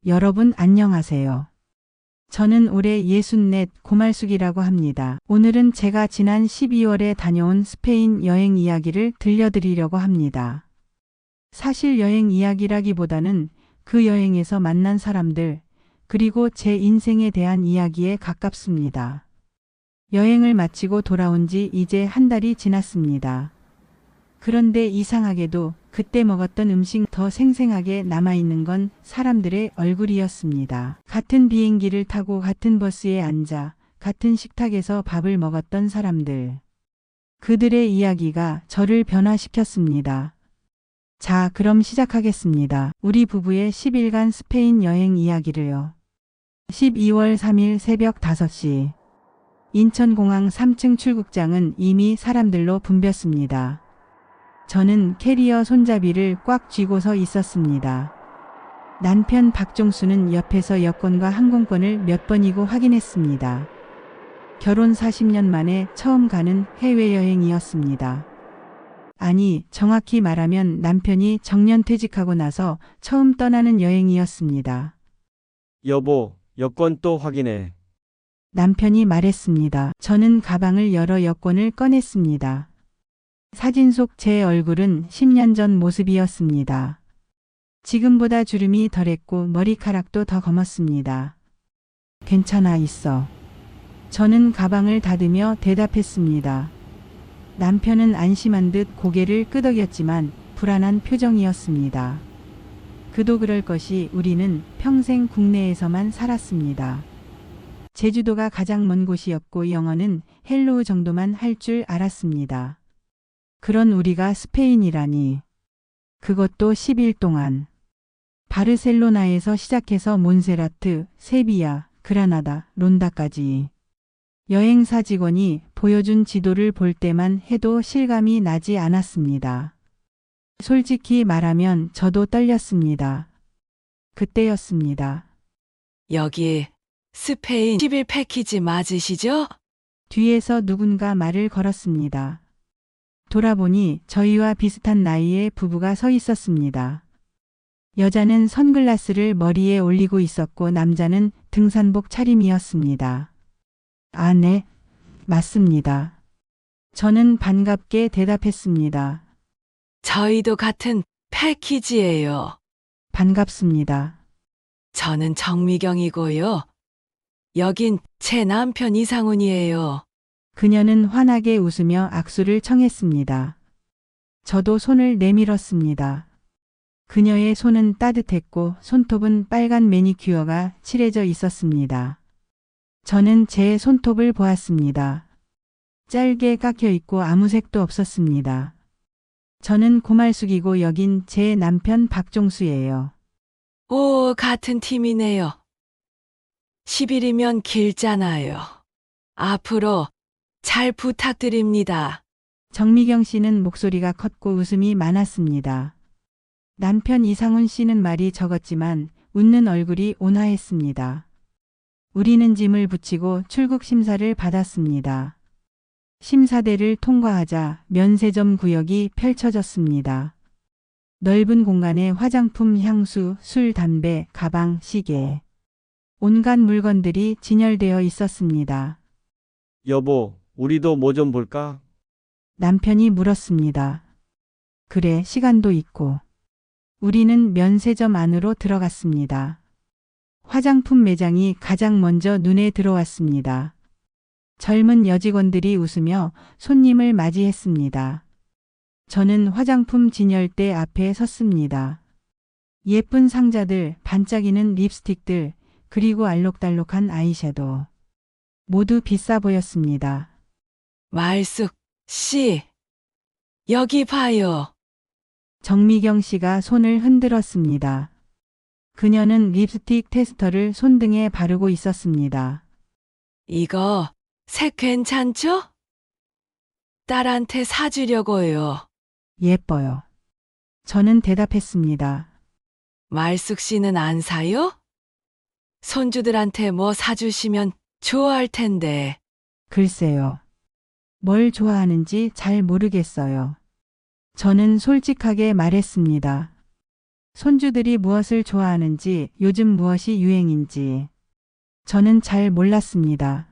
여러분 안녕하세요. 저는 올해 64 고말숙이라고 합니다. 오늘은 제가 지난 12월에 다녀온 스페인 여행 이야기를 들려드리려고 합니다. 사실 여행 이야기라기보다는 그 여행에서 만난 사람들, 그리고 제 인생에 대한 이야기에 가깝습니다. 여행을 마치고 돌아온 지 이제 한 달이 지났습니다. 그런데 이상하게도 그때 먹었던 음식 더 생생하게 남아있는 건 사람들의 얼굴이었습니다. 같은 비행기를 타고 같은 버스에 앉아 같은 식탁에서 밥을 먹었던 사람들. 그들의 이야기가 저를 변화시켰습니다. 자, 그럼 시작하겠습니다. 우리 부부의 10일간 스페인 여행 이야기를요. 12월 3일 새벽 5시. 인천공항 3층 출국장은 이미 사람들로 붐볐습니다. 저는 캐리어 손잡이를 꽉 쥐고서 있었습니다. 남편 박종수는 옆에서 여권과 항공권을 몇 번이고 확인했습니다. 결혼 40년 만에 처음 가는 해외여행이었습니다. 아니, 정확히 말하면 남편이 정년퇴직하고 나서 처음 떠나는 여행이었습니다. 여보, 여권 또 확인해. 남편이 말했습니다. 저는 가방을 열어 여권을 꺼냈습니다. 사진 속 제 얼굴은 10년 전 모습이었습니다. 지금보다 주름이 덜했고 머리카락도 더 검었습니다. 괜찮아 있어. 저는 가방을 닫으며 대답했습니다. 남편은 안심한 듯 고개를 끄덕였지만 불안한 표정이었습니다. 그도 그럴 것이 우리는 평생 국내에서만 살았습니다. 제주도가 가장 먼 곳이었고 영어는 헬로우 정도만 할 줄 알았습니다. 그런 우리가 스페인이라니. 그것도 10일 동안. 바르셀로나에서 시작해서 몬세라트, 세비야, 그라나다, 론다까지. 여행사 직원이 보여준 지도를 볼 때만 해도 실감이 나지 않았습니다. 솔직히 말하면 저도 떨렸습니다. 그때였습니다. 여기 스페인 10일 패키지 맞으시죠? 뒤에서 누군가 말을 걸었습니다. 돌아보니 저희와 비슷한 나이의 부부가 서 있었습니다. 여자는 선글라스를 머리에 올리고 있었고 남자는 등산복 차림이었습니다. 아, 네, 맞습니다. 저는 반갑게 대답했습니다. 저희도 같은 패키지예요. 반갑습니다. 저는 정미경이고요. 여긴 제 남편 이상훈이에요. 그녀는 환하게 웃으며 악수를 청했습니다. 저도 손을 내밀었습니다. 그녀의 손은 따뜻했고 손톱은 빨간 매니큐어가 칠해져 있었습니다. 저는 제 손톱을 보았습니다. 짧게 깎여 있고 아무 색도 없었습니다. 저는 고말숙이고 여긴 제 남편 박종수예요. 오, 같은 팀이네요. 10일이면 길잖아요. 앞으로 잘 부탁드립니다. 정미경 씨는 목소리가 컸고 웃음이 많았습니다. 남편 이상훈 씨는 말이 적었지만 웃는 얼굴이 온화했습니다. 우리는 짐을 붙이고 출국 심사를 받았습니다. 심사대를 통과하자 면세점 구역이 펼쳐졌습니다. 넓은 공간에 화장품, 향수, 술, 담배, 가방, 시계. 온갖 물건들이 진열되어 있었습니다. 여보, 우리도 뭐 좀 볼까? 남편이 물었습니다. 그래, 시간도 있고. 우리는 면세점 안으로 들어갔습니다. 화장품 매장이 가장 먼저 눈에 들어왔습니다. 젊은 여직원들이 웃으며 손님을 맞이했습니다. 저는 화장품 진열대 앞에 섰습니다. 예쁜 상자들, 반짝이는 립스틱들, 그리고 알록달록한 아이섀도우. 모두 비싸 보였습니다. 말숙 씨, 여기 봐요. 정미경 씨가 손을 흔들었습니다. 그녀는 립스틱 테스터를 손등에 바르고 있었습니다. 이거 색 괜찮죠? 딸한테 사주려고요. 예뻐요. 저는 대답했습니다. 말숙 씨는 안 사요? 손주들한테 뭐 사주시면 좋아할 텐데. 글쎄요. 뭘 좋아하는지 잘 모르겠어요. 저는 솔직하게 말했습니다. 손주들이 무엇을 좋아하는지, 요즘 무엇이 유행인지 저는 잘 몰랐습니다.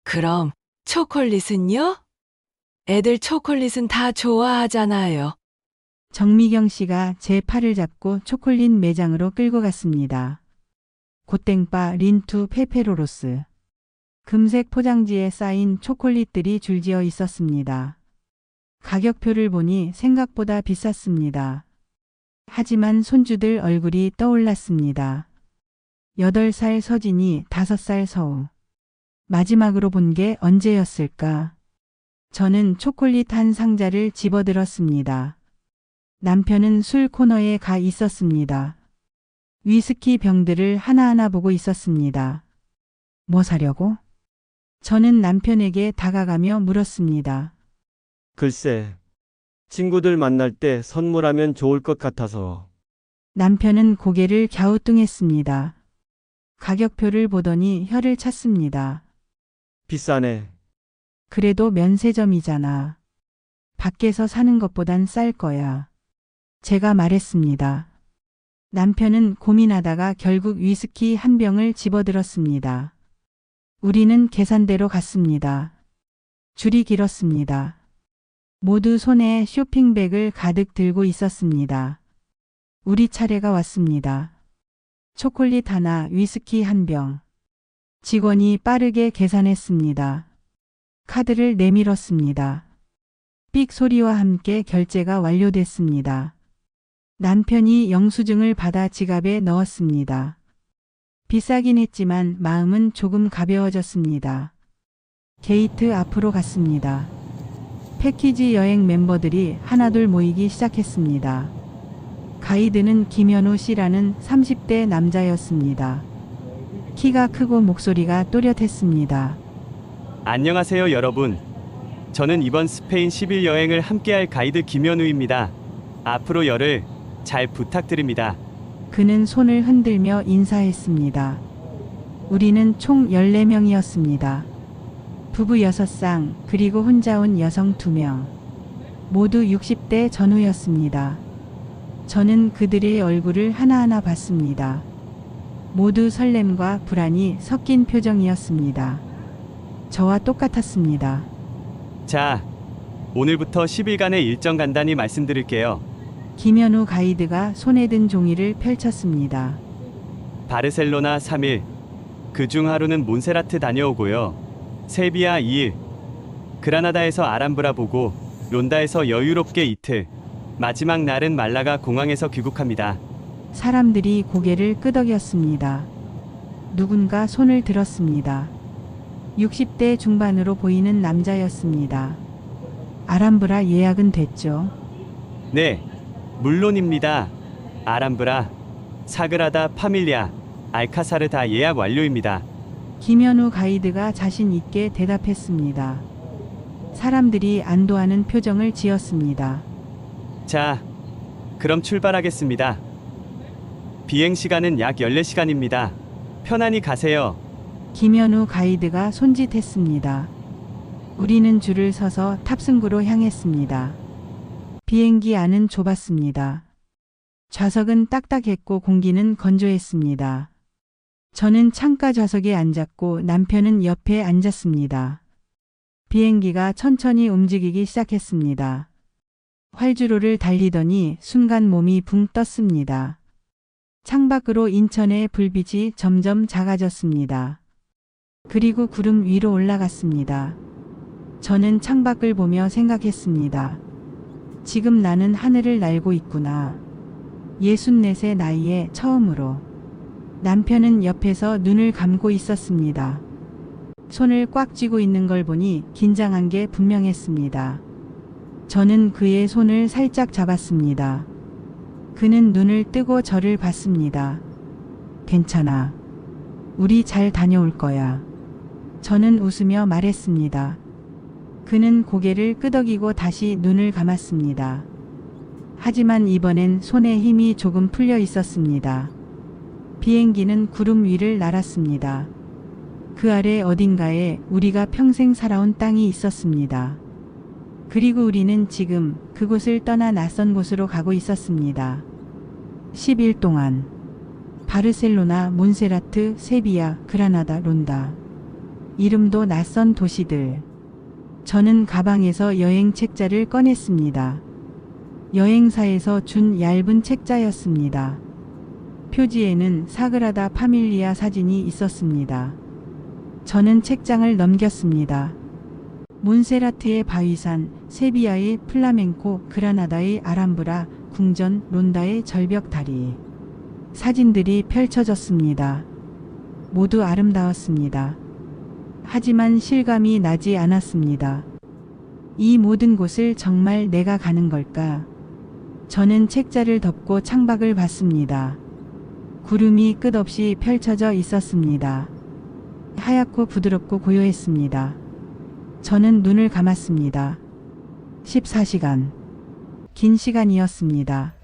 그럼 초콜릿은요? 애들 초콜릿은 다 좋아하잖아요. 정미경 씨가 제 팔을 잡고 초콜릿 매장으로 끌고 갔습니다. 고땡바, 린투, 페페로로스. 금색 포장지에 쌓인 초콜릿들이 줄지어 있었습니다. 가격표를 보니 생각보다 비쌌습니다. 하지만 손주들 얼굴이 떠올랐습니다. 8살 서진이 5살 서우. 마지막으로 본 게 언제였을까? 저는 초콜릿 한 상자를 집어들었습니다. 남편은 술 코너에 가 있었습니다. 위스키 병들을 하나하나 보고 있었습니다. 뭐 사려고? 저는 남편에게 다가가며 물었습니다. 글쎄, 친구들 만날 때 선물하면 좋을 것 같아서. 남편은 고개를 갸우뚱했습니다. 가격표를 보더니 혀를 찼습니다. 비싸네. 그래도 면세점이잖아. 밖에서 사는 것보단 쌀 거야. 제가 말했습니다. 남편은 고민하다가 결국 위스키 한 병을 집어들었습니다. 우리는 계산대로 갔습니다. 줄이 길었습니다. 모두 손에 쇼핑백을 가득 들고 있었습니다. 우리 차례가 왔습니다. 초콜릿 하나, 위스키 한 병. 직원이 빠르게 계산했습니다. 카드를 내밀었습니다. 삑 소리와 함께 결제가 완료됐습니다. 남편이 영수증을 받아 지갑에 넣었습니다. 비싸긴 했지만 마음은 조금 가벼워졌습니다. 게이트 앞으로 갔습니다. 패키지 여행 멤버들이 하나둘 모이기 시작했습니다. 가이드는 김현우 씨라는 30대 남자였습니다. 키가 크고 목소리가 또렷했습니다. 안녕하세요 여러분. 저는 이번 스페인 10일 여행을 함께할 가이드 김현우입니다. 앞으로 열흘 잘 부탁드립니다. 그는 손을 흔들며 인사했습니다. 우리는 총 14명이었습니다. 부부 6쌍, 그리고 혼자 온 여성 2명. 모두 60대 전후였습니다. 저는 그들의 얼굴을 하나하나 봤습니다. 모두 설렘과 불안이 섞인 표정이었습니다. 저와 똑같았습니다. 자, 오늘부터 10일간의 일정 간단히 말씀드릴게요. 김현우 가이드가 손에 든 종이를 펼쳤습니다. 바르셀로나 3일, 그중 하루는 몬세라트 다녀오고요. 세비야 2일, 그라나다에서 아람브라 보고 론다에서 여유롭게 이틀, 마지막 날은 말라가 공항에서 귀국합니다. 사람들이 고개를 끄덕였습니다. 누군가 손을 들었습니다. 60대 중반으로 보이는 남자였습니다. 아람브라 예약은 됐죠? 네, 물론입니다. 아람브라, 사그라다 파밀리아, 알카사르 다 예약 완료입니다. 김현우 가이드가 자신 있게 대답했습니다. 사람들이 안도하는 표정을 지었습니다. 자, 그럼 출발하겠습니다. 비행 시간은 약 14시간입니다. 편안히 가세요. 김현우 가이드가 손짓했습니다. 우리는 줄을 서서 탑승구로 향했습니다. 비행기 안은 좁았습니다. 좌석은 딱딱했고 공기는 건조했습니다. 저는 창가 좌석에 앉았고 남편은 옆에 앉았습니다. 비행기가 천천히 움직이기 시작했습니다. 활주로를 달리더니 순간 몸이 붕 떴습니다. 창밖으로 인천의 불빛이 점점 작아졌습니다. 그리고 구름 위로 올라갔습니다. 저는 창밖을 보며 생각했습니다. 지금 나는 하늘을 날고 있구나. 64의 나이에 처음으로. 남편은 옆에서 눈을 감고 있었습니다. 손을 꽉 쥐고 있는 걸 보니 긴장한 게 분명했습니다. 저는 그의 손을 살짝 잡았습니다. 그는 눈을 뜨고 저를 봤습니다. 괜찮아. 우리 잘 다녀올 거야. 저는 웃으며 말했습니다. 그는 고개를 끄덕이고 다시 눈을 감았습니다. 하지만 이번엔 손에 힘이 조금 풀려 있었습니다. 비행기는 구름 위를 날았습니다. 그 아래 어딘가에 우리가 평생 살아온 땅이 있었습니다. 그리고 우리는 지금 그곳을 떠나 낯선 곳으로 가고 있었습니다. 10일 동안 바르셀로나, 몬세라트, 세비야, 그라나다, 론다. 이름도 낯선 도시들. 저는 가방에서 여행 책자를 꺼냈습니다. 여행사에서 준 얇은 책자였습니다. 표지에는 사그라다 파밀리아 사진이 있었습니다. 저는 책장을 넘겼습니다. 몬세라트의 바위산, 세비야의 플라멩코, 그라나다의 아람브라, 궁전, 론다의 절벽 다리. 사진들이 펼쳐졌습니다. 모두 아름다웠습니다. 하지만 실감이 나지 않았습니다. 이 모든 곳을 정말 내가 가는 걸까? 저는 책자를 덮고 창밖을 봤습니다. 구름이 끝없이 펼쳐져 있었습니다. 하얗고 부드럽고 고요했습니다. 저는 눈을 감았습니다. 14시간. 긴 시간이었습니다.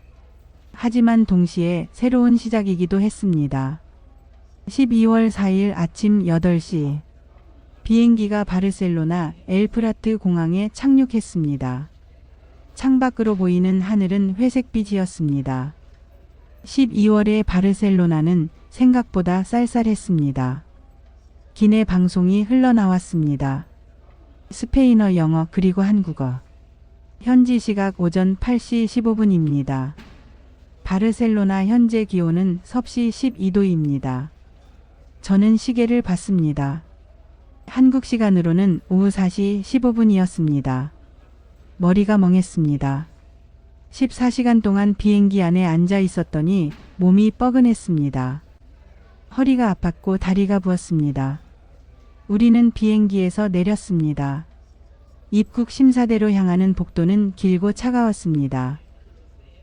하지만 동시에 새로운 시작이기도 했습니다. 12월 4일 아침 8시. 비행기가 바르셀로나 엘프라트 공항에 착륙했습니다. 창밖으로 보이는 하늘은 회색빛이었습니다. 12월의 바르셀로나는 생각보다 쌀쌀했습니다. 기내 방송이 흘러나왔습니다. 스페인어, 영어, 그리고 한국어. 현지 시각 오전 8시 15분입니다. 바르셀로나 현재 기온은 섭씨 12도입니다. 저는 시계를 봤습니다. 한국 시간으로는 오후 4시 15분이었습니다. 머리가 멍했습니다. 14시간 동안 비행기 안에 앉아 있었더니 몸이 뻐근했습니다. 허리가 아팠고 다리가 부었습니다. 우리는 비행기에서 내렸습니다. 입국 심사대로 향하는 복도는 길고 차가웠습니다.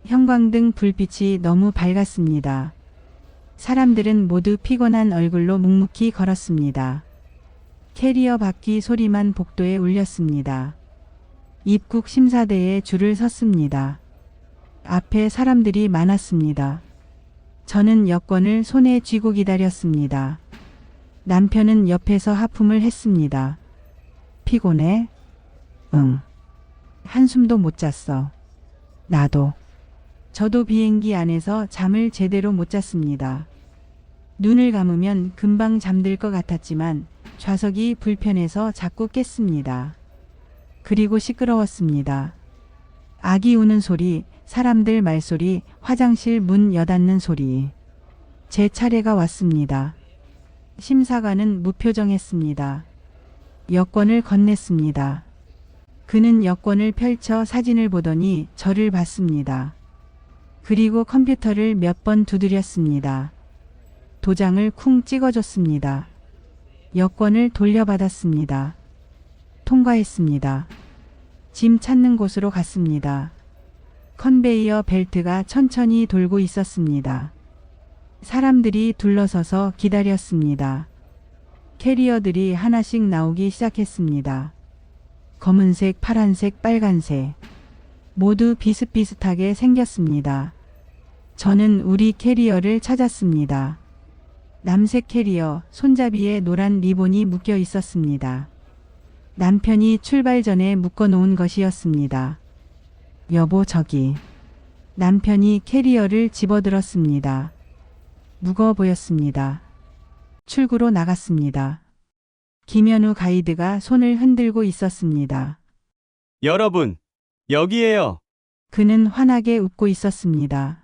형광등 불빛이 너무 밝았습니다. 사람들은 모두 피곤한 얼굴로 묵묵히 걸었습니다. 캐리어 바퀴 소리만 복도에 울렸습니다. 입국 심사대에 줄을 섰습니다. 앞에 사람들이 많았습니다. 저는 여권을 손에 쥐고 기다렸습니다. 남편은 옆에서 하품을 했습니다. 피곤해? 응. 한숨도 못 잤어. 나도. 저도 비행기 안에서 잠을 제대로 못 잤습니다. 눈을 감으면 금방 잠들 것 같았지만 좌석이 불편해서 자꾸 깼습니다. 그리고 시끄러웠습니다. 아기 우는 소리, 사람들 말소리, 화장실 문 여닫는 소리. 제 차례가 왔습니다. 심사관은 무표정했습니다. 여권을 건넸습니다. 그는 여권을 펼쳐 사진을 보더니 저를 봤습니다. 그리고 컴퓨터를 몇 번 두드렸습니다. 도장을 쿵 찍어줬습니다. 여권을 돌려받았습니다. 통과했습니다. 짐 찾는 곳으로 갔습니다. 컨베이어 벨트가 천천히 돌고 있었습니다. 사람들이 둘러서서 기다렸습니다. 캐리어들이 하나씩 나오기 시작했습니다. 검은색, 파란색, 빨간색. 모두 비슷비슷하게 생겼습니다. 저는 우리 캐리어를 찾았습니다. 남색 캐리어, 손잡이에 노란 리본이 묶여 있었습니다. 남편이 출발 전에 묶어놓은 것이었습니다. 여보, 저기. 남편이 캐리어를 집어들었습니다. 무거워 보였습니다. 출구로 나갔습니다. 김현우 가이드가 손을 흔들고 있었습니다. 여러분, 여기에요. 그는 환하게 웃고 있었습니다.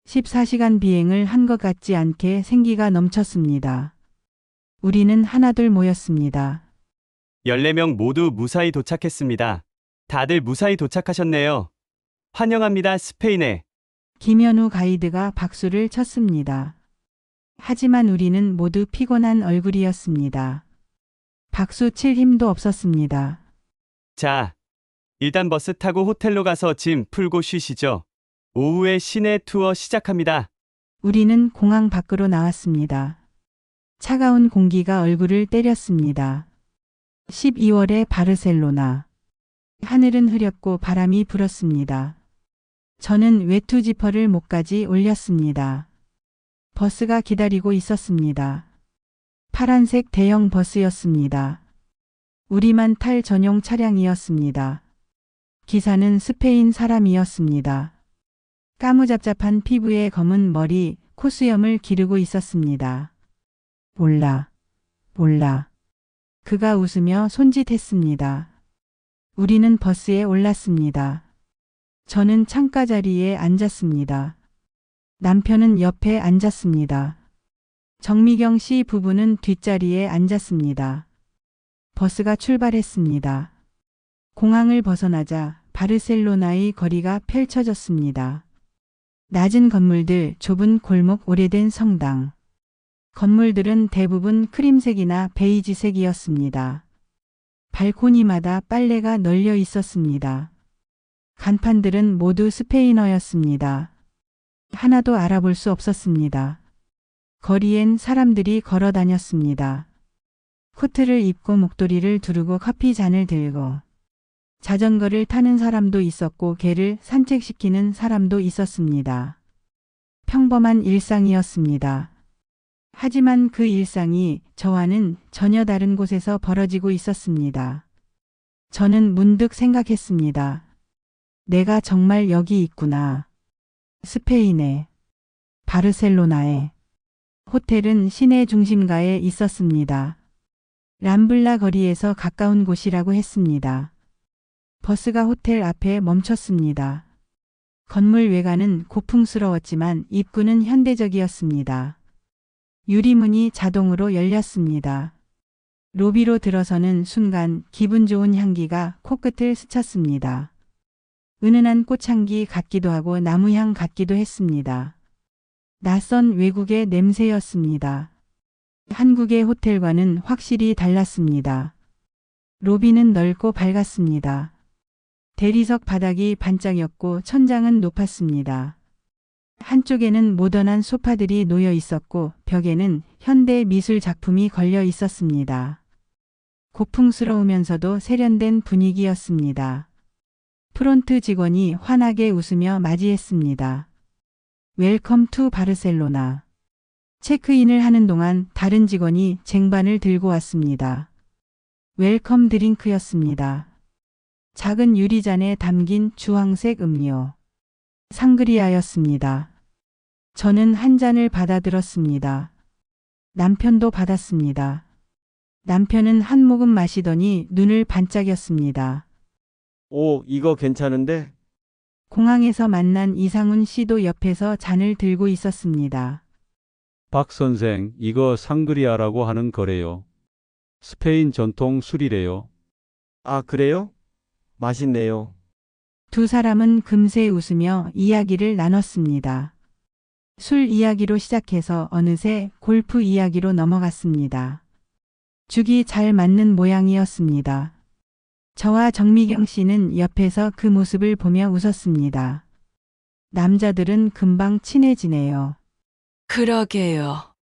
14시간 비행을 한 것 같지 않게 생기가 넘쳤습니다. 우리는 하나둘 모였습니다. 14명 모두 무사히 도착했습니다. 다들 무사히 도착하셨네요. 환영합니다, 스페인에. 김현우 가이드가 박수를 쳤습니다. 하지만 우리는 모두 피곤한 얼굴이었습니다. 박수 칠 힘도 없었습니다. 자, 일단 버스 타고 호텔로 가서 짐 풀고 쉬시죠. 오후에 시내 투어 시작합니다. 우리는 공항 밖으로 나왔습니다. 차가운 공기가 얼굴을 때렸습니다. 12월의 바르셀로나. 하늘은 흐렸고 바람이 불었습니다. 저는 외투 지퍼를 목까지 올렸습니다. 버스가 기다리고 있었습니다. 파란색 대형 버스였습니다. 우리만 탈 전용 차량이었습니다. 기사는 스페인 사람이었습니다. 까무잡잡한 피부에 검은 머리, 콧수염을 기르고 있었습니다. 몰라. 그가 웃으며 손짓했습니다. 우리는 버스에 올랐습니다. 저는 창가 자리에 앉았습니다. 남편은 옆에 앉았습니다. 정미경 씨 부부는 뒷자리에 앉았습니다. 버스가 출발했습니다. 공항을 벗어나자 바르셀로나의 거리가 펼쳐졌습니다. 낮은 건물들, 좁은 골목, 오래된 성당. 건물들은 대부분 크림색이나 베이지색이었습니다. 발코니마다 빨래가 널려 있었습니다. 간판들은 모두 스페인어였습니다. 하나도 알아볼 수 없었습니다. 거리엔 사람들이 걸어 다녔습니다. 코트를 입고 목도리를 두르고 커피 잔을 들고 자전거를 타는 사람도 있었고 개를 산책시키는 사람도 있었습니다. 평범한 일상이었습니다. 하지만 그 일상이 저와는 전혀 다른 곳에서 벌어지고 있었습니다. 저는 문득 생각했습니다. 내가 정말 여기 있구나. 스페인에, 바르셀로나에. 호텔은 시내 중심가에 있었습니다. 람블라 거리에서 가까운 곳이라고 했습니다. 버스가 호텔 앞에 멈췄습니다. 건물 외관은 고풍스러웠지만 입구는 현대적이었습니다. 유리문이 자동으로 열렸습니다. 로비로 들어서는 순간 기분 좋은 향기가 코끝을 스쳤습니다. 은은한 꽃향기 같기도 하고 나무향 같기도 했습니다. 낯선 외국의 냄새였습니다. 한국의 호텔과는 확실히 달랐습니다. 로비는 넓고 밝았습니다. 대리석 바닥이 반짝였고 천장은 높았습니다. 한쪽에는 모던한 소파들이 놓여 있었고 벽에는 현대 미술 작품이 걸려 있었습니다. 고풍스러우면서도 세련된 분위기였습니다. 프론트 직원이 환하게 웃으며 맞이했습니다. 웰컴 투 바르셀로나. 체크인을 하는 동안 다른 직원이 쟁반을 들고 왔습니다. 웰컴 드링크였습니다. 작은 유리잔에 담긴 주황색 음료. 상그리아였습니다. 저는 한 잔을 받아들었습니다. 남편도 받았습니다. 남편은 한 모금 마시더니 눈을 반짝였습니다. 오, 이거 괜찮은데? 공항에서 만난 이상훈 씨도 옆에서 잔을 들고 있었습니다. 박 선생, 이거 상그리아라고 하는 거래요. 스페인 전통 술이래요. 아, 그래요? 맛있네요. 두 사람은 금세 웃으며 이야기를 나눴습니다. 술 이야기로 시작해서 어느새 골프 이야기로 넘어갔습니다. 죽이 잘 맞는 모양이었습니다. 저와 정미경 씨는 옆에서 그 모습을 보며 웃었습니다. 남자들은 금방 친해지네요. 그러게요.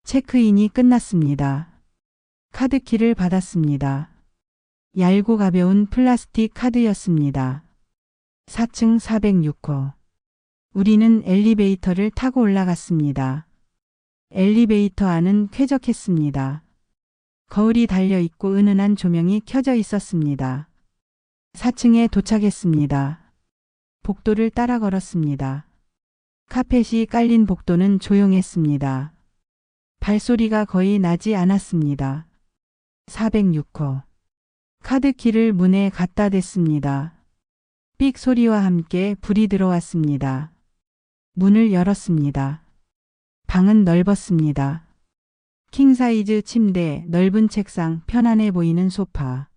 체크인이 끝났습니다. 카드키를 받았습니다. 얇고 가벼운 플라스틱 카드였습니다. 4층 406호. 우리는 엘리베이터를 타고 올라갔습니다. 엘리베이터 안은 쾌적했습니다. 거울이 달려있고 은은한 조명이 켜져 있었습니다. 4층에 도착했습니다. 복도를 따라 걸었습니다. 카펫이 깔린 복도는 조용했습니다. 발소리가 거의 나지 않았습니다. 406호. 카드키를 문에 갖다 댔습니다. 삑 소리와 함께 불이 들어왔습니다. 문을 열었습니다. 방은 넓었습니다. 킹사이즈 침대, 넓은 책상, 편안해 보이는 소파.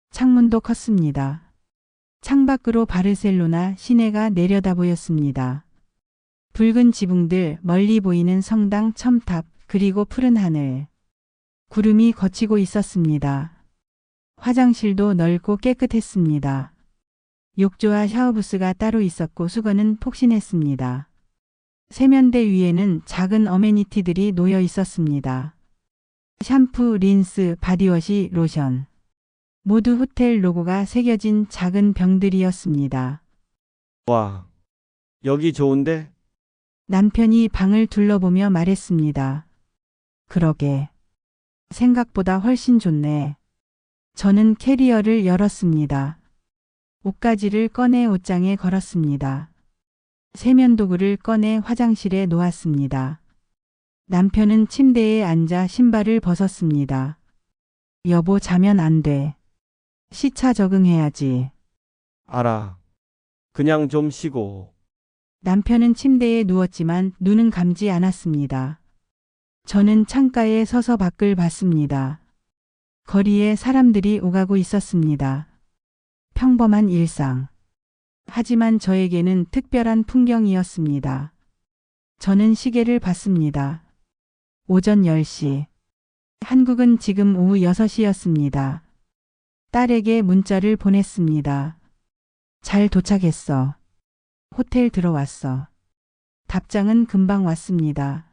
창문도 컸습니다. 창밖으로 바르셀로나 시내가 내려다 보였습니다. 붉은 지붕들, 멀리 보이는 성당 첨탑, 그리고 푸른 하늘. 구름이 걷히고 있었습니다. 화장실도 넓고 깨끗했습니다. 욕조와 샤워부스가 따로 있었고 수건은 폭신했습니다. 세면대 위에는 작은 어메니티들이 놓여 있었습니다. 샴푸, 린스, 바디워시, 로션. 모두 호텔 로고가 새겨진 작은 병들이었습니다. 와, 여기 좋은데? 남편이 방을 둘러보며 말했습니다. 그러게. 생각보다 훨씬 좋네. 저는 캐리어를 열었습니다. 옷가지를 꺼내 옷장에 걸었습니다. 세면도구를 꺼내 화장실에 놓았습니다. 남편은 침대에 앉아 신발을 벗었습니다. 여보, 자면 안 돼. 시차 적응해야지. 알아. 그냥 좀 쉬고. 남편은 침대에 누웠지만 눈은 감지 않았습니다. 저는 창가에 서서 밖을 봤습니다. 거리에 사람들이 오가고 있었습니다. 평범한 일상. 하지만 저에게는 특별한 풍경이었습니다. 저는 시계를 봤습니다. 오전 10시. 한국은 지금 오후 6시였습니다. 딸에게 문자를 보냈습니다. 잘 도착했어. 호텔 들어왔어. 답장은 금방 왔습니다.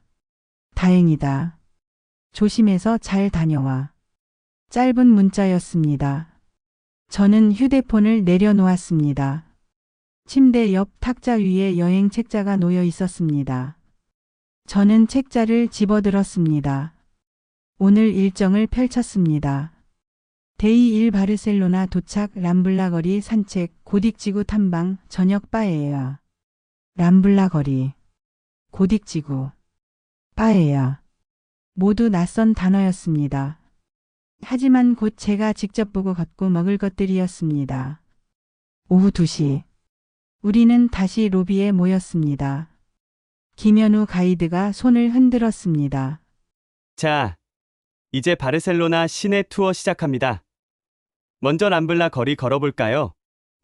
다행이다. 조심해서 잘 다녀와. 짧은 문자였습니다. 저는 휴대폰을 내려놓았습니다. 침대 옆 탁자 위에 여행 책자가 놓여 있었습니다. 저는 책자를 집어들었습니다. 오늘 일정을 펼쳤습니다. 데이 1 바르셀로나 도착, 람블라 거리 산책, 고딕지구 탐방, 저녁 빠에야. 람블라 거리, 고딕지구, 빠에야. 모두 낯선 단어였습니다. 하지만 곧 제가 직접 보고 걷고 먹을 것들이었습니다. 오후 2시. 우리는 다시 로비에 모였습니다. 김현우 가이드가 손을 흔들었습니다. 자, 이제 바르셀로나 시내 투어 시작합니다. 먼저 람블라 거리 걸어볼까요?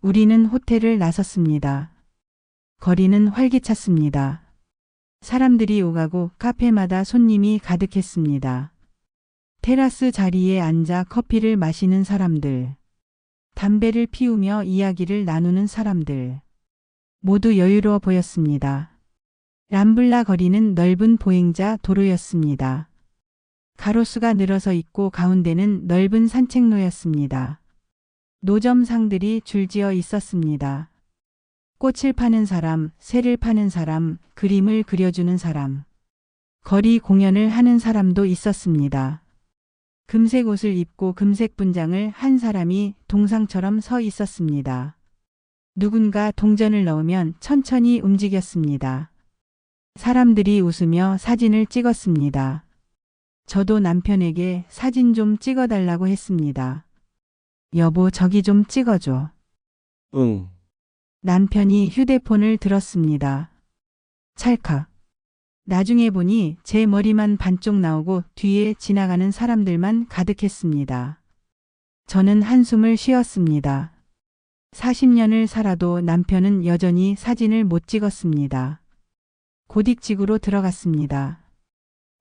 우리는 호텔을 나섰습니다. 거리는 활기찼습니다. 사람들이 오가고 카페마다 손님이 가득했습니다. 테라스 자리에 앉아 커피를 마시는 사람들, 담배를 피우며 이야기를 나누는 사람들, 모두 여유로워 보였습니다. 람블라 거리는 넓은 보행자 도로였습니다. 가로수가 늘어서 있고 가운데는 넓은 산책로였습니다. 노점상들이 줄지어 있었습니다. 꽃을 파는 사람, 새를 파는 사람, 그림을 그려주는 사람, 거리 공연을 하는 사람도 있었습니다. 금색 옷을 입고 금색 분장을 한 사람이 동상처럼 서 있었습니다. 누군가 동전을 넣으면 천천히 움직였습니다. 사람들이 웃으며 사진을 찍었습니다. 저도 남편에게 사진 좀 찍어달라고 했습니다. 여보, 저기 좀 찍어줘. 응. 남편이 휴대폰을 들었습니다. 찰칵. 나중에 보니 제 머리만 반쪽 나오고 뒤에 지나가는 사람들만 가득했습니다. 저는 한숨을 쉬었습니다. 40년을 살아도 남편은 여전히 사진을 못 찍었습니다. 고딕지구로 들어갔습니다.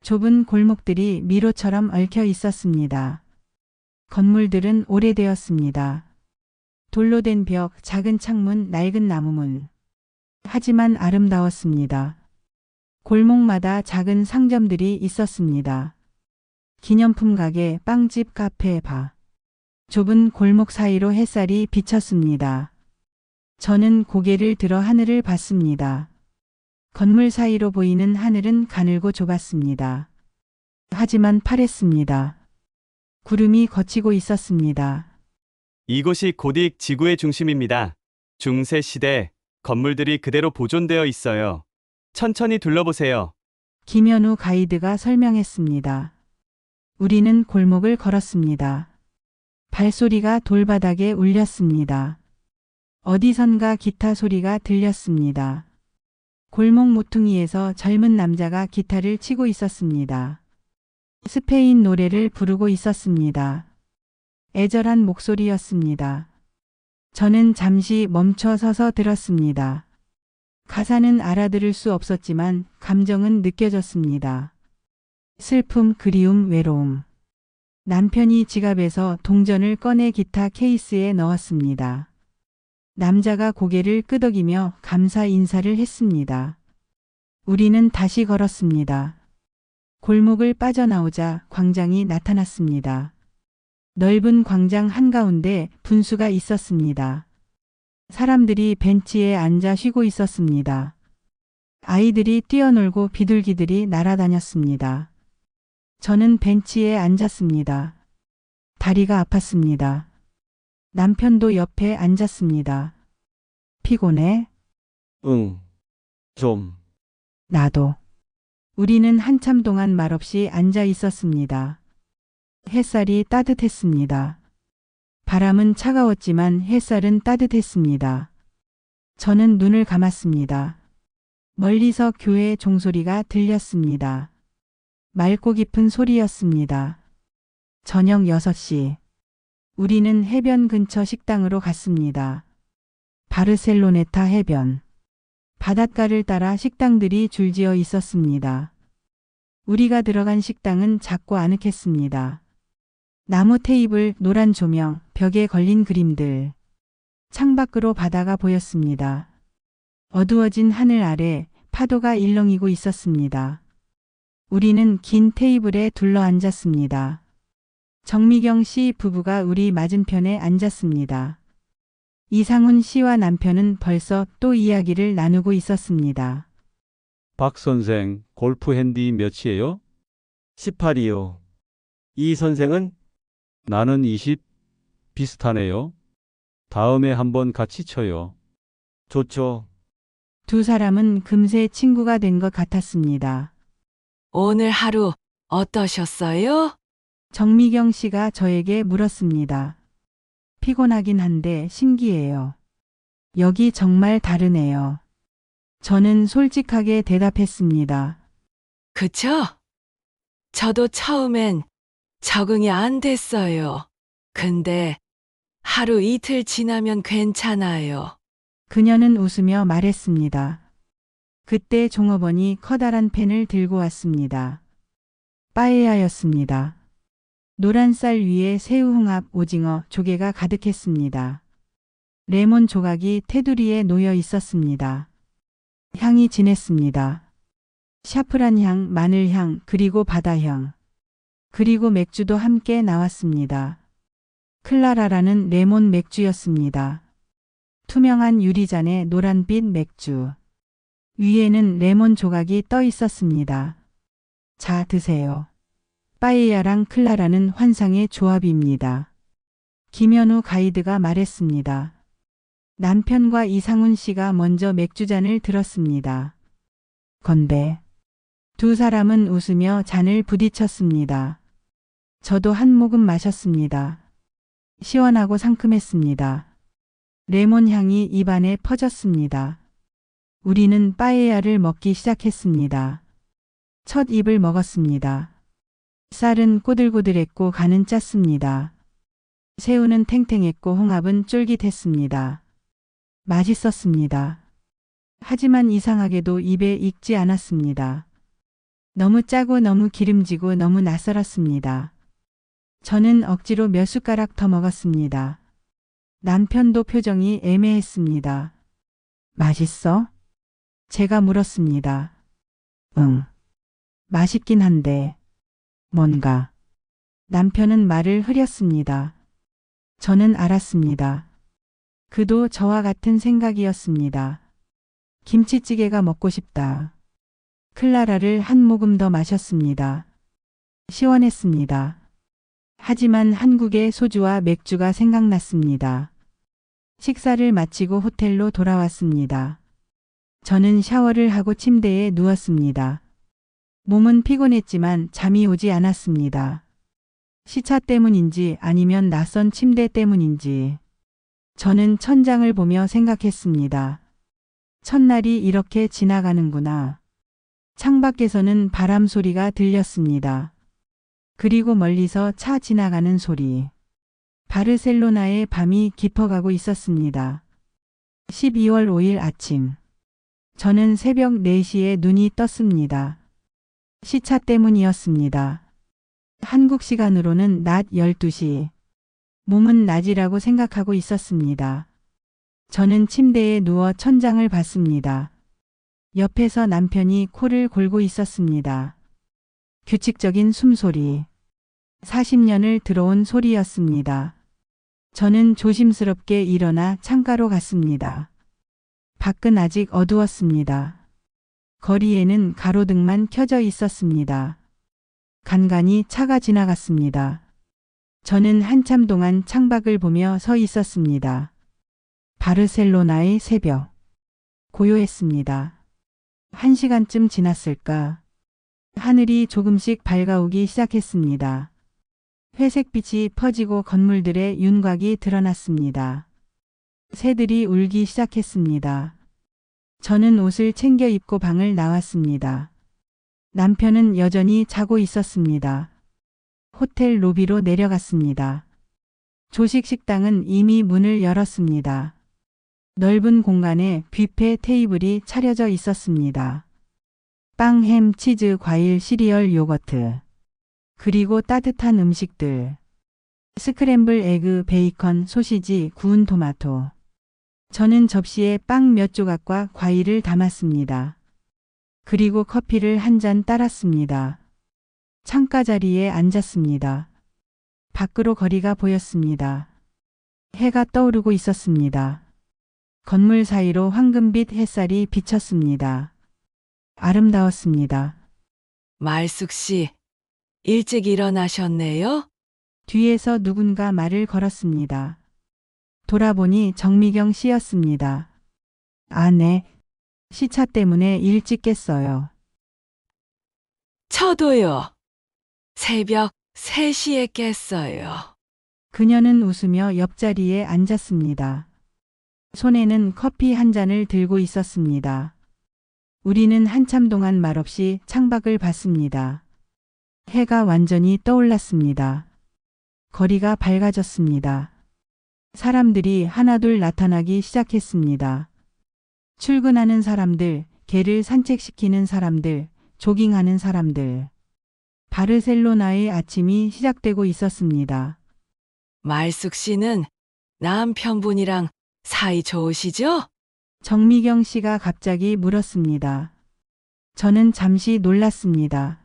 좁은 골목들이 미로처럼 얽혀 있었습니다. 건물들은 오래되었습니다. 돌로 된 벽, 작은 창문, 낡은 나무문. 하지만 아름다웠습니다. 골목마다 작은 상점들이 있었습니다. 기념품 가게, 빵집, 카페, 바. 좁은 골목 사이로 햇살이 비쳤습니다. 저는 고개를 들어 하늘을 봤습니다. 건물 사이로 보이는 하늘은 가늘고 좁았습니다. 하지만 파랬습니다. 구름이 걷히고 있었습니다. 이곳이 고딕 지구의 중심입니다. 중세 시대 건물들이 그대로 보존되어 있어요. 천천히 둘러보세요. 김현우 가이드가 설명했습니다. 우리는 골목을 걸었습니다. 발소리가 돌바닥에 울렸습니다. 어디선가 기타 소리가 들렸습니다. 골목 모퉁이에서 젊은 남자가 기타를 치고 있었습니다. 스페인 노래를 부르고 있었습니다. 애절한 목소리였습니다. 저는 잠시 멈춰 서서 들었습니다. 가사는 알아들을 수 없었지만 감정은 느껴졌습니다. 슬픔, 그리움, 외로움. 남편이 지갑에서 동전을 꺼내 기타 케이스에 넣었습니다. 남자가 고개를 끄덕이며 감사 인사를 했습니다. 우리는 다시 걸었습니다. 골목을 빠져나오자 광장이 나타났습니다. 넓은 광장 한가운데 분수가 있었습니다. 사람들이 벤치에 앉아 쉬고 있었습니다. 아이들이 뛰어놀고 비둘기들이 날아다녔습니다. 저는 벤치에 앉았습니다. 다리가 아팠습니다. 남편도 옆에 앉았습니다. 피곤해? 응. 좀. 나도. 우리는 한참 동안 말없이 앉아 있었습니다. 햇살이 따뜻했습니다. 바람은 차가웠지만 햇살은 따뜻했습니다. 저는 눈을 감았습니다. 멀리서 교회 종소리가 들렸습니다. 맑고 깊은 소리였습니다. 저녁 6시. 우리는 해변 근처 식당으로 갔습니다. 바르셀로네타 해변. 바닷가를 따라 식당들이 줄지어 있었습니다. 우리가 들어간 식당은 작고 아늑했습니다. 나무 테이블, 노란 조명, 벽에 걸린 그림들. 창밖으로 바다가 보였습니다. 어두워진 하늘 아래 파도가 일렁이고 있었습니다. 우리는 긴 테이블에 둘러 앉았습니다. 정미경 씨 부부가 우리 맞은편에 앉았습니다. 이상훈 씨와 남편은 벌써 또 이야기를 나누고 있었습니다. 박 선생, 골프 핸디 몇이에요? 18이요. 이 선생은? 나는 20. 비슷하네요. 다음에 한번 같이 쳐요. 좋죠. 두 사람은 금세 친구가 된 것 같았습니다. 오늘 하루 어떠셨어요? 정미경 씨가 저에게 물었습니다. 피곤하긴 한데 신기해요. 여기 정말 다르네요. 저는 솔직하게 대답했습니다. 그쵸? 저도 처음엔 적응이 안 됐어요. 근데 하루 이틀 지나면 괜찮아요. 그녀는 웃으며 말했습니다. 그때 종업원이 커다란 펜을 들고 왔습니다. 빠에야였습니다. 노란 쌀 위에 새우, 홍합, 오징어, 조개가 가득했습니다. 레몬 조각이 테두리에 놓여 있었습니다. 향이 진했습니다. 샤프란 향, 마늘 향, 그리고 바다 향. 그리고 맥주도 함께 나왔습니다. 클라라라는 레몬 맥주였습니다. 투명한 유리잔에 노란빛 맥주. 위에는 레몬 조각이 떠 있었습니다. 자, 드세요. 빠에야랑 클라라는 환상의 조합입니다. 김현우 가이드가 말했습니다. 남편과 이상훈 씨가 먼저 맥주잔을 들었습니다. 건배. 두 사람은 웃으며 잔을 부딪혔습니다. 저도 한 모금 마셨습니다. 시원하고 상큼했습니다. 레몬 향이 입안에 퍼졌습니다. 우리는 빠에야를 먹기 시작했습니다. 첫 입을 먹었습니다. 쌀은 꼬들꼬들했고 간은 짰습니다. 새우는 탱탱했고 홍합은 쫄깃했습니다. 맛있었습니다. 하지만 이상하게도 입에 익지 않았습니다. 너무 짜고 너무 기름지고 너무 낯설었습니다. 저는 억지로 몇 숟가락 더 먹었습니다. 남편도 표정이 애매했습니다. 맛있어? 제가 물었습니다. 응. 맛있긴 한데. 뭔가. 남편은 말을 흐렸습니다. 저는 알았습니다. 그도 저와 같은 생각이었습니다. 김치찌개가 먹고 싶다. 클라라를 한 모금 더 마셨습니다. 시원했습니다. 하지만 한국의 소주와 맥주가 생각났습니다. 식사를 마치고 호텔로 돌아왔습니다. 저는 샤워를 하고 침대에 누웠습니다. 몸은 피곤했지만 잠이 오지 않았습니다. 시차 때문인지 아니면 낯선 침대 때문인지 저는 천장을 보며 생각했습니다. 첫날이 이렇게 지나가는구나. 창밖에서는 바람 소리가 들렸습니다. 그리고 멀리서 차 지나가는 소리. 바르셀로나의 밤이 깊어가고 있었습니다. 12월 5일 아침. 저는 새벽 4시에 눈이 떴습니다. 시차 때문이었습니다. 한국 시간으로는 낮 12시. 몸은 낮이라고 생각하고 있었습니다. 저는 침대에 누워 천장을 봤습니다. 옆에서 남편이 코를 골고 있었습니다. 규칙적인 숨소리. 40년을 들어온 소리였습니다. 저는 조심스럽게 일어나 창가로 갔습니다. 밖은 아직 어두웠습니다. 거리에는 가로등만 켜져 있었습니다. 간간히 차가 지나갔습니다. 저는 한참 동안 창밖을 보며 서 있었습니다. 바르셀로나의 새벽. 고요했습니다. 1시간쯤 지났을까? 하늘이 조금씩 밝아오기 시작했습니다. 회색빛이 퍼지고 건물들의 윤곽이 드러났습니다. 새들이 울기 시작했습니다. 저는 옷을 챙겨 입고 방을 나왔습니다. 남편은 여전히 자고 있었습니다. 호텔 로비로 내려갔습니다. 조식 식당은 이미 문을 열었습니다. 넓은 공간에 뷔페 테이블이 차려져 있었습니다. 빵, 햄, 치즈, 과일, 시리얼, 요거트. 그리고 따뜻한 음식들. 스크램블 에그, 베이컨, 소시지, 구운 토마토. 저는 접시에 빵 몇 조각과 과일을 담았습니다. 그리고 커피를 한 잔 따랐습니다. 창가 자리에 앉았습니다. 밖으로 거리가 보였습니다. 해가 떠오르고 있었습니다. 건물 사이로 황금빛 햇살이 비쳤습니다. 아름다웠습니다. 말숙 씨, 일찍 일어나셨네요? 뒤에서 누군가 말을 걸었습니다. 돌아보니 정미경 씨였습니다. 아, 네. 시차 때문에 일찍 깼어요. 저도요. 새벽 3시에 깼어요. 그녀는 웃으며 옆자리에 앉았습니다. 손에는 커피 한 잔을 들고 있었습니다. 우리는 한참 동안 말없이 창밖을 봤습니다. 해가 완전히 떠올랐습니다. 거리가 밝아졌습니다. 사람들이 하나둘 나타나기 시작했습니다. 출근하는 사람들, 개를 산책시키는 사람들, 조깅하는 사람들. 바르셀로나의 아침이 시작되고 있었습니다. 말숙 씨는 남편분이랑 사이 좋으시죠? 정미경 씨가 갑자기 물었습니다. 저는 잠시 놀랐습니다.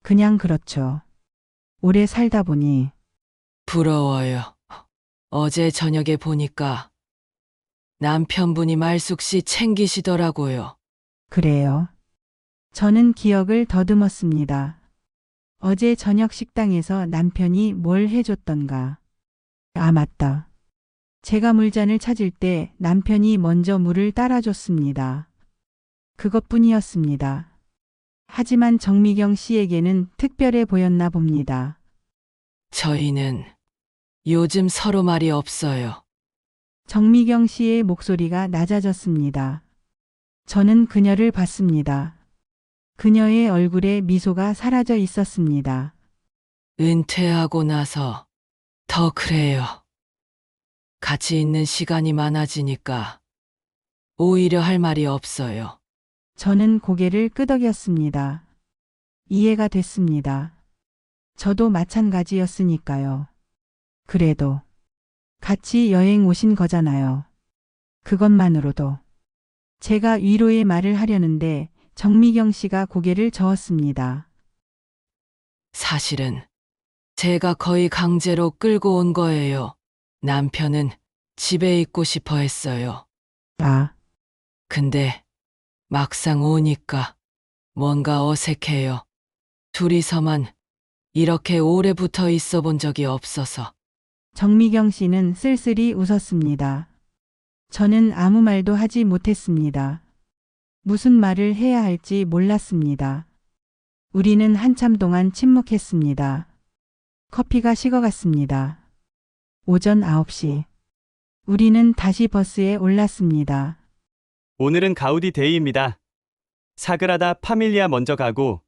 그냥 그렇죠. 오래 살다 보니. 부러워요. 어제 저녁에 보니까 남편분이 말숙 씨 챙기시더라고요. 그래요. 저는 기억을 더듬었습니다. 어제 저녁 식당에서 남편이 뭘 해줬던가. 아, 맞다. 제가 물잔을 찾을 때 남편이 먼저 물을 따라줬습니다. 그것뿐이었습니다. 하지만 정미경 씨에게는 특별해 보였나 봅니다. 저희는 요즘 서로 말이 없어요. 정미경 씨의 목소리가 낮아졌습니다. 저는 그녀를 봤습니다. 그녀의 얼굴에 미소가 사라져 있었습니다. 은퇴하고 나서 더 그래요. 같이 있는 시간이 많아지니까 오히려 할 말이 없어요. 저는 고개를 끄덕였습니다. 이해가 됐습니다. 저도 마찬가지였으니까요. 그래도 같이 여행 오신 거잖아요. 그것만으로도. 제가 위로의 말을 하려는데 정미경 씨가 고개를 저었습니다. 사실은 제가 거의 강제로 끌고 온 거예요. 남편은 집에 있고 싶어 했어요. 아, 근데 막상 오니까 뭔가 어색해요. 둘이서만 이렇게 오래 붙어 있어 본 적이 없어서. 정미경 씨는 쓸쓸히 웃었습니다. 저는 아무 말도 하지 못했습니다. 무슨 말을 해야 할지 몰랐습니다. 우리는 한참 동안 침묵했습니다. 커피가 식어갔습니다. 오전 9시. 우리는 다시 버스에 올랐습니다. 오늘은 가우디 데이입니다. 사그라다 파밀리아 먼저 가고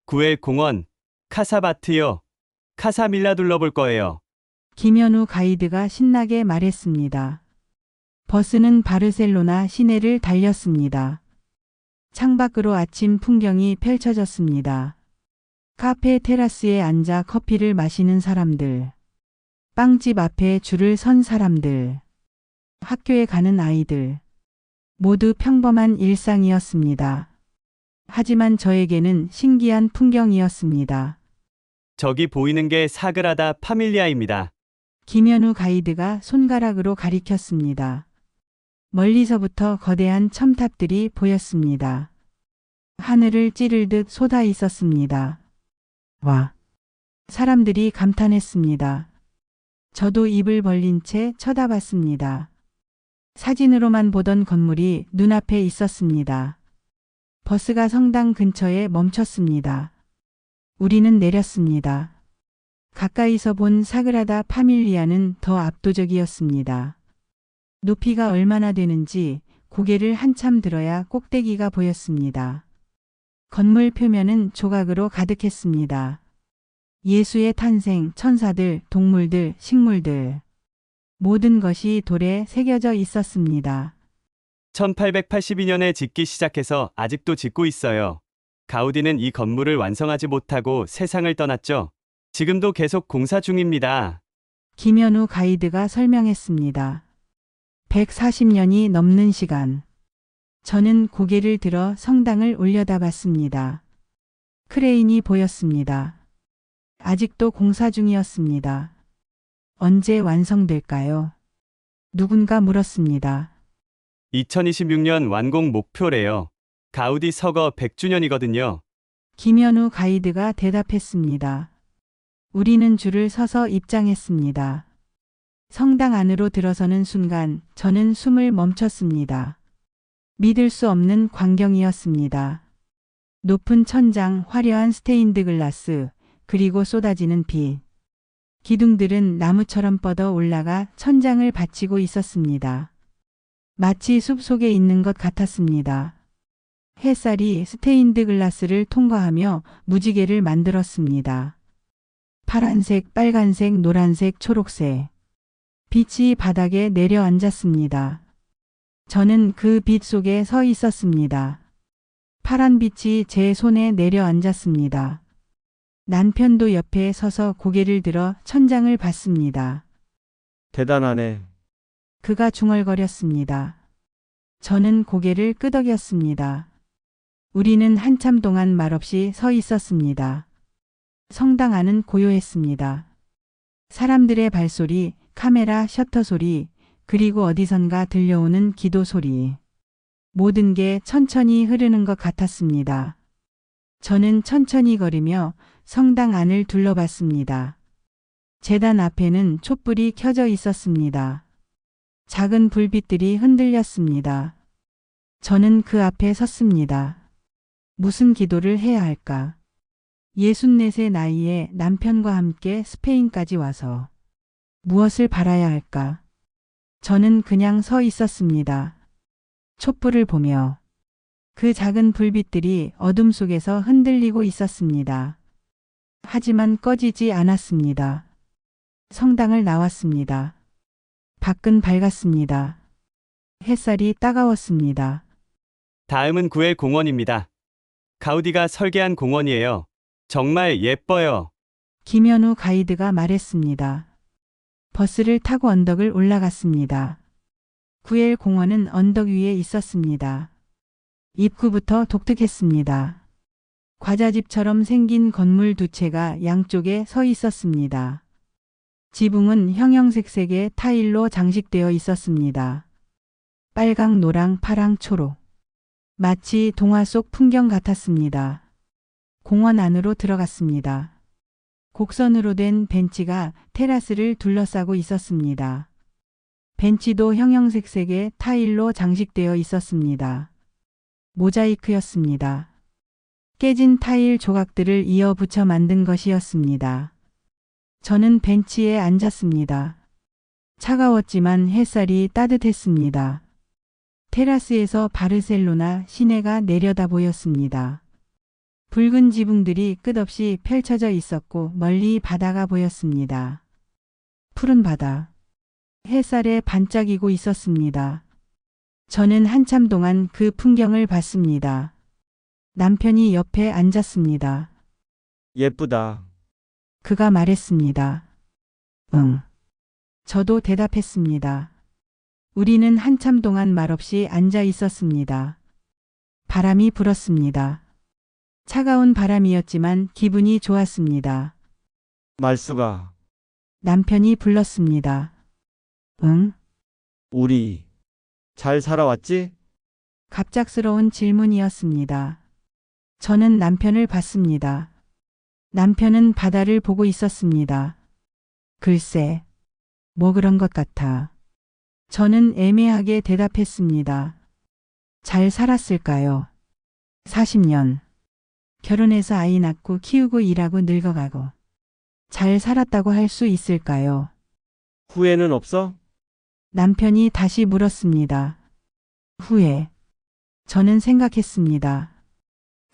구엘 공원, 카사바티요, 카사밀라 둘러볼 거예요. 김현우 가이드가 신나게 말했습니다. 버스는 바르셀로나 시내를 달렸습니다. 창밖으로 아침 풍경이 펼쳐졌습니다. 카페 테라스에 앉아 커피를 마시는 사람들. 빵집 앞에 줄을 선 사람들. 학교에 가는 아이들. 모두 평범한 일상이었습니다. 하지만 저에게는 신기한 풍경이었습니다. 저기 보이는 게 사그라다 파밀리아입니다. 김현우 가이드가 손가락으로 가리켰습니다. 멀리서부터 거대한 첨탑들이 보였습니다. 하늘을 찌르듯 쏟아 있었습니다. 와! 사람들이 감탄했습니다. 저도 입을 벌린 채 쳐다봤습니다. 사진으로만 보던 건물이 눈앞에 있었습니다. 버스가 성당 근처에 멈췄습니다. 우리는 내렸습니다. 가까이서 본 사그라다 파밀리아는 더 압도적이었습니다. 높이가 얼마나 되는지 고개를 한참 들어야 꼭대기가 보였습니다. 건물 표면은 조각으로 가득했습니다. 예수의 탄생, 천사들, 동물들, 식물들. 모든 것이 돌에 새겨져 있었습니다. 1882년에 짓기 시작해서 아직도 짓고 있어요. 가우디는 이 건물을 완성하지 못하고 세상을 떠났죠. 지금도 계속 공사 중입니다. 김현우 가이드가 설명했습니다. 140년이 넘는 시간. 저는 고개를 들어 성당을 올려다봤습니다. 크레인이 보였습니다. 아직도 공사 중이었습니다. 언제 완성될까요? 누군가 물었습니다. 2026년 완공 목표래요. 가우디 서거 100주년이거든요. 김현우 가이드가 대답했습니다. 우리는 줄을 서서 입장했습니다. 성당 안으로 들어서는 순간 저는 숨을 멈췄습니다. 믿을 수 없는 광경이었습니다. 높은 천장, 화려한 스테인드 글라스, 그리고 쏟아지는 빛. 기둥들은 나무처럼 뻗어 올라가 천장을 받치고 있었습니다. 마치 숲 속에 있는 것 같았습니다. 햇살이 스테인드 글라스를 통과하며 무지개를 만들었습니다. 파란색, 빨간색, 노란색, 초록색. 빛이 바닥에 내려앉았습니다. 저는 그 빛 속에 서 있었습니다. 파란 빛이 제 손에 내려앉았습니다. 남편도 옆에 서서 고개를 들어 천장을 봤습니다. 대단하네. 그가 중얼거렸습니다. 저는 고개를 끄덕였습니다. 우리는 한참 동안 말없이 서 있었습니다. 성당 안은 고요했습니다. 사람들의 발소리, 카메라 셔터 소리, 그리고 어디선가 들려오는 기도 소리. 모든 게 천천히 흐르는 것 같았습니다. 저는 천천히 걸으며 성당 안을 둘러봤습니다. 제단 앞에는 촛불이 켜져 있었습니다. 작은 불빛들이 흔들렸습니다. 저는 그 앞에 섰습니다. 무슨 기도를 해야 할까? 64세 나이에 남편과 함께 스페인까지 와서 무엇을 바라야 할까? 저는 그냥 서 있었습니다. 촛불을 보며 그 작은 불빛들이 어둠 속에서 흔들리고 있었습니다. 하지만 꺼지지 않았습니다. 성당을 나왔습니다. 밖은 밝았습니다. 햇살이 따가웠습니다. 다음은 구엘 공원입니다. 가우디가 설계한 공원이에요. 정말 예뻐요. 김현우 가이드가 말했습니다. 버스를 타고 언덕을 올라갔습니다. 구엘 공원은 언덕 위에 있었습니다. 입구부터 독특했습니다. 과자집처럼 생긴 건물 두 채가 양쪽에 서 있었습니다. 지붕은 형형색색의 타일로 장식되어 있었습니다. 빨강, 노랑, 파랑, 초록. 마치 동화 속 풍경 같았습니다. 공원 안으로 들어갔습니다. 곡선으로 된 벤치가 테라스를 둘러싸고 있었습니다. 벤치도 형형색색의 타일로 장식되어 있었습니다. 모자이크였습니다. 깨진 타일 조각들을 이어 붙여 만든 것이었습니다. 저는 벤치에 앉았습니다. 차가웠지만 햇살이 따뜻했습니다. 테라스에서 바르셀로나 시내가 내려다 보였습니다. 붉은 지붕들이 끝없이 펼쳐져 있었고 멀리 바다가 보였습니다. 푸른 바다. 햇살에 반짝이고 있었습니다. 저는 한참 동안 그 풍경을 봤습니다. 남편이 옆에 앉았습니다. 예쁘다. 그가 말했습니다. 응. 저도 대답했습니다. 우리는 한참 동안 말없이 앉아 있었습니다. 바람이 불었습니다. 차가운 바람이었지만 기분이 좋았습니다. 말수가. 남편이 불렀습니다. 응? 우리 잘 살아왔지? 갑작스러운 질문이었습니다. 저는 남편을 봤습니다. 남편은 바다를 보고 있었습니다. 글쎄, 뭐 그런 것 같아. 저는 애매하게 대답했습니다. 잘 살았을까요? 40년. 결혼해서 아이 낳고 키우고 일하고 늙어가고. 잘 살았다고 할 수 있을까요? 후회는 없어? 남편이 다시 물었습니다. 후회. 저는 생각했습니다.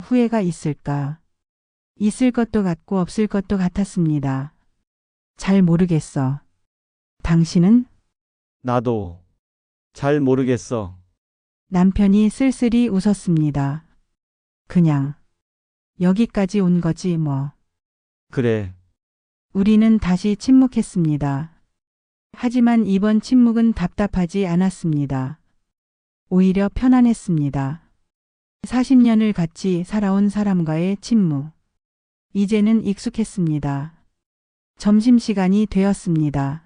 후회가 있을까? 있을 것도 같고 없을 것도 같았습니다. 잘 모르겠어. 당신은? 나도 잘 모르겠어. 남편이 쓸쓸히 웃었습니다. 그냥 여기까지 온 거지 뭐. 그래. 우리는 다시 침묵했습니다. 하지만 이번 침묵은 답답하지 않았습니다. 오히려 편안했습니다. 40년을 같이 살아온 사람과의 침묵. 이제는 익숙했습니다. 점심시간이 되었습니다.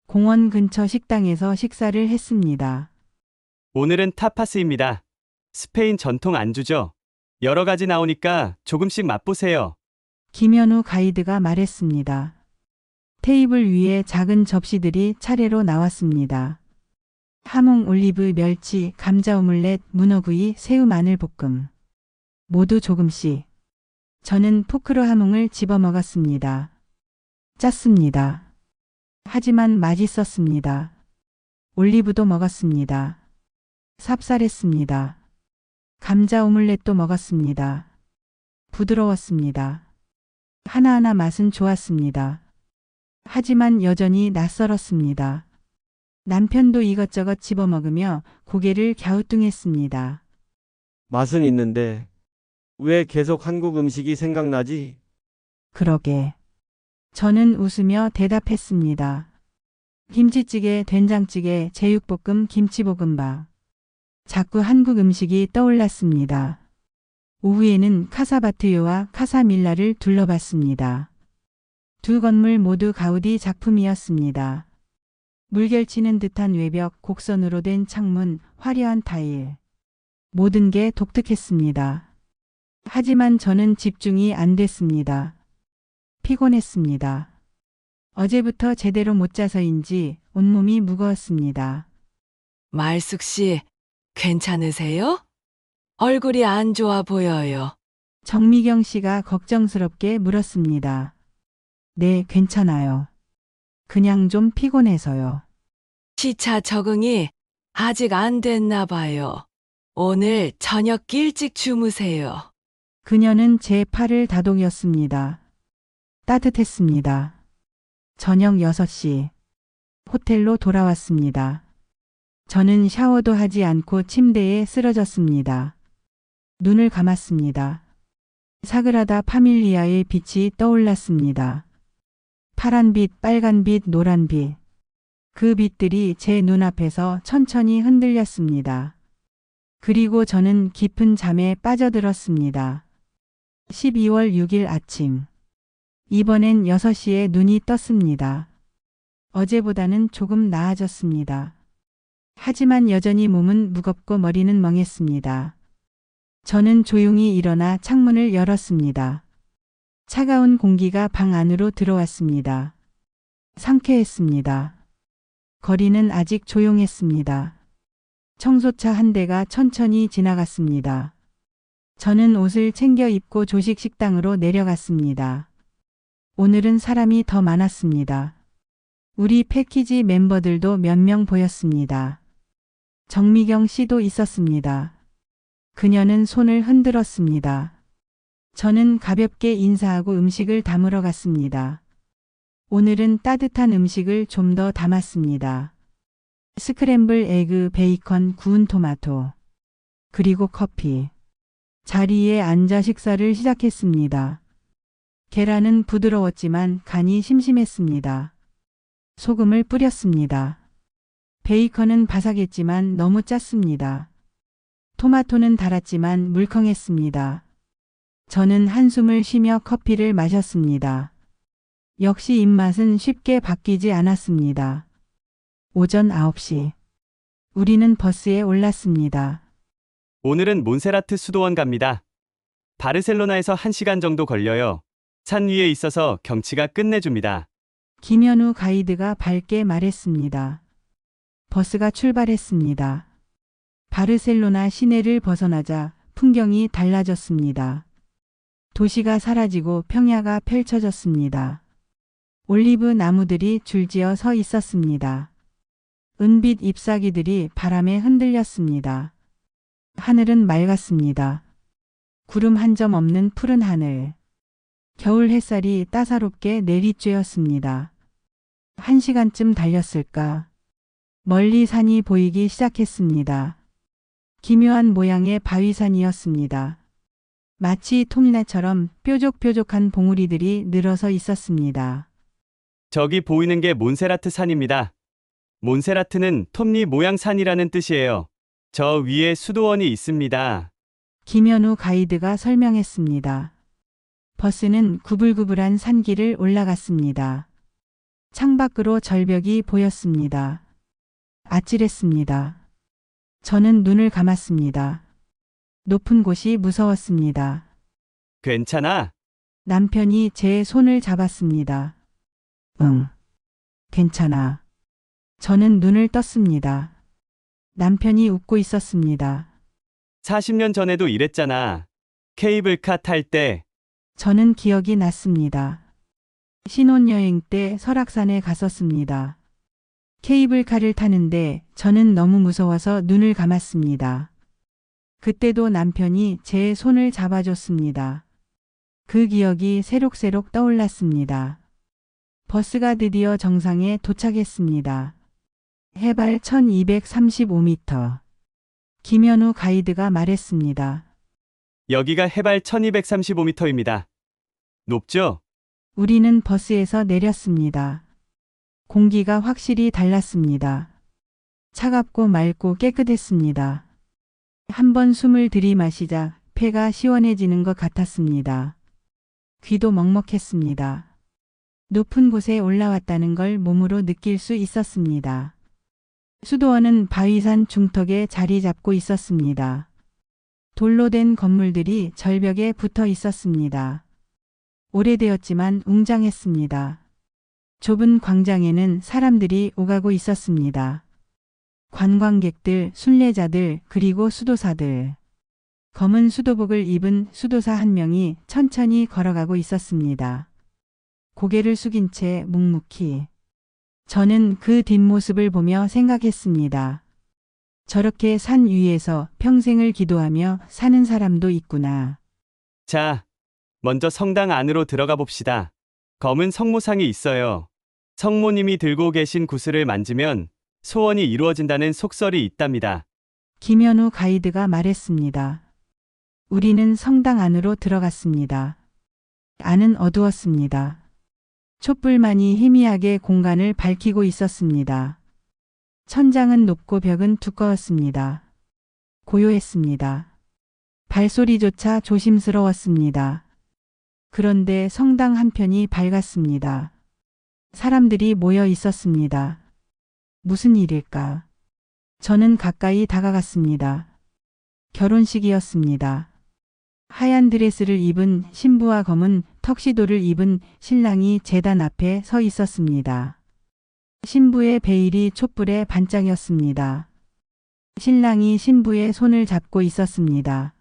공원 근처 식당에서 식사를 했습니다. 오늘은 타파스입니다. 스페인 전통 안주죠. 여러 가지 나오니까 조금씩 맛보세요. 김현우 가이드가 말했습니다. 테이블 위에 작은 접시들이 차례로 나왔습니다. 하몽, 올리브, 멸치, 감자 오믈렛, 문어구이, 새우, 마늘 볶음. 모두 조금씩. 저는 포크로 하몽을 집어 먹었습니다. 짰습니다. 하지만 맛있었습니다. 올리브도 먹었습니다. 쌉쌀했습니다. 감자 오믈렛도 먹었습니다. 부드러웠습니다. 하나하나 맛은 좋았습니다. 하지만 여전히 낯설었습니다. 남편도 이것저것 집어 먹으며 고개를 갸우뚱했습니다. 맛은 있는데 왜 계속 한국 음식이 생각나지? 그러게. 저는 웃으며 대답했습니다. 김치찌개, 된장찌개, 제육볶음, 김치볶음밥. 자꾸 한국 음식이 떠올랐습니다. 오후에는 카사바트요와 카사밀라를 둘러봤습니다. 두 건물 모두 가우디 작품이었습니다. 물결치는 듯한 외벽, 곡선으로 된 창문, 화려한 타일. 모든 게 독특했습니다. 하지만 저는 집중이 안 됐습니다. 피곤했습니다. 어제부터 제대로 못 자서인지 온몸이 무거웠습니다. 말숙 씨, 괜찮으세요? 얼굴이 안 좋아 보여요. 정미경 씨가 걱정스럽게 물었습니다. 네, 괜찮아요. 그냥 좀 피곤해서요. 시차 적응이 아직 안 됐나 봐요. 오늘 저녁 일찍 주무세요. 그녀는 제 팔을 다독였습니다. 따뜻했습니다. 저녁 6시. 호텔로 돌아왔습니다. 저는 샤워도 하지 않고 침대에 쓰러졌습니다. 눈을 감았습니다. 사그라다 파밀리아의 빛이 떠올랐습니다. 파란빛, 빨간빛, 노란빛. 그 빛들이 제 눈앞에서 천천히 흔들렸습니다. 그리고 저는 깊은 잠에 빠져들었습니다. 12월 6일 아침. 이번엔 6시에 눈이 떴습니다. 어제보다는 조금 나아졌습니다. 하지만 여전히 몸은 무겁고 머리는 멍했습니다. 저는 조용히 일어나 창문을 열었습니다. 차가운 공기가 방 안으로 들어왔습니다. 상쾌했습니다. 거리는 아직 조용했습니다. 청소차 한 대가 천천히 지나갔습니다. 저는 옷을 챙겨 입고 조식 식당으로 내려갔습니다. 오늘은 사람이 더 많았습니다. 우리 패키지 멤버들도 몇 명 보였습니다. 정미경 씨도 있었습니다. 그녀는 손을 흔들었습니다. 저는 가볍게 인사하고 음식을 담으러 갔습니다. 오늘은 따뜻한 음식을 좀 더 담았습니다. 스크램블 에그, 베이컨, 구운 토마토, 그리고 커피. 자리에 앉아 식사를 시작했습니다. 계란은 부드러웠지만 간이 심심했습니다. 소금을 뿌렸습니다. 베이컨은 바삭했지만 너무 짰습니다. 토마토는 달았지만 물컹했습니다. 저는 한숨을 쉬며 커피를 마셨습니다. 역시 입맛은 쉽게 바뀌지 않았습니다. 오전 9시. 우리는 버스에 올랐습니다. 오늘은 몬세라트 수도원 갑니다. 바르셀로나에서 1시간 정도 걸려요. 산 위에 있어서 경치가 끝내줍니다. 김현우 가이드가 밝게 말했습니다. 버스가 출발했습니다. 바르셀로나 시내를 벗어나자 풍경이 달라졌습니다. 도시가 사라지고 평야가 펼쳐졌습니다. 올리브 나무들이 줄지어 서 있었습니다. 은빛 잎사귀들이 바람에 흔들렸습니다. 하늘은 맑았습니다. 구름 한 점 없는 푸른 하늘. 겨울 햇살이 따사롭게 내리쬐었습니다. 1시간쯤 달렸을까. 멀리 산이 보이기 시작했습니다. 기묘한 모양의 바위산이었습니다. 마치 톱니처럼 뾰족뾰족한 봉우리들이 늘어서 있었습니다. 저기 보이는 게 몬세라트 산입니다. 몬세라트는 톱니 모양 산이라는 뜻이에요. 저 위에 수도원이 있습니다. 김현우 가이드가 설명했습니다. 버스는 구불구불한 산길을 올라갔습니다. 창밖으로 절벽이 보였습니다. 아찔했습니다. 저는 눈을 감았습니다. 높은 곳이 무서웠습니다. 괜찮아? 남편이 제 손을 잡았습니다. 응, 괜찮아. 저는 눈을 떴습니다. 남편이 웃고 있었습니다. 40년 전에도 이랬잖아. 케이블카 탈 때. 저는 기억이 났습니다. 신혼여행 때 설악산에 갔었습니다. 케이블카를 타는데 저는 너무 무서워서 눈을 감았습니다. 그때도 남편이 제 손을 잡아줬습니다. 그 기억이 새록새록 떠올랐습니다. 버스가 드디어 정상에 도착했습니다. 해발 1235m. 김현우 가이드가 말했습니다. 여기가 해발 1235m입니다. 높죠? 우리는 버스에서 내렸습니다. 공기가 확실히 달랐습니다. 차갑고 맑고 깨끗했습니다. 한번 숨을 들이마시자 폐가 시원해지는 것 같았습니다. 귀도 먹먹했습니다. 높은 곳에 올라왔다는 걸 몸으로 느낄 수 있었습니다. 수도원은 바위산 중턱에 자리 잡고 있었습니다. 돌로 된 건물들이 절벽에 붙어 있었습니다. 오래되었지만 웅장했습니다. 좁은 광장에는 사람들이 오가고 있었습니다. 관광객들, 순례자들, 그리고 수도사들. 검은 수도복을 입은 수도사 한 명이 천천히 걸어가고 있었습니다. 고개를 숙인 채 묵묵히. 저는 그 뒷모습을 보며 생각했습니다. 저렇게 산 위에서 평생을 기도하며 사는 사람도 있구나. 자, 먼저 성당 안으로 들어가 봅시다. 검은 성모상이 있어요. 성모님이 들고 계신 구슬을 만지면 소원이 이루어진다는 속설이 있답니다. 김현우 가이드가 말했습니다. 우리는 성당 안으로 들어갔습니다. 안은 어두웠습니다. 촛불만이 희미하게 공간을 밝히고 있었습니다. 천장은 높고 벽은 두꺼웠습니다. 고요했습니다. 발소리조차 조심스러웠습니다. 그런데 성당 한편이 밝았습니다. 사람들이 모여 있었습니다. 무슨 일일까? 저는 가까이 다가갔습니다. 결혼식이었습니다. 하얀 드레스를 입은 신부와 검은 턱시도를 입은 신랑이 제단 앞에 서 있었습니다. 신부의 베일이 촛불에 반짝였습니다. 신랑이 신부의 손을 잡고 있었습니다.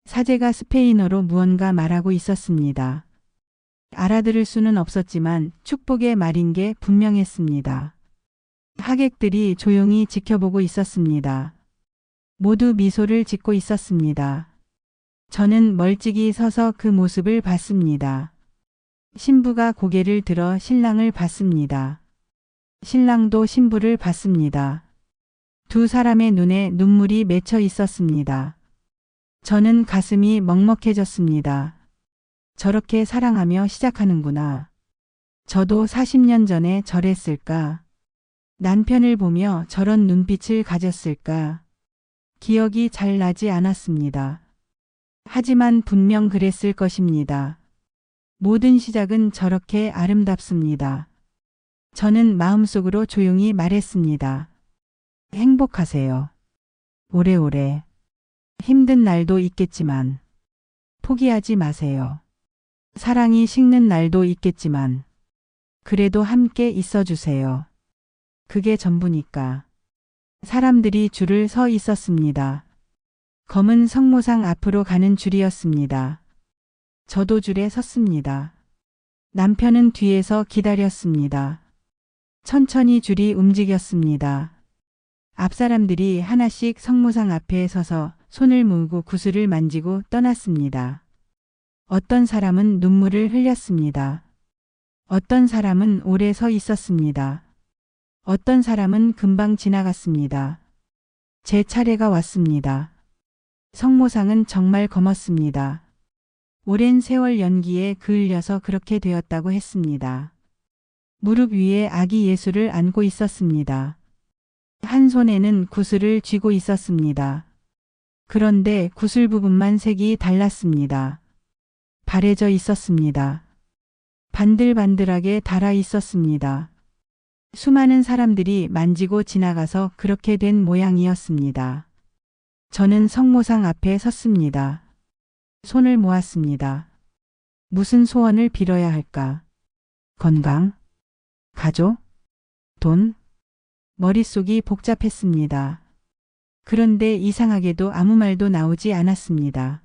사제가 스페인어로 무언가 말하고 있었습니다. 알아들을 수는 없었지만 축복의 말인 게 분명했습니다. 하객들이 조용히 지켜보고 있었습니다. 모두 미소를 짓고 있었습니다. 저는 멀찍이 서서 그 모습을 봤습니다. 신부가 고개를 들어 신랑을 봤습니다. 신랑도 신부를 봤습니다. 두 사람의 눈에 눈물이 맺혀 있었습니다. 저는 가슴이 먹먹해졌습니다. 저렇게 사랑하며 시작하는구나. 저도 40년 전에 저랬을까? 남편을 보며 저런 눈빛을 가졌을까? 기억이 잘 나지 않았습니다. 하지만 분명 그랬을 것입니다. 모든 시작은 저렇게 아름답습니다. 저는 마음속으로 조용히 말했습니다. 행복하세요. 오래오래. 힘든 날도 있겠지만 포기하지 마세요. 사랑이 식는 날도 있겠지만 그래도 함께 있어주세요. 그게 전부니까. 사람들이 줄을 서 있었습니다. 검은 성모상 앞으로 가는 줄이었습니다. 저도 줄에 섰습니다. 남편은 뒤에서 기다렸습니다. 천천히 줄이 움직였습니다. 앞 사람들이 하나씩 성모상 앞에 서서 손을 모으고 구슬을 만지고 떠났습니다. 어떤 사람은 눈물을 흘렸습니다. 어떤 사람은 오래 서 있었습니다. 어떤 사람은 금방 지나갔습니다. 제 차례가 왔습니다. 성모상은 정말 검었습니다. 오랜 세월 연기에 그을려서 그렇게 되었다고 했습니다. 무릎 위에 아기 예수를 안고 있었습니다. 한 손에는 구슬을 쥐고 있었습니다. 그런데 구슬 부분만 색이 달랐습니다. 바래져 있었습니다. 반들반들하게 달아 있었습니다. 수많은 사람들이 만지고 지나가서 그렇게 된 모양이었습니다. 저는 성모상 앞에 섰습니다. 손을 모았습니다. 무슨 소원을 빌어야 할까? 건강? 가족? 돈? 머릿속이 복잡했습니다. 그런데 이상하게도 아무 말도 나오지 않았습니다.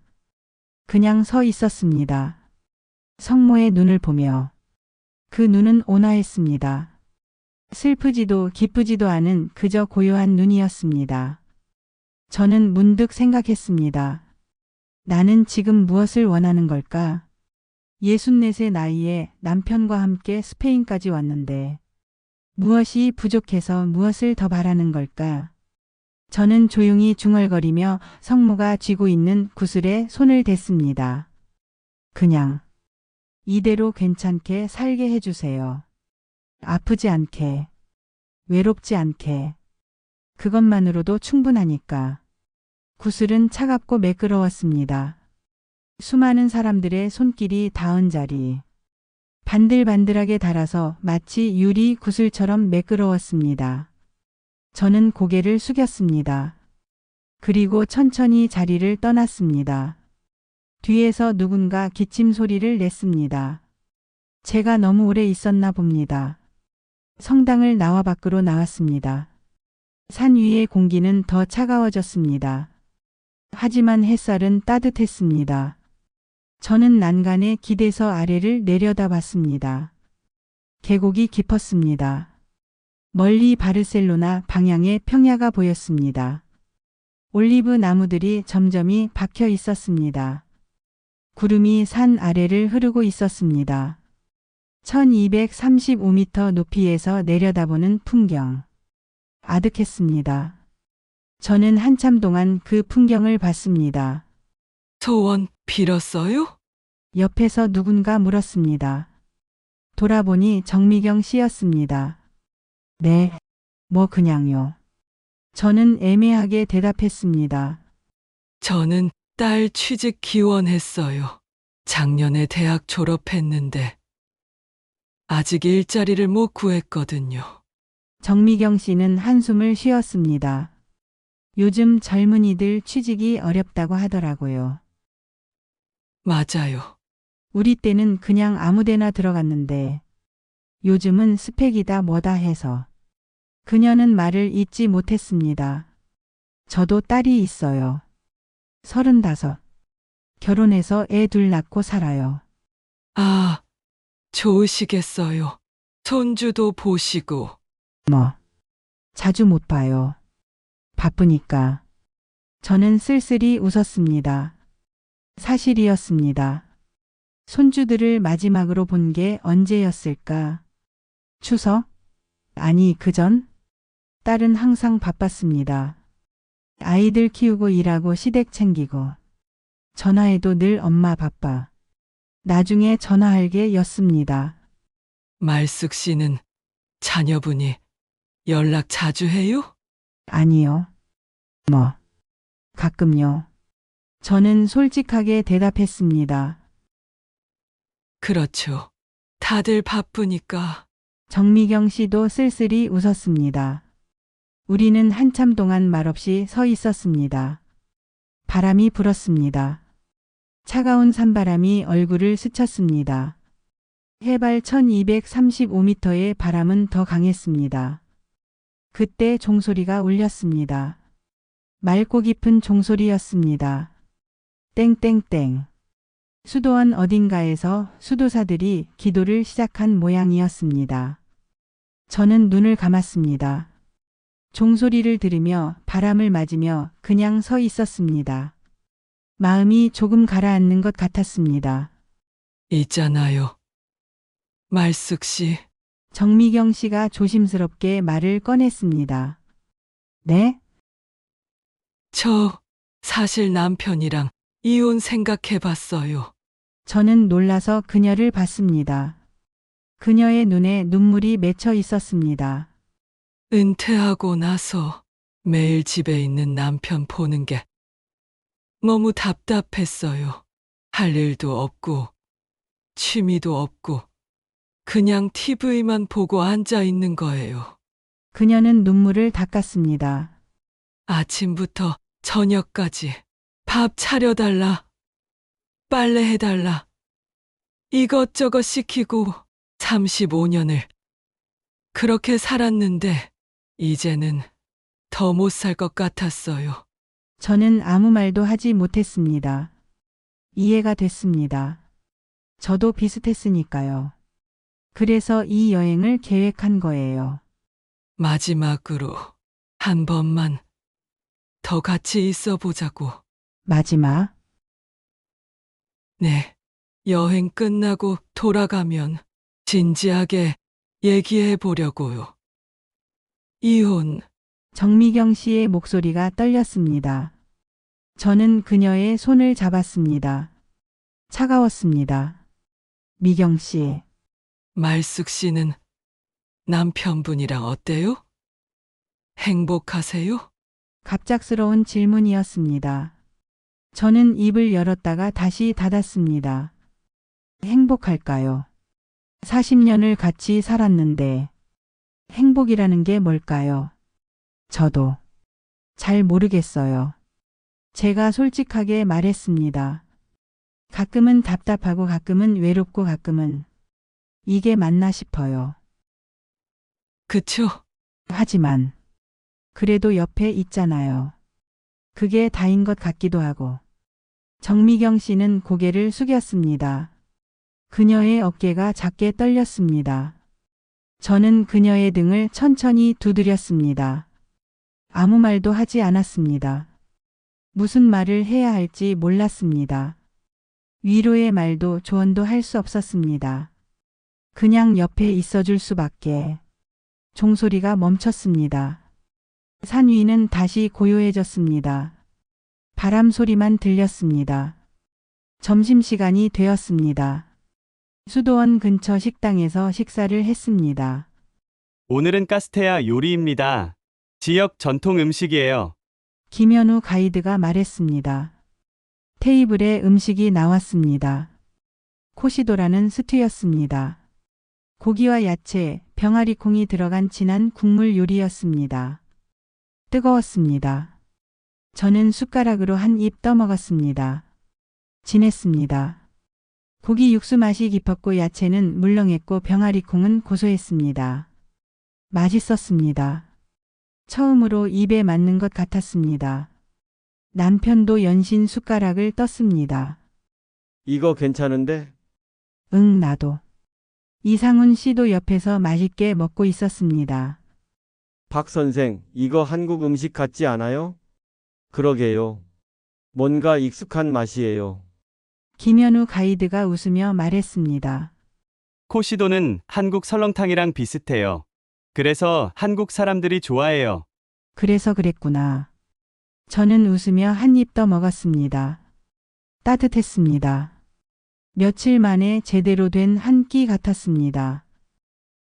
그냥 서 있었습니다. 성모의 눈을 보며 그 눈은 온화했습니다. 슬프지도 기쁘지도 않은 그저 고요한 눈이었습니다. 저는 문득 생각했습니다. 나는 지금 무엇을 원하는 걸까? 64세 나이에 남편과 함께 스페인까지 왔는데 무엇이 부족해서 무엇을 더 바라는 걸까? 저는 조용히 중얼거리며 성모가 쥐고 있는 구슬에 손을 댔습니다. 그냥 이대로 괜찮게 살게 해주세요. 아프지 않게, 외롭지 않게. 그것만으로도 충분하니까. 구슬은 차갑고 매끄러웠습니다. 수많은 사람들의 손길이 닿은 자리. 반들반들하게 달아서 마치 유리 구슬처럼 매끄러웠습니다. 저는 고개를 숙였습니다. 그리고 천천히 자리를 떠났습니다. 뒤에서 누군가 기침 소리를 냈습니다. 제가 너무 오래 있었나 봅니다. 성당을 나와 밖으로 나왔습니다. 산 위의 공기는 더 차가워졌습니다. 하지만 햇살은 따뜻했습니다. 저는 난간에 기대서 아래를 내려다봤습니다. 계곡이 깊었습니다. 멀리 바르셀로나 방향의 평야가 보였습니다. 올리브 나무들이 점점이 박혀 있었습니다. 구름이 산 아래를 흐르고 있었습니다. 1235m 높이에서 내려다보는 풍경. 아득했습니다. 저는 한참 동안 그 풍경을 봤습니다. 소원 빌었어요? 옆에서 누군가 물었습니다. 돌아보니 정미경 씨였습니다. 네, 뭐 그냥요. 저는 애매하게 대답했습니다. 저는 딸 취직 기원했어요. 작년에 대학 졸업했는데 아직 일자리를 못 구했거든요. 정미경 씨는 한숨을 쉬었습니다. 요즘 젊은이들 취직이 어렵다고 하더라고요. 맞아요. 우리 때는 그냥 아무데나 들어갔는데 요즘은 스펙이다 뭐다 해서. 그녀는 말을 잇지 못했습니다. 저도 딸이 있어요. 35. 결혼해서 애 둘 낳고 살아요. 아, 좋으시겠어요. 손주도 보시고. 뭐, 자주 못 봐요. 바쁘니까. 저는 쓸쓸히 웃었습니다. 사실이었습니다. 손주들을 마지막으로 본 게 언제였을까? 추석? 아니, 그전? 딸은 항상 바빴습니다. 아이들 키우고 일하고 시댁 챙기고. 전화해도 늘 엄마 바빠. 나중에 전화할 게 였습니다. 말숙 씨는 자녀분이 연락 자주 해요? 아니요. 뭐, 가끔요. 저는 솔직하게 대답했습니다. 그렇죠. 다들 바쁘니까. 정미경 씨도 쓸쓸히 웃었습니다. 우리는 한참 동안 말없이 서 있었습니다. 바람이 불었습니다. 차가운 산바람이 얼굴을 스쳤습니다. 해발 1235m의 바람은 더 강했습니다. 그때 종소리가 울렸습니다. 맑고 깊은 종소리였습니다. 땡땡땡. 수도원 어딘가에서 수도사들이 기도를 시작한 모양이었습니다. 저는 눈을 감았습니다. 종소리를 들으며 바람을 맞으며 그냥 서 있었습니다. 마음이 조금 가라앉는 것 같았습니다. 있잖아요. 말숙 씨, 정미경 씨가 조심스럽게 말을 꺼냈습니다. 네? 저 사실 남편이랑 이혼 생각해봤어요. 저는 놀라서 그녀를 봤습니다. 그녀의 눈에 눈물이 맺혀 있었습니다. 은퇴하고 나서 매일 집에 있는 남편 보는 게 너무 답답했어요. 할 일도 없고, 취미도 없고, 그냥 TV만 보고 앉아 있는 거예요. 그녀는 눈물을 닦았습니다. 아침부터 저녁까지 밥 차려달라, 빨래해달라, 이것저것 시키고 35년을 그렇게 살았는데 이제는 더 못 살 것 같았어요. 저는 아무 말도 하지 못했습니다. 이해가 됐습니다. 저도 비슷했으니까요. 그래서 이 여행을 계획한 거예요. 마지막으로 한 번만 더 같이 있어 보자고. 마지막. 네. 여행 끝나고 돌아가면 진지하게 얘기해 보려고요. 이혼. 정미경 씨의 목소리가 떨렸습니다. 저는 그녀의 손을 잡았습니다. 차가웠습니다. 미경 씨, 말숙 씨는 남편분이랑 어때요? 행복하세요? 갑작스러운 질문이었습니다. 저는 입을 열었다가 다시 닫았습니다. 행복할까요? 40년을 같이 살았는데 행복이라는 게 뭘까요? 저도 잘 모르겠어요. 제가 솔직하게 말했습니다. 가끔은 답답하고 가끔은 외롭고 가끔은 이게 맞나 싶어요. 그쵸? 하지만 그래도 옆에 있잖아요. 그게 다인 것 같기도 하고. 정미경 씨는 고개를 숙였습니다. 그녀의 어깨가 작게 떨렸습니다. 저는 그녀의 등을 천천히 두드렸습니다. 아무 말도 하지 않았습니다. 무슨 말을 해야 할지 몰랐습니다. 위로의 말도 조언도 할 수 없었습니다. 그냥 옆에 있어줄 수밖에. 종소리가 멈췄습니다. 산 위는 다시 고요해졌습니다. 바람 소리만 들렸습니다. 점심시간이 되었습니다. 수도원 근처 식당에서 식사를 했습니다. 오늘은 카스테아 요리입니다. 지역 전통 음식이에요. 김현우 가이드가 말했습니다. 테이블에 음식이 나왔습니다. 코시도라는 스튜였습니다. 고기와 야채, 병아리콩이 들어간 진한 국물 요리였습니다. 뜨거웠습니다. 저는 숟가락으로 한 입 떠먹었습니다. 진했습니다. 고기 육수 맛이 깊었고 야채는 물렁했고 병아리콩은 고소했습니다. 맛있었습니다. 처음으로 입에 맞는 것 같았습니다. 남편도 연신 숟가락을 떴습니다. 이거 괜찮은데? 응, 나도. 이상훈 씨도 옆에서 맛있게 먹고 있었습니다. 박 선생, 이거 한국 음식 같지 않아요? 그러게요. 뭔가 익숙한 맛이에요. 김현우 가이드가 웃으며 말했습니다. 코시도는 한국 설렁탕이랑 비슷해요. 그래서 한국 사람들이 좋아해요. 그래서 그랬구나. 저는 웃으며 한 입 더 먹었습니다. 따뜻했습니다. 며칠 만에 제대로 된 한 끼 같았습니다.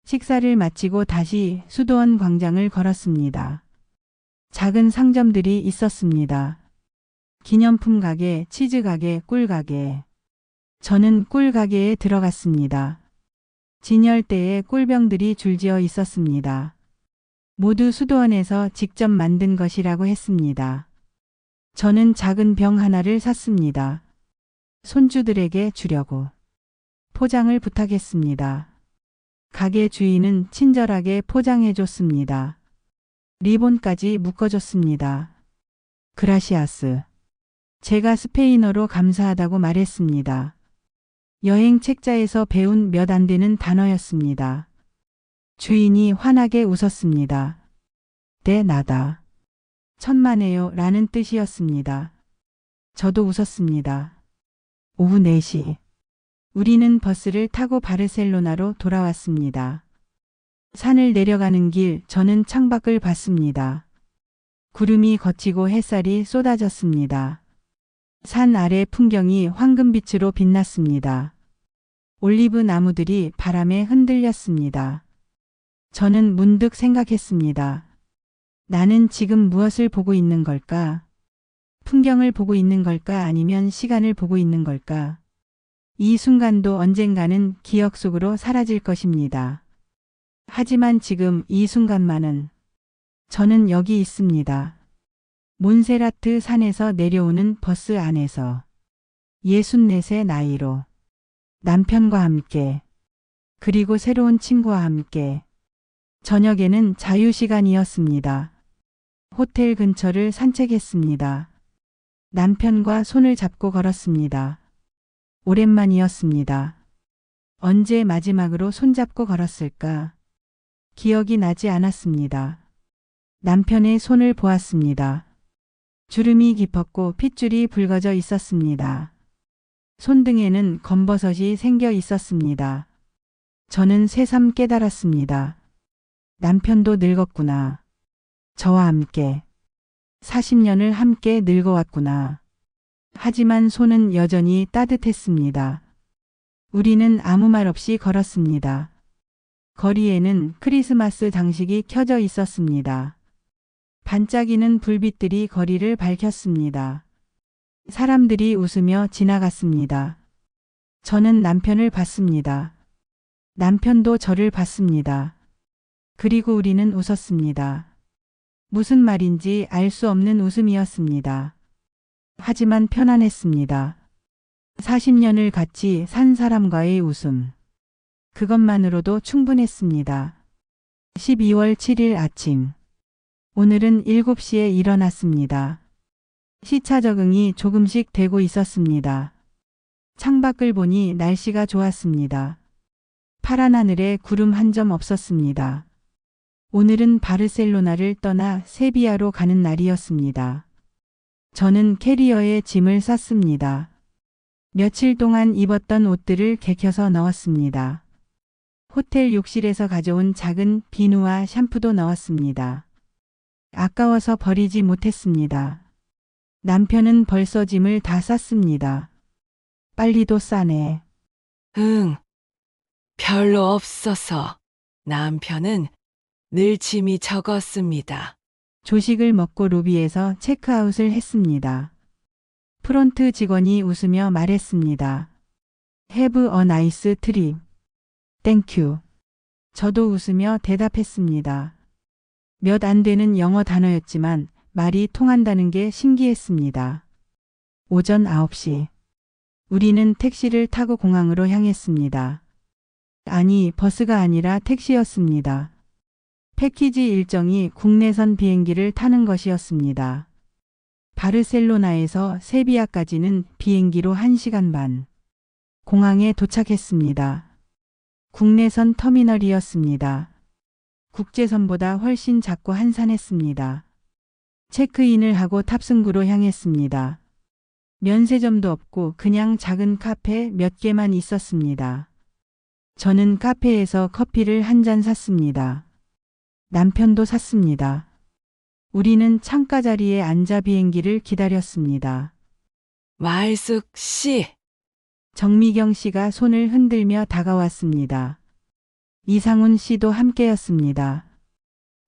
식사를 마치고 다시 수도원 광장을 걸었습니다. 작은 상점들이 있었습니다. 기념품 가게, 치즈 가게, 꿀 가게. 저는 꿀 가게에 들어갔습니다. 진열대에 꿀병들이 줄지어 있었습니다. 모두 수도원에서 직접 만든 것이라고 했습니다. 저는 작은 병 하나를 샀습니다. 손주들에게 주려고. 포장을 부탁했습니다. 가게 주인은 친절하게 포장해 줬습니다. 리본까지 묶어줬습니다. 그라시아스. 제가 스페인어로 감사하다고 말했습니다. 여행 책자에서 배운 몇 안 되는 단어였습니다. 주인이 환하게 웃었습니다. 네, 나다. 천만에요 라는 뜻이었습니다. 저도 웃었습니다. 오후 4시. 우리는 버스를 타고 바르셀로나로 돌아왔습니다. 산을 내려가는 길 저는 창밖을 봤습니다. 구름이 걷히고 햇살이 쏟아졌습니다. 산 아래 풍경이 황금빛으로 빛났습니다. 올리브 나무들이 바람에 흔들렸습니다. 저는 문득 생각했습니다. 나는 지금 무엇을 보고 있는 걸까? 풍경을 보고 있는 걸까? 아니면 시간을 보고 있는 걸까? 이 순간도 언젠가는 기억 속으로 사라질 것입니다. 하지만 지금 이 순간만은 저는 여기 있습니다. 몬세라트 산에서 내려오는 버스 안에서 64의 나이로 남편과 함께 그리고 새로운 친구와 함께 저녁에는 자유시간이었습니다. 호텔 근처를 산책했습니다. 남편과 손을 잡고 걸었습니다. 오랜만이었습니다. 언제 마지막으로 손잡고 걸었을까? 기억이 나지 않았습니다. 남편의 손을 보았습니다. 주름이 깊었고 핏줄이 붉어져 있었습니다. 손등에는 검버섯이 생겨 있었습니다. 저는 새삼 깨달았습니다. 남편도 늙었구나. 저와 함께 40년을 함께 늙어왔구나. 하지만 손은 여전히 따뜻했습니다. 우리는 아무 말 없이 걸었습니다. 거리에는 크리스마스 장식이 켜져 있었습니다. 반짝이는 불빛들이 거리를 밝혔습니다. 사람들이 웃으며 지나갔습니다. 저는 남편을 봤습니다. 남편도 저를 봤습니다. 그리고 우리는 웃었습니다. 무슨 말인지 알 수 없는 웃음이었습니다. 하지만 편안했습니다. 40년을 같이 산 사람과의 웃음. 그것만으로도 충분했습니다. 12월 7일 아침. 오늘은 7시에 일어났습니다. 시차 적응이 조금씩 되고 있었습니다. 창밖을 보니 날씨가 좋았습니다. 파란 하늘에 구름 한 점 없었습니다. 오늘은 바르셀로나를 떠나 세비야로 가는 날이었습니다. 저는 캐리어에 짐을 쌌습니다. 며칠 동안 입었던 옷들을 개켜서 넣었습니다. 호텔 욕실에서 가져온 작은 비누와 샴푸도 넣었습니다. 아까워서 버리지 못했습니다. 남편은 벌써 짐을 다 쌌습니다. 빨리도 싸네. 응. 별로 없어서 남편은 늘 짐이 적었습니다. 조식을 먹고 로비에서 체크아웃을 했습니다. 프론트 직원이 웃으며 말했습니다. Have a nice trip. Thank you. 저도 웃으며 대답했습니다. 몇 안 되는 영어 단어였지만 말이 통한다는 게 신기했습니다. 오전 9시. 우리는 택시를 타고 공항으로 향했습니다. 아니, 버스가 아니라 택시였습니다. 패키지 일정이 국내선 비행기를 타는 것이었습니다. 바르셀로나에서 세비야까지는 비행기로 1시간 반. 공항에 도착했습니다. 국내선 터미널이었습니다. 국제선보다 훨씬 작고 한산했습니다. 체크인을 하고 탑승구로 향했습니다. 면세점도 없고 그냥 작은 카페 몇 개만 있었습니다. 저는 카페에서 커피를 한 잔 샀습니다. 남편도 샀습니다. 우리는 창가 자리에 앉아 비행기를 기다렸습니다. 말숙 씨, 정미경 씨가 손을 흔들며 다가왔습니다. 이상훈 씨도 함께였습니다.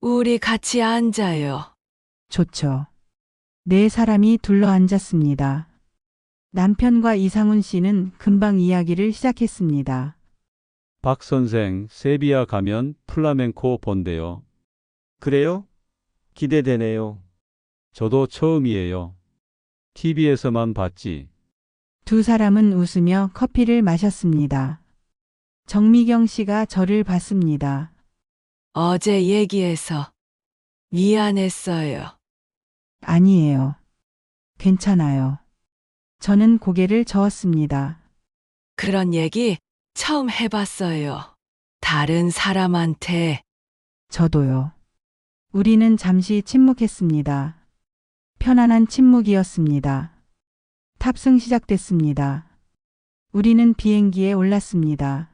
우리 같이 앉아요. 좋죠. 네 사람이 둘러 앉았습니다. 남편과 이상훈 씨는 금방 이야기를 시작했습니다. 박 선생, 세비야 가면 플라멩코 본대요. 그래요? 기대되네요. 저도 처음이에요. TV에서만 봤지. 두 사람은 웃으며 커피를 마셨습니다. 정미경 씨가 저를 봤습니다. 어제 얘기해서 미안했어요. 아니에요. 괜찮아요. 저는 고개를 저었습니다. 그런 얘기 처음 해봤어요. 다른 사람한테. 저도요. 우리는 잠시 침묵했습니다. 편안한 침묵이었습니다. 탑승 시작됐습니다. 우리는 비행기에 올랐습니다.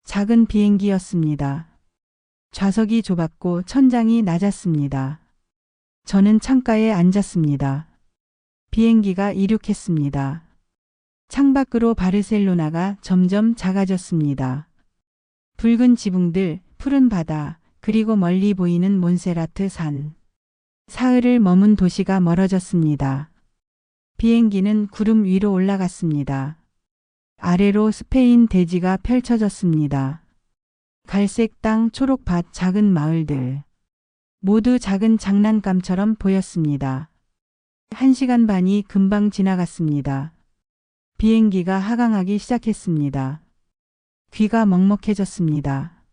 작은 비행기였습니다. 좌석이 좁았고 천장이 낮았습니다. 저는 창가에 앉았습니다. 비행기가 이륙했습니다. 창밖으로 바르셀로나가 점점 작아졌습니다. 붉은 지붕들, 푸른 바다, 그리고 멀리 보이는 몬세라트 산. 사흘을 머문 도시가 멀어졌습니다. 비행기는 구름 위로 올라갔습니다. 아래로 스페인 대지가 펼쳐졌습니다. 갈색 땅, 초록밭, 작은 마을들. 모두 작은 장난감처럼 보였습니다. 1시간 반이 금방 지나갔습니다. 비행기가 하강하기 시작했습니다. 귀가 먹먹해졌습니다.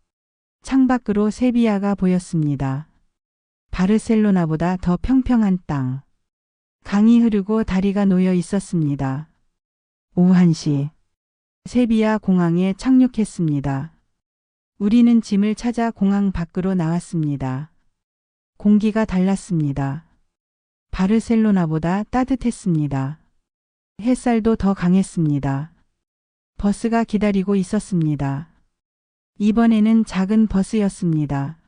창밖으로 세비야가 보였습니다. 바르셀로나보다 더 평평한 땅. 강이 흐르고 다리가 놓여 있었습니다. 오후 1시. 세비야 공항에 착륙했습니다. 우리는 짐을 찾아 공항 밖으로 나왔습니다. 공기가 달랐습니다. 바르셀로나보다 따뜻했습니다. 햇살도 더 강했습니다. 버스가 기다리고 있었습니다. 이번에는 작은 버스였습니다.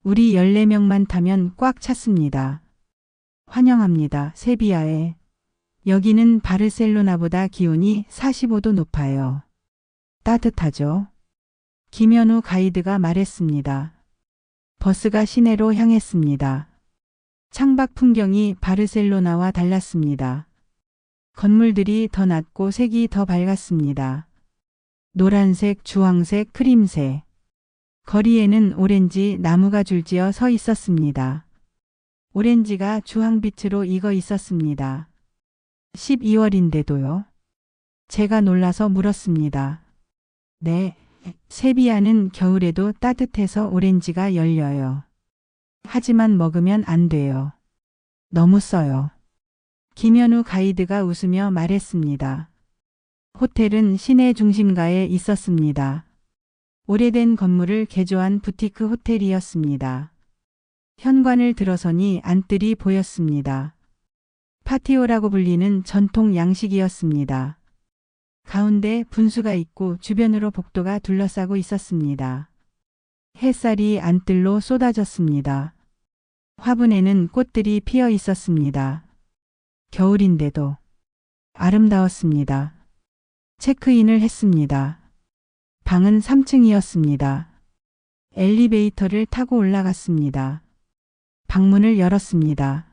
우리 14명만 타면 꽉 찼습니다. 환영합니다, 세비야에. 여기는 바르셀로나보다 기온이 45도 높아요. 따뜻하죠? 김현우 가이드가 말했습니다. 버스가 시내로 향했습니다. 창밖 풍경이 바르셀로나와 달랐습니다. 건물들이 더 낮고 색이 더 밝았습니다. 노란색, 주황색, 크림색. 거리에는 오렌지 나무가 줄지어 서 있었습니다. 오렌지가 주황빛으로 익어 있었습니다. 12월인데도요? 제가 놀라서 물었습니다. 네, 세비야는 겨울에도 따뜻해서 오렌지가 열려요. 하지만 먹으면 안 돼요. 너무 써요. 김현우 가이드가 웃으며 말했습니다. 호텔은 시내 중심가에 있었습니다. 오래된 건물을 개조한 부티크 호텔이었습니다. 현관을 들어서니 안뜰이 보였습니다. 파티오라고 불리는 전통 양식이었습니다. 가운데 분수가 있고 주변으로 복도가 둘러싸고 있었습니다. 햇살이 안뜰로 쏟아졌습니다. 화분에는 꽃들이 피어 있었습니다. 겨울인데도 아름다웠습니다. 체크인을 했습니다. 방은 3층이었습니다. 엘리베이터를 타고 올라갔습니다. 방문을 열었습니다.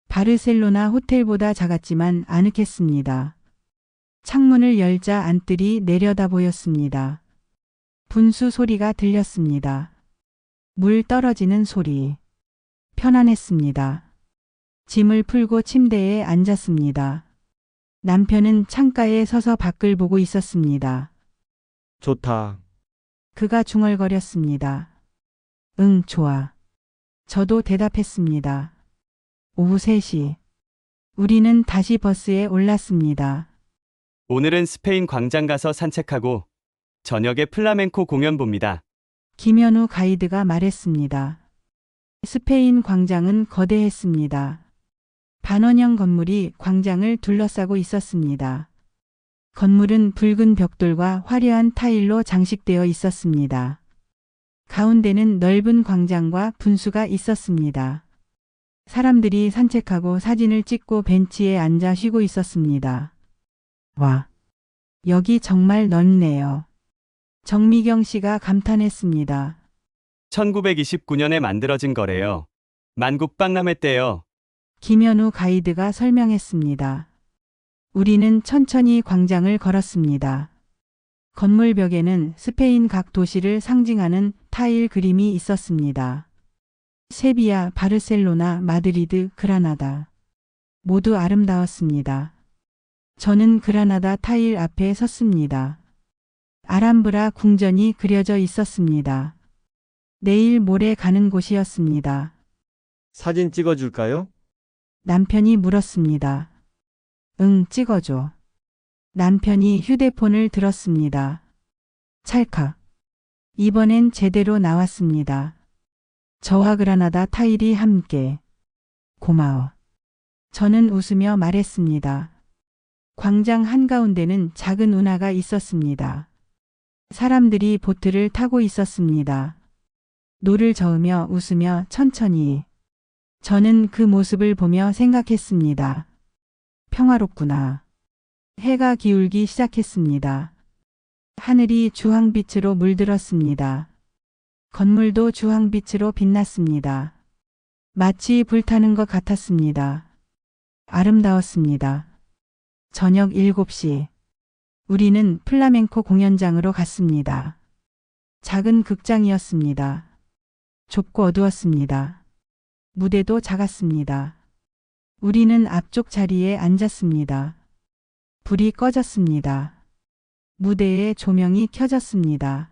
바르셀로나 호텔보다 작았지만 아늑했습니다. 창문을 열자 안뜰이 내려다 보였습니다. 분수 소리가 들렸습니다. 물 떨어지는 소리. 편안했습니다. 짐을 풀고 침대에 앉았습니다. 남편은 창가에 서서 밖을 보고 있었습니다. 좋다. 그가 중얼거렸습니다. 응, 좋아. 저도 대답했습니다. 오후 3시. 우리는 다시 버스에 올랐습니다. 오늘은 스페인 광장 가서 산책하고 저녁에 플라멩코 공연 봅니다. 김현우 가이드가 말했습니다. 스페인 광장은 거대했습니다. 반원형 건물이 광장을 둘러싸고 있었습니다. 건물은 붉은 벽돌과 화려한 타일로 장식되어 있었습니다. 가운데는 넓은 광장과 분수가 있었습니다. 사람들이 산책하고 사진을 찍고 벤치에 앉아 쉬고 있었습니다. 와, 여기 정말 넓네요. 정미경 씨가 감탄했습니다. 1929년에 만들어진 거래요. 만국박람회 때요. 김현우 가이드가 설명했습니다. 우리는 천천히 광장을 걸었습니다. 건물 벽에는 스페인 각 도시를 상징하는 타일 그림이 있었습니다. 세비야, 바르셀로나, 마드리드, 그라나다. 모두 아름다웠습니다. 저는 그라나다 타일 앞에 섰습니다. 아람브라 궁전이 그려져 있었습니다. 내일 모레 가는 곳이었습니다. 사진 찍어줄까요? 남편이 물었습니다. 응, 찍어줘. 남편이 휴대폰을 들었습니다. 찰칵. 이번엔 제대로 나왔습니다. 저와 그라나다 타일이 함께. 고마워. 저는 웃으며 말했습니다. 광장 한가운데는 작은 운하가 있었습니다. 사람들이 보트를 타고 있었습니다. 노를 저으며 웃으며 천천히. 저는 그 모습을 보며 생각했습니다. 평화롭구나. 해가 기울기 시작했습니다. 하늘이 주황빛으로 물들었습니다. 건물도 주황빛으로 빛났습니다. 마치 불타는 것 같았습니다. 아름다웠습니다. 저녁 7시. 우리는 플라멩코 공연장으로 갔습니다. 작은 극장이었습니다. 좁고 어두웠습니다. 무대도 작았습니다. 우리는 앞쪽 자리에 앉았습니다. 불이 꺼졌습니다. 무대에 조명이 켜졌습니다.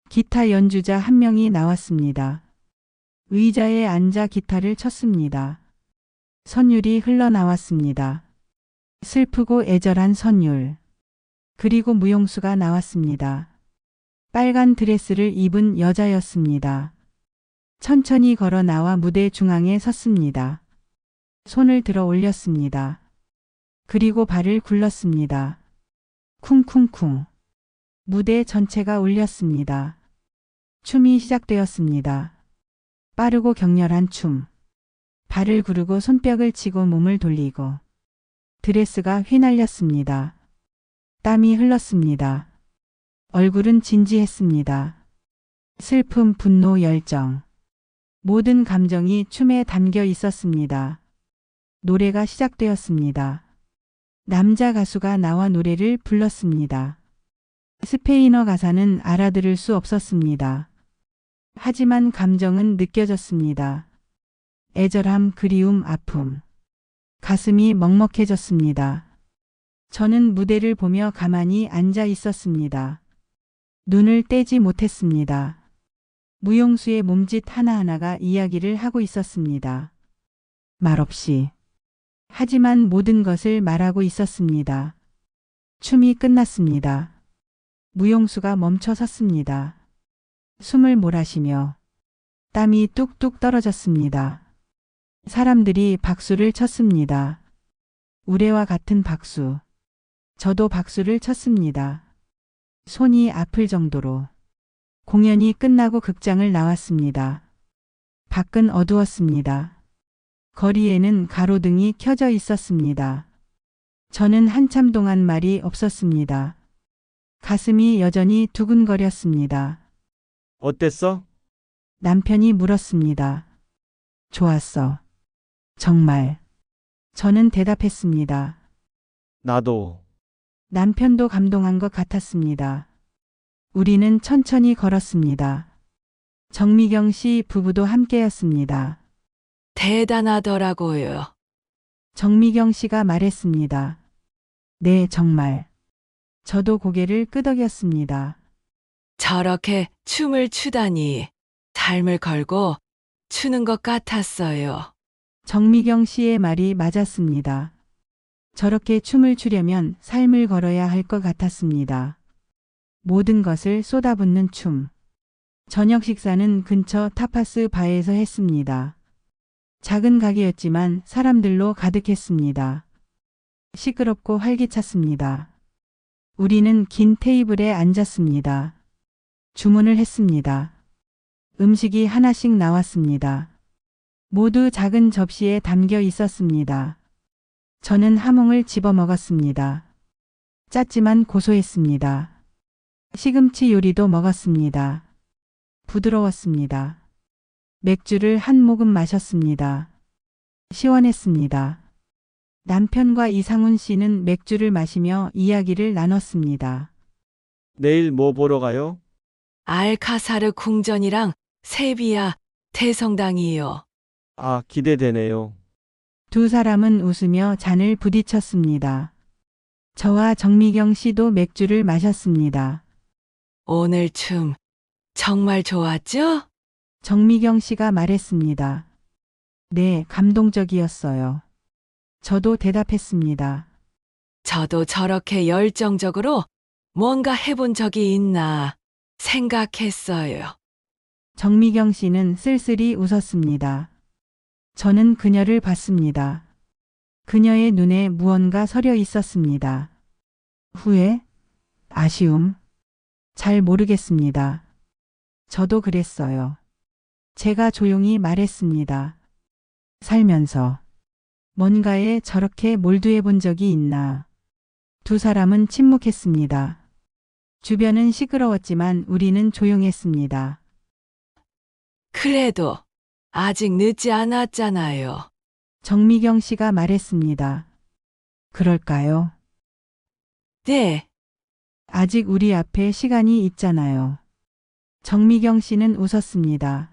기타 연주자 한 명이 나왔습니다. 의자에 앉아 기타를 쳤습니다. 선율이 흘러나왔습니다. 슬프고 애절한 선율. 그리고 무용수가 나왔습니다. 빨간 드레스를 입은 여자였습니다. 천천히 걸어 나와 무대 중앙에 섰습니다. 손을 들어 올렸습니다. 그리고 발을 굴렀습니다. 쿵쿵쿵. 무대 전체가 울렸습니다. 춤이 시작되었습니다. 빠르고 격렬한 춤. 발을 구르고 손뼉을 치고 몸을 돌리고. 드레스가 휘날렸습니다. 땀이 흘렀습니다. 얼굴은 진지했습니다. 슬픔, 분노, 열정. 모든 감정이 춤에 담겨 있었습니다. 노래가 시작되었습니다. 남자 가수가 나와 노래를 불렀습니다. 스페인어 가사는 알아들을 수 없었습니다. 하지만 감정은 느껴졌습니다. 애절함, 그리움, 아픔. 가슴이 먹먹해졌습니다. 저는 무대를 보며 가만히 앉아 있었습니다. 눈을 떼지 못했습니다. 무용수의 몸짓 하나하나가 이야기를 하고 있었습니다. 말없이. 하지만 모든 것을 말하고 있었습니다. 춤이 끝났습니다. 무용수가 멈춰 섰습니다. 숨을 몰아쉬며 땀이 뚝뚝 떨어졌습니다. 사람들이 박수를 쳤습니다. 우레와 같은 박수. 저도 박수를 쳤습니다. 손이 아플 정도로. 공연이 끝나고 극장을 나왔습니다. 밖은 어두웠습니다. 거리에는 가로등이 켜져 있었습니다. 저는 한참 동안 말이 없었습니다. 가슴이 여전히 두근거렸습니다. 어땠어? 남편이 물었습니다. 좋았어. 정말. 저는 대답했습니다. 나도. 남편도 감동한 것 같았습니다. 우리는 천천히 걸었습니다. 정미경 씨 부부도 함께였습니다. 대단하더라고요. 정미경 씨가 말했습니다. 네, 정말. 저도 고개를 끄덕였습니다. 저렇게 춤을 추다니 삶을 걸고 추는 것 같았어요. 정미경 씨의 말이 맞았습니다. 저렇게 춤을 추려면 삶을 걸어야 할 것 같았습니다. 모든 것을 쏟아붓는 춤. 저녁 식사는 근처 타파스 바에서 했습니다. 작은 가게였지만 사람들로 가득했습니다. 시끄럽고 활기찼습니다. 우리는 긴 테이블에 앉았습니다. 주문을 했습니다. 음식이 하나씩 나왔습니다. 모두 작은 접시에 담겨 있었습니다. 저는 하몽을 집어 먹었습니다. 짰지만 고소했습니다. 시금치 요리도 먹었습니다. 부드러웠습니다. 맥주를 한 모금 마셨습니다. 시원했습니다. 남편과 이상훈 씨는 맥주를 마시며 이야기를 나눴습니다. 내일 뭐 보러 가요? 알카사르 궁전이랑 세비야 대성당이요. 아, 기대되네요. 두 사람은 웃으며 잔을 부딪혔습니다. 저와 정미경 씨도 맥주를 마셨습니다. 오늘 춤 정말 좋았죠? 정미경 씨가 말했습니다. 네, 감동적이었어요. 저도 대답했습니다. 저도 저렇게 열정적으로 뭔가 해본 적이 있나 생각했어요. 정미경 씨는 쓸쓸히 웃었습니다. 저는 그녀를 봤습니다. 그녀의 눈에 무언가 서려 있었습니다. 후회? 아쉬움? 잘 모르겠습니다. 저도 그랬어요. 제가 조용히 말했습니다. 살면서 뭔가에 저렇게 몰두해 본 적이 있나? 두 사람은 침묵했습니다. 주변은 시끄러웠지만 우리는 조용했습니다. 그래도 아직 늦지 않았잖아요. 정미경 씨가 말했습니다. 그럴까요? 네, 아직 우리 앞에 시간이 있잖아요. 정미경 씨는 웃었습니다.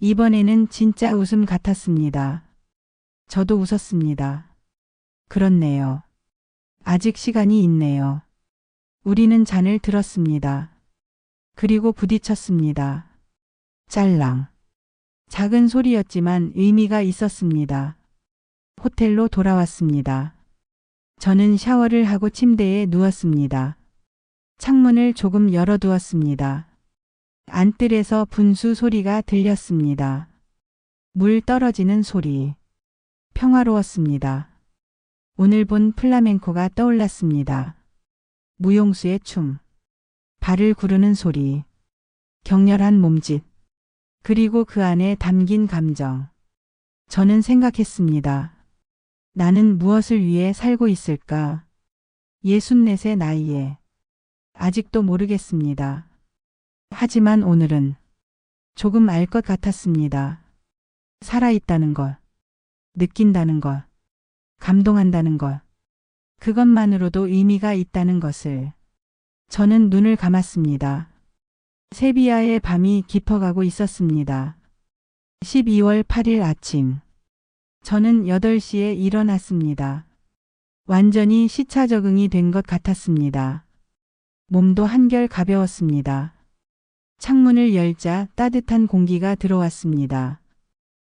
이번에는 진짜 웃음 같았습니다. 저도 웃었습니다. 그렇네요. 아직 시간이 있네요. 우리는 잔을 들었습니다. 그리고 부딪혔습니다. 짤랑. 작은 소리였지만 의미가 있었습니다. 호텔로 돌아왔습니다. 저는 샤워를 하고 침대에 누웠습니다. 창문을 조금 열어두었습니다. 안뜰에서 분수 소리가 들렸습니다. 물 떨어지는 소리. 평화로웠습니다. 오늘 본 플라멩코가 떠올랐습니다. 무용수의 춤. 발을 구르는 소리. 격렬한 몸짓. 그리고 그 안에 담긴 감정. 저는 생각했습니다. 나는 무엇을 위해 살고 있을까? 64의 나이에. 아직도 모르겠습니다. 하지만 오늘은 조금 알 것 같았습니다. 살아있다는 것, 느낀다는 것, 감동한다는 것, 그것만으로도 의미가 있다는 것을. 저는 눈을 감았습니다. 세비야의 밤이 깊어가고 있었습니다. 12월 8일 아침. 저는 8시에 일어났습니다. 완전히 시차 적응이 된 것 같았습니다. 몸도 한결 가벼웠습니다. 창문을 열자 따뜻한 공기가 들어왔습니다.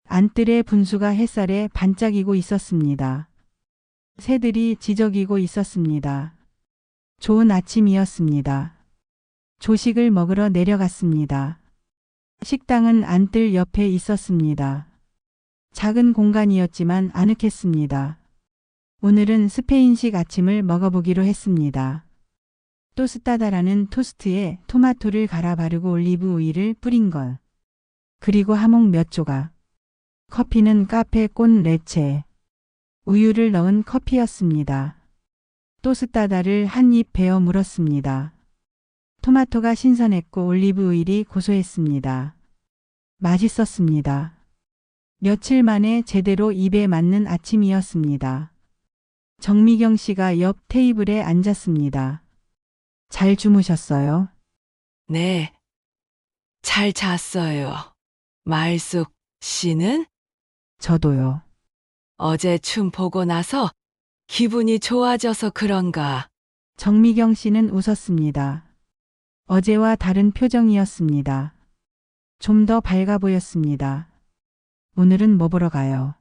안뜰의 분수가 햇살에 반짝이고 있었습니다. 새들이 지저귀고 있었습니다. 좋은 아침이었습니다. 조식을 먹으러 내려갔습니다. 식당은 안뜰 옆에 있었습니다. 작은 공간이었지만 아늑했습니다. 오늘은 스페인식 아침을 먹어보기로 했습니다. 토스타다라는 토스트에 토마토를 갈아 바르고 올리브 오일을 뿌린 것. 그리고 하몽 몇 조각. 커피는 카페 꽃 레체. 우유를 넣은 커피였습니다. 토스타다를 한 입 베어 물었습니다. 토마토가 신선했고 올리브 오일이 고소했습니다. 맛있었습니다. 며칠 만에 제대로 입에 맞는 아침이었습니다. 정미경 씨가 옆 테이블에 앉았습니다. 잘 주무셨어요? 네. 잘 잤어요. 말숙 씨는 저도요. 어제 춤 보고 나서 기분이 좋아져서 그런가. 정미경 씨는 웃었습니다. 어제와 다른 표정이었습니다. 좀 더 밝아 보였습니다. 오늘은 뭐 보러 가요?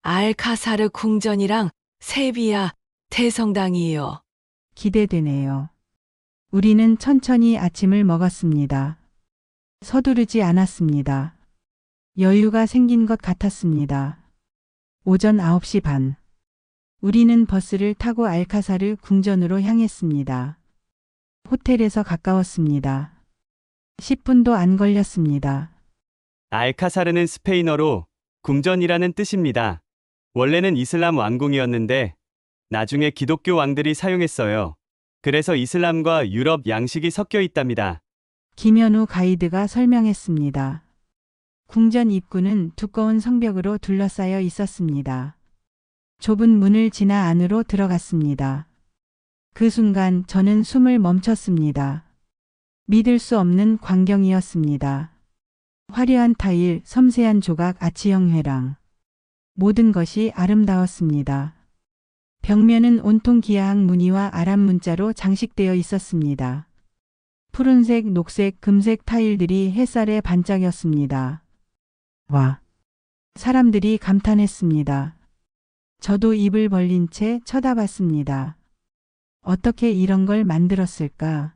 알카사르 궁전이랑 세비야 대성당이요. 기대되네요. 우리는 천천히 아침을 먹었습니다. 서두르지 않았습니다. 여유가 생긴 것 같았습니다. 오전 9시 반. 우리는 버스를 타고 알카사르 궁전으로 향했습니다. 호텔에서 가까웠습니다. 10분도 안 걸렸습니다. 알카사르는 스페인어로 궁전이라는 뜻입니다. 원래는 이슬람 왕궁이었는데 나중에 기독교 왕들이 사용했어요. 그래서 이슬람과 유럽 양식이 섞여 있답니다. 김현우 가이드가 설명했습니다. 궁전 입구는 두꺼운 성벽으로 둘러싸여 있었습니다. 좁은 문을 지나 안으로 들어갔습니다. 그 순간 저는 숨을 멈췄습니다. 믿을 수 없는 광경이었습니다. 화려한 타일, 섬세한 조각, 아치형 회랑. 모든 것이 아름다웠습니다. 벽면은 온통 기하학 무늬와 아랍 문자로 장식되어 있었습니다. 푸른색, 녹색, 금색 타일들이 햇살에 반짝였습니다. 와, 사람들이 감탄했습니다. 저도 입을 벌린 채 쳐다봤습니다. 어떻게 이런 걸 만들었을까?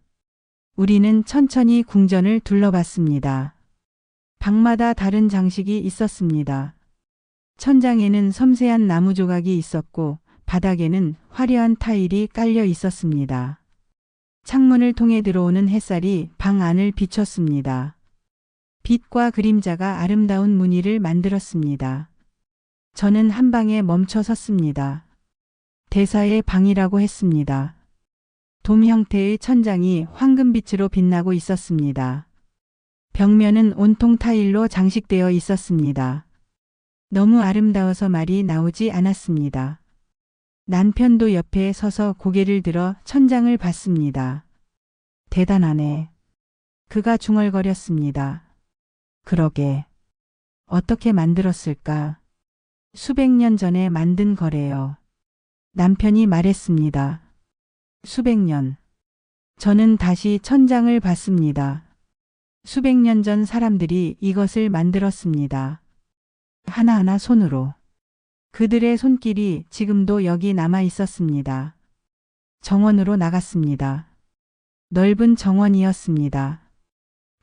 우리는 천천히 궁전을 둘러봤습니다. 방마다 다른 장식이 있었습니다. 천장에는 섬세한 나무 조각이 있었고 바닥에는 화려한 타일이 깔려 있었습니다. 창문을 통해 들어오는 햇살이 방 안을 비췄습니다. 빛과 그림자가 아름다운 무늬를 만들었습니다. 저는 한 방에 멈춰 섰습니다. 대사의 방이라고 했습니다. 돔 형태의 천장이 황금빛으로 빛나고 있었습니다. 벽면은 온통 타일로 장식되어 있었습니다. 너무 아름다워서 말이 나오지 않았습니다. 남편도 옆에 서서 고개를 들어 천장을 봤습니다. 대단하네. 그가 중얼거렸습니다. 그러게. 어떻게 만들었을까? 수백 년 전에 만든 거래요. 남편이 말했습니다. 수백 년. 저는 다시 천장을 봤습니다. 수백 년 전 사람들이 이것을 만들었습니다. 하나하나 손으로. 그들의 손길이 지금도 여기 남아 있었습니다. 정원으로 나갔습니다. 넓은 정원이었습니다.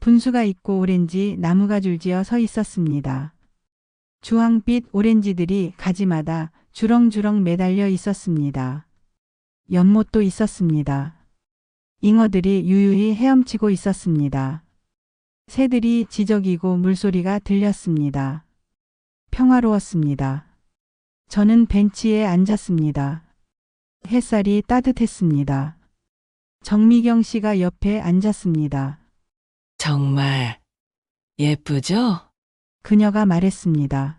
분수가 있고 오렌지 나무가 줄지어 서 있었습니다. 주황빛 오렌지들이 가지마다 주렁주렁 매달려 있었습니다. 연못도 있었습니다. 잉어들이 유유히 헤엄치고 있었습니다. 새들이 지저귀고 물소리가 들렸습니다. 평화로웠습니다. 저는 벤치에 앉았습니다. 햇살이 따뜻했습니다. 정미경 씨가 옆에 앉았습니다. 정말 예쁘죠? 그녀가 말했습니다.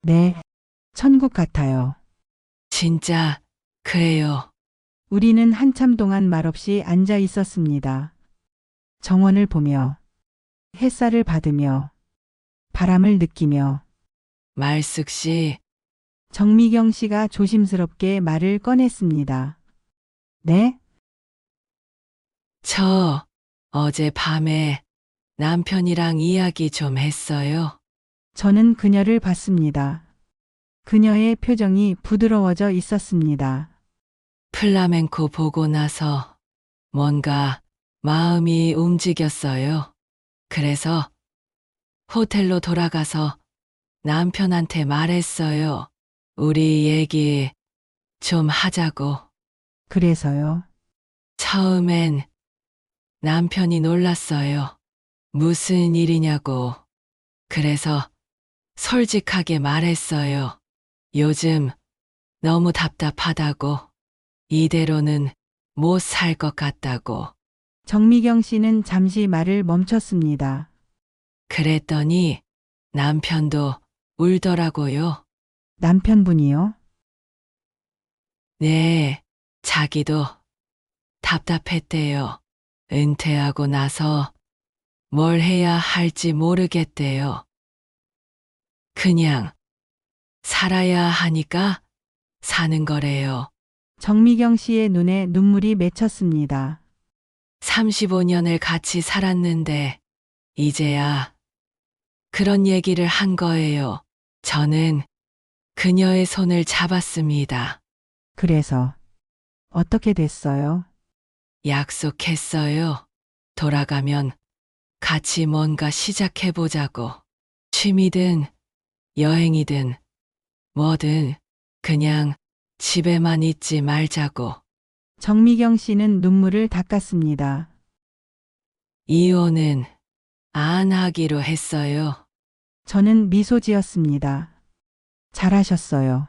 네, 천국 같아요. 진짜 그래요. 우리는 한참 동안 말없이 앉아 있었습니다. 정원을 보며, 햇살을 받으며, 바람을 느끼며, 말숙 씨, 정미경 씨가 조심스럽게 말을 꺼냈습니다. 네? 저 어제 밤에 남편이랑 이야기 좀 했어요. 저는 그녀를 봤습니다. 그녀의 표정이 부드러워져 있었습니다. 플라멩코 보고 나서 뭔가 마음이 움직였어요. 그래서 호텔로 돌아가서 남편한테 말했어요. 우리 얘기 좀 하자고. 그래서요. 처음엔 남편이 놀랐어요. 무슨 일이냐고. 그래서 솔직하게 말했어요. 요즘 너무 답답하다고. 이대로는 못 살 것 같다고. 정미경 씨는 잠시 말을 멈췄습니다. 그랬더니 남편도 울더라고요. 남편분이요? 네, 자기도 답답했대요. 은퇴하고 나서 뭘 해야 할지 모르겠대요. 그냥 살아야 하니까 사는 거래요. 정미경 씨의 눈에 눈물이 맺혔습니다. 35년을 같이 살았는데 이제야 그런 얘기를 한 거예요. 저는 그녀의 손을 잡았습니다. 그래서 어떻게 됐어요? 약속했어요. 돌아가면 같이 뭔가 시작해보자고. 취미든 여행이든 뭐든 그냥 집에만 있지 말자고. 정미경 씨는 눈물을 닦았습니다. 이혼은 안 하기로 했어요. 저는 미소 지었습니다. 잘하셨어요.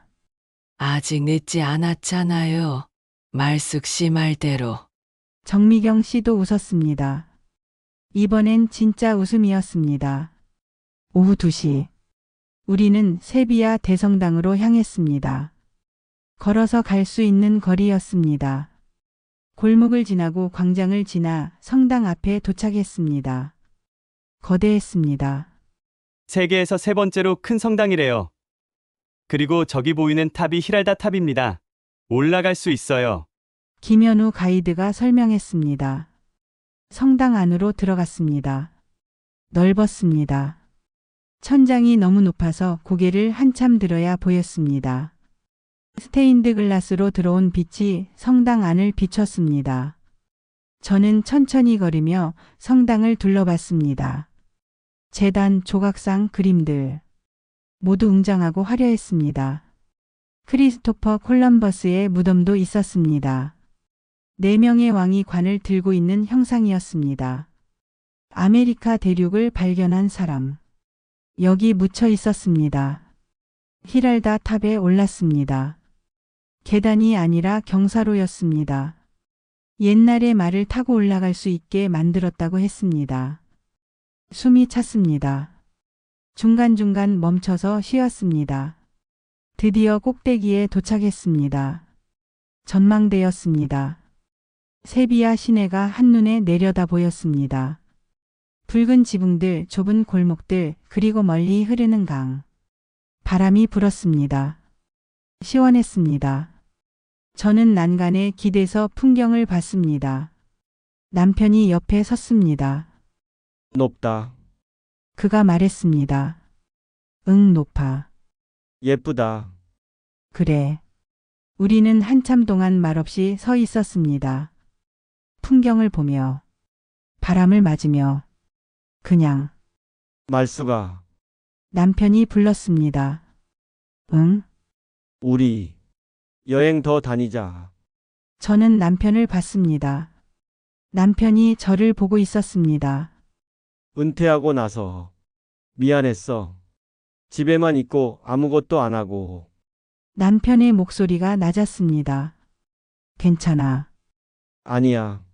아직 늦지 않았잖아요. 말숙 씨 말대로. 정미경 씨도 웃었습니다. 이번엔 진짜 웃음이었습니다. 오후 2시. 우리는 세비야 대성당으로 향했습니다. 걸어서 갈 수 있는 거리였습니다. 골목을 지나고 광장을 지나 성당 앞에 도착했습니다. 거대했습니다. 세계에서 세 번째로 큰 성당이래요. 그리고 저기 보이는 탑이 히랄다 탑입니다. 올라갈 수 있어요. 김현우 가이드가 설명했습니다. 성당 안으로 들어갔습니다. 넓었습니다. 천장이 너무 높아서 고개를 한참 들어야 보였습니다. 스테인드 글라스로 들어온 빛이 성당 안을 비췄습니다. 저는 천천히 걸으며 성당을 둘러봤습니다. 제단, 조각상, 그림들 모두 웅장하고 화려했습니다. 크리스토퍼 콜럼버스의 무덤도 있었습니다. 4명의 왕이 관을 들고 있는 형상이었습니다. 아메리카 대륙을 발견한 사람. 여기 묻혀 있었습니다. 히랄다 탑에 올랐습니다. 계단이 아니라 경사로였습니다. 옛날에 말을 타고 올라갈 수 있게 만들었다고 했습니다. 숨이 찼습니다. 중간중간 멈춰서 쉬었습니다. 드디어 꼭대기에 도착했습니다. 전망대였습니다. 세비야 시내가 한눈에 내려다 보였습니다. 붉은 지붕들, 좁은 골목들, 그리고 멀리 흐르는 강. 바람이 불었습니다. 시원했습니다. 저는 난간에 기대서 풍경을 봤습니다. 남편이 옆에 섰습니다. 높다. 그가 말했습니다. 응, 높아. 예쁘다. 그래. 우리는 한참 동안 말없이 서 있었습니다. 풍경을 보며, 바람을 맞으며, 그냥 말수가. 남편이 불렀습니다. 응? 우리 여행 더 다니자. 저는 남편을 봤습니다. 남편이 저를 보고 있었습니다. 은퇴하고 나서 미안했어. 집에만 있고 아무것도 안 하고. 남편의 목소리가 낮았습니다. 괜찮아. 아니야.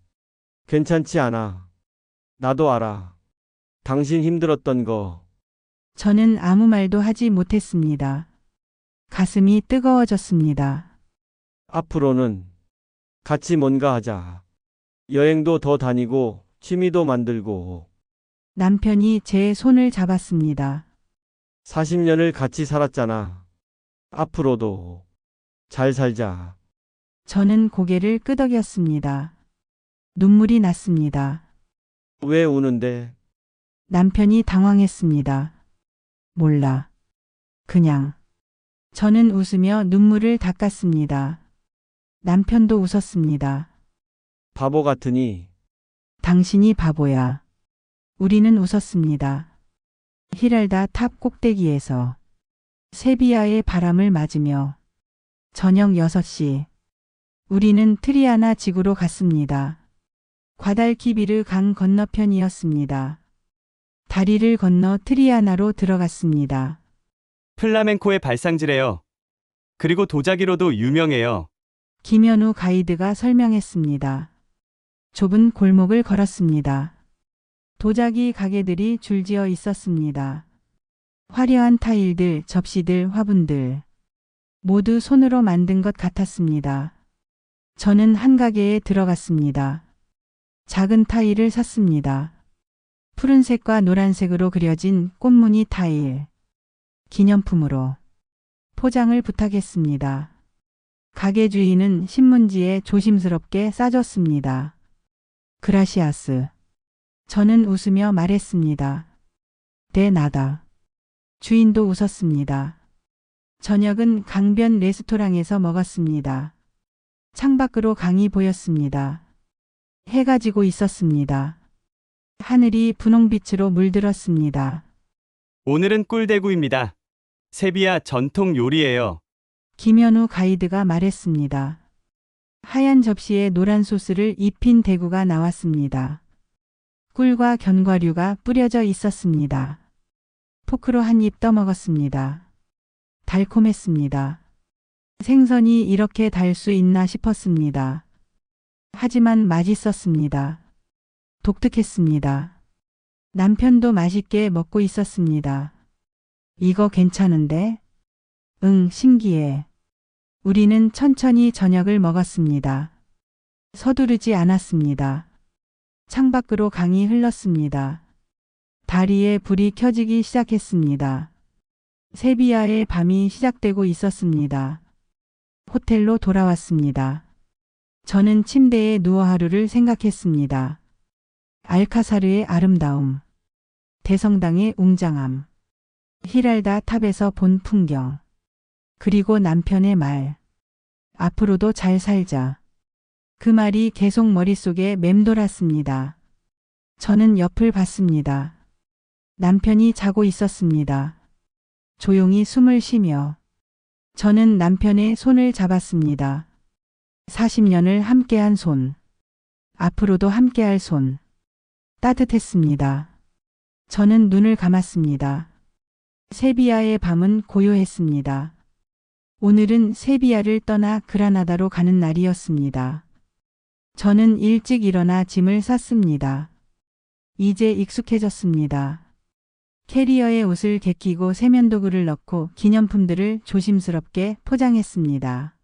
괜찮지 않아. 나도 알아. 당신 힘들었던 거. 저는 아무 말도 하지 못했습니다. 가슴이 뜨거워졌습니다. 앞으로는 같이 뭔가 하자. 여행도 더 다니고 취미도 만들고. 남편이 제 손을 잡았습니다. 40년을 같이 살았잖아. 앞으로도 잘 살자. 저는 고개를 끄덕였습니다. 눈물이 났습니다. 왜 우는데? 남편이 당황했습니다. 몰라. 그냥. 저는 웃으며 눈물을 닦았습니다. 남편도 웃었습니다. 바보 같으니. 당신이 바보야. 우리는 웃었습니다. 히랄다 탑 꼭대기에서 세비야의 바람을 맞으며 저녁 6시 우리는 트리아나 지구로 갔습니다. 과달키비르 강 건너편이었습니다. 다리를 건너 트리아나로 들어갔습니다. 플라멩코의 발상지래요. 그리고 도자기로도 유명해요. 김현우 가이드가 설명했습니다. 좁은 골목을 걸었습니다. 도자기 가게들이 줄지어 있었습니다. 화려한 타일들, 접시들, 화분들. 모두 손으로 만든 것 같았습니다. 저는 한 가게에 들어갔습니다. 작은 타일을 샀습니다. 푸른색과 노란색으로 그려진 꽃무늬 타일. 기념품으로 포장을 부탁했습니다. 가게 주인은 신문지에 조심스럽게 싸줬습니다. 그라시아스. 저는 웃으며 말했습니다. 네, 나다. 주인도 웃었습니다. 저녁은 강변 레스토랑에서 먹었습니다. 창밖으로 강이 보였습니다. 해가 지고 있었습니다. 하늘이 분홍빛으로 물들었습니다. 오늘은 꿀대구입니다. 세비야 전통 요리예요. 김현우 가이드가 말했습니다. 하얀 접시에 노란 소스를 입힌 대구가 나왔습니다. 꿀과 견과류가 뿌려져 있었습니다. 포크로 한 입 떠먹었습니다. 달콤했습니다. 생선이 이렇게 달 수 있나 싶었습니다. 하지만 맛있었습니다. 독특했습니다. 남편도 맛있게 먹고 있었습니다. 이거 괜찮은데? 응, 신기해. 우리는 천천히 저녁을 먹었습니다. 서두르지 않았습니다. 창밖으로 강이 흘렀습니다. 다리에 불이 켜지기 시작했습니다. 세비야의 밤이 시작되고 있었습니다. 호텔로 돌아왔습니다. 저는 침대에 누워 하루를 생각했습니다. 알카사르의 아름다움, 대성당의 웅장함, 히랄다 탑에서 본 풍경. 그리고 남편의 말. 앞으로도 잘 살자. 그 말이 계속 머릿속에 맴돌았습니다. 저는 옆을 봤습니다. 남편이 자고 있었습니다. 조용히 숨을 쉬며. 저는 남편의 손을 잡았습니다. 40년을 함께한 손. 앞으로도 함께할 손. 따뜻했습니다. 저는 눈을 감았습니다. 세비야의 밤은 고요했습니다. 오늘은 세비야를 떠나 그라나다로 가는 날이었습니다. 저는 일찍 일어나 짐을 쌌습니다. 이제 익숙해졌습니다. 캐리어에 옷을 개끼고 세면도구를 넣고 기념품들을 조심스럽게 포장했습니다.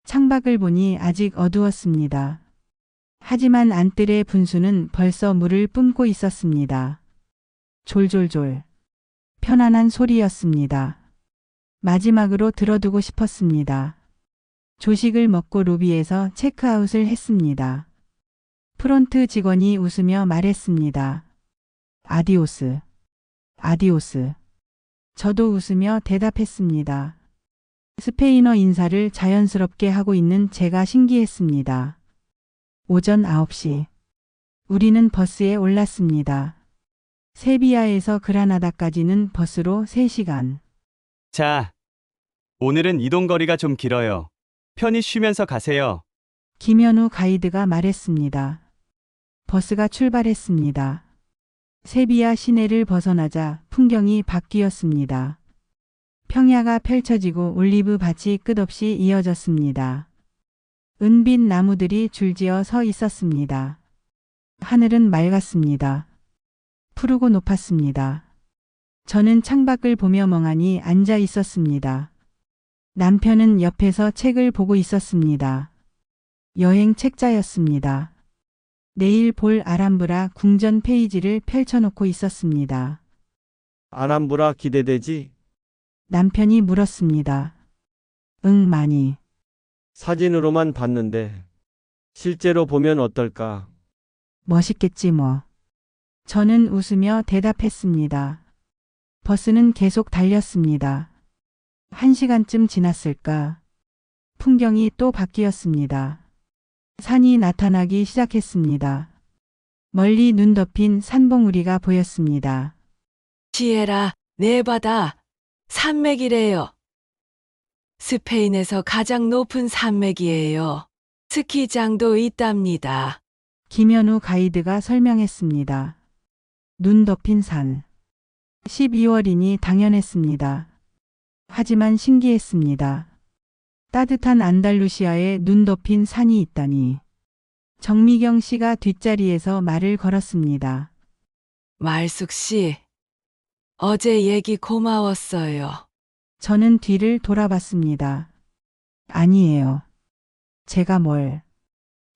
창밖을 보니 아직 어두웠습니다. 하지만 안뜰의 분수는 벌써 물을 뿜고 있었습니다. 졸졸졸. 편안한 소리였습니다. 마지막으로 들어두고 싶었습니다. 조식을 먹고 로비에서 체크아웃을 했습니다. 프론트 직원이 웃으며 말했습니다. 아디오스. 아디오스. 저도 웃으며 대답했습니다. 스페인어 인사를 자연스럽게 하고 있는 제가 신기했습니다. 오전 9시. 우리는 버스에 올랐습니다. 세비야에서 그라나다까지는 버스로 3시간. 자, 오늘은 이동 거리가 좀 길어요. 편히 쉬면서 가세요. 김현우 가이드가 말했습니다. 버스가 출발했습니다. 세비야 시내를 벗어나자 풍경이 바뀌었습니다. 평야가 펼쳐지고 올리브 밭이 끝없이 이어졌습니다. 은빛 나무들이 줄지어 서 있었습니다. 하늘은 맑았습니다. 푸르고 높았습니다. 저는 창밖을 보며 멍하니 앉아 있었습니다. 남편은 옆에서 책을 보고 있었습니다. 여행 책자였습니다. 내일 볼 아람브라 궁전 페이지를 펼쳐놓고 있었습니다. 아람브라 기대되지? 남편이 물었습니다. 응, 많이. 사진으로만 봤는데 실제로 보면 어떨까? 멋있겠지 뭐. 저는 웃으며 대답했습니다. 버스는 계속 달렸습니다. 1시간쯤 지났을까? 풍경이 또 바뀌었습니다. 산이 나타나기 시작했습니다. 멀리 눈 덮인 산봉우리가 보였습니다. 시에라 네바다 산맥이래요. 스페인에서 가장 높은 산맥이에요. 스키장도 있답니다. 김현우 가이드가 설명했습니다. 눈 덮인 산. 12월이니 당연했습니다. 하지만 신기했습니다. 따뜻한 안달루시아에 눈 덮인 산이 있다니. 정미경 씨가 뒷자리에서 말을 걸었습니다. 말숙 씨, 어제 얘기 고마웠어요. 저는 뒤를 돌아봤습니다. 아니에요. 제가 뭘.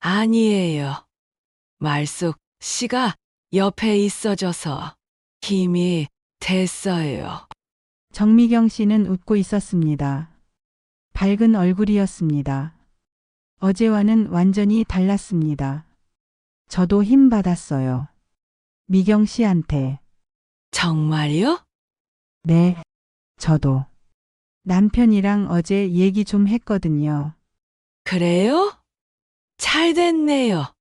아니에요. 말숙 씨가 옆에 있어줘서 힘이 됐어요. 정미경 씨는 웃고 있었습니다. 밝은 얼굴이었습니다. 어제와는 완전히 달랐습니다. 저도 힘 받았어요. 미경 씨한테. 정말요? 네, 저도. 남편이랑 어제 얘기 좀 했거든요. 그래요? 잘 됐네요.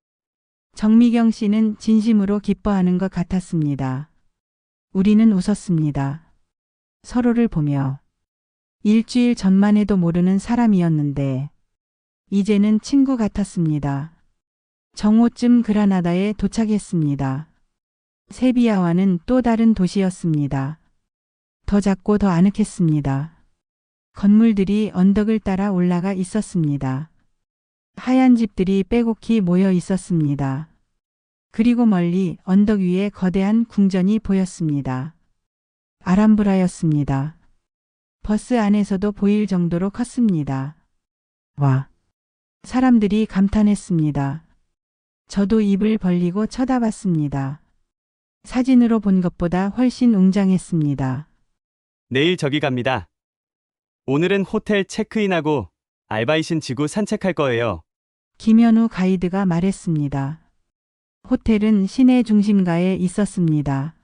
정미경 씨는 진심으로 기뻐하는 것 같았습니다. 우리는 웃었습니다. 서로를 보며. 일주일 전만 해도 모르는 사람이었는데 이제는 친구 같았습니다. 정오쯤 그라나다에 도착했습니다. 세비야와는 또 다른 도시였습니다. 더 작고 더 아늑했습니다. 건물들이 언덕을 따라 올라가 있었습니다. 하얀 집들이 빼곡히 모여 있었습니다. 그리고 멀리 언덕 위에 거대한 궁전이 보였습니다. 아람브라였습니다. 버스 안에서도 보일 정도로 컸습니다. 와. 사람들이 감탄했습니다. 저도 입을 벌리고 쳐다봤습니다. 사진으로 본 것보다 훨씬 웅장했습니다. 내일 저기 갑니다. 오늘은 호텔 체크인하고 알바이신 지구 산책할 거예요. 김현우 가이드가 말했습니다. 호텔은 시내 중심가에 있었습니다.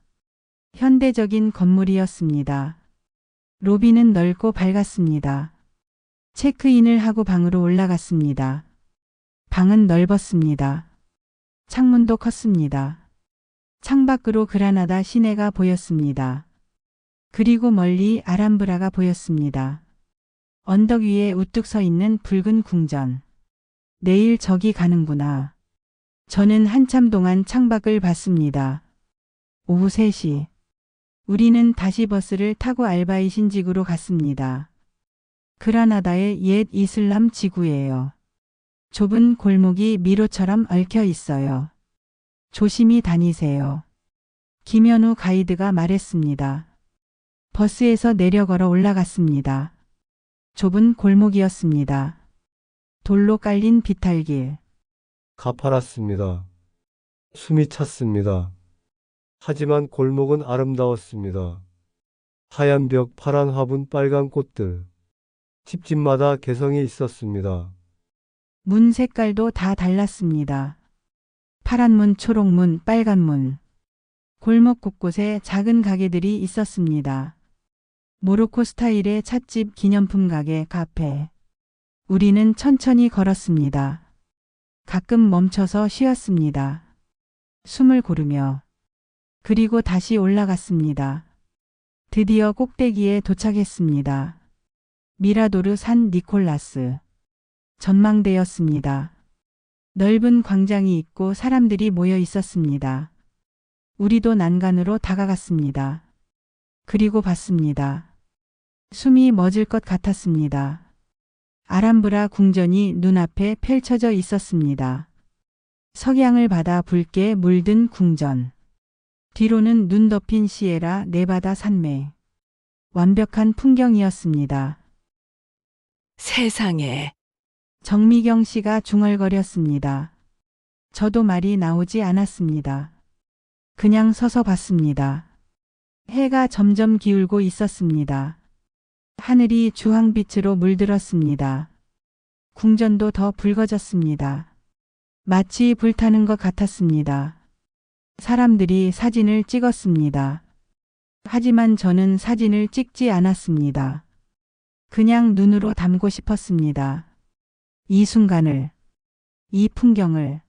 현대적인 건물이었습니다. 로비는 넓고 밝았습니다. 체크인을 하고 방으로 올라갔습니다. 방은 넓었습니다. 창문도 컸습니다. 창밖으로 그라나다 시내가 보였습니다. 그리고 멀리 아람브라가 보였습니다. 언덕 위에 우뚝 서 있는 붉은 궁전. 내일 저기 가는구나. 저는 한참 동안 창밖을 봤습니다. 오후 3시. 우리는 다시 버스를 타고 알바이신직으로 갔습니다. 그라나다의 옛 이슬람 지구예요. 좁은 골목이 미로처럼 얽혀 있어요. 조심히 다니세요. 김현우 가이드가 말했습니다. 버스에서 내려 걸어 올라갔습니다. 좁은 골목이었습니다. 돌로 깔린 비탈길. 가파랐습니다. 숨이 찼습니다. 하지만 골목은 아름다웠습니다. 하얀 벽, 파란 화분, 빨간 꽃들. 집집마다 개성이 있었습니다. 문 색깔도 다 달랐습니다. 파란 문, 초록 문, 빨간 문. 골목 곳곳에 작은 가게들이 있었습니다. 모로코 스타일의 찻집, 기념품 가게, 카페. 우리는 천천히 걸었습니다. 가끔 멈춰서 쉬었습니다. 숨을 고르며. 그리고 다시 올라갔습니다. 드디어 꼭대기에 도착했습니다. 미라도르 산 니콜라스. 전망대였습니다. 넓은 광장이 있고 사람들이 모여 있었습니다. 우리도 난간으로 다가갔습니다. 그리고 봤습니다. 숨이 멎을 것 같았습니다. 아람브라 궁전이 눈앞에 펼쳐져 있었습니다. 석양을 받아 붉게 물든 궁전. 뒤로는 눈 덮인 시에라 네바다 산맥. 완벽한 풍경이었습니다. 세상에. 정미경 씨가 중얼거렸습니다. 저도 말이 나오지 않았습니다. 그냥 서서 봤습니다. 해가 점점 기울고 있었습니다. 하늘이 주황빛으로 물들었습니다. 궁전도 더 붉어졌습니다. 마치 불타는 것 같았습니다. 사람들이 사진을 찍었습니다. 하지만 저는 사진을 찍지 않았습니다. 그냥 눈으로 담고 싶었습니다. 이 순간을, 이 풍경을.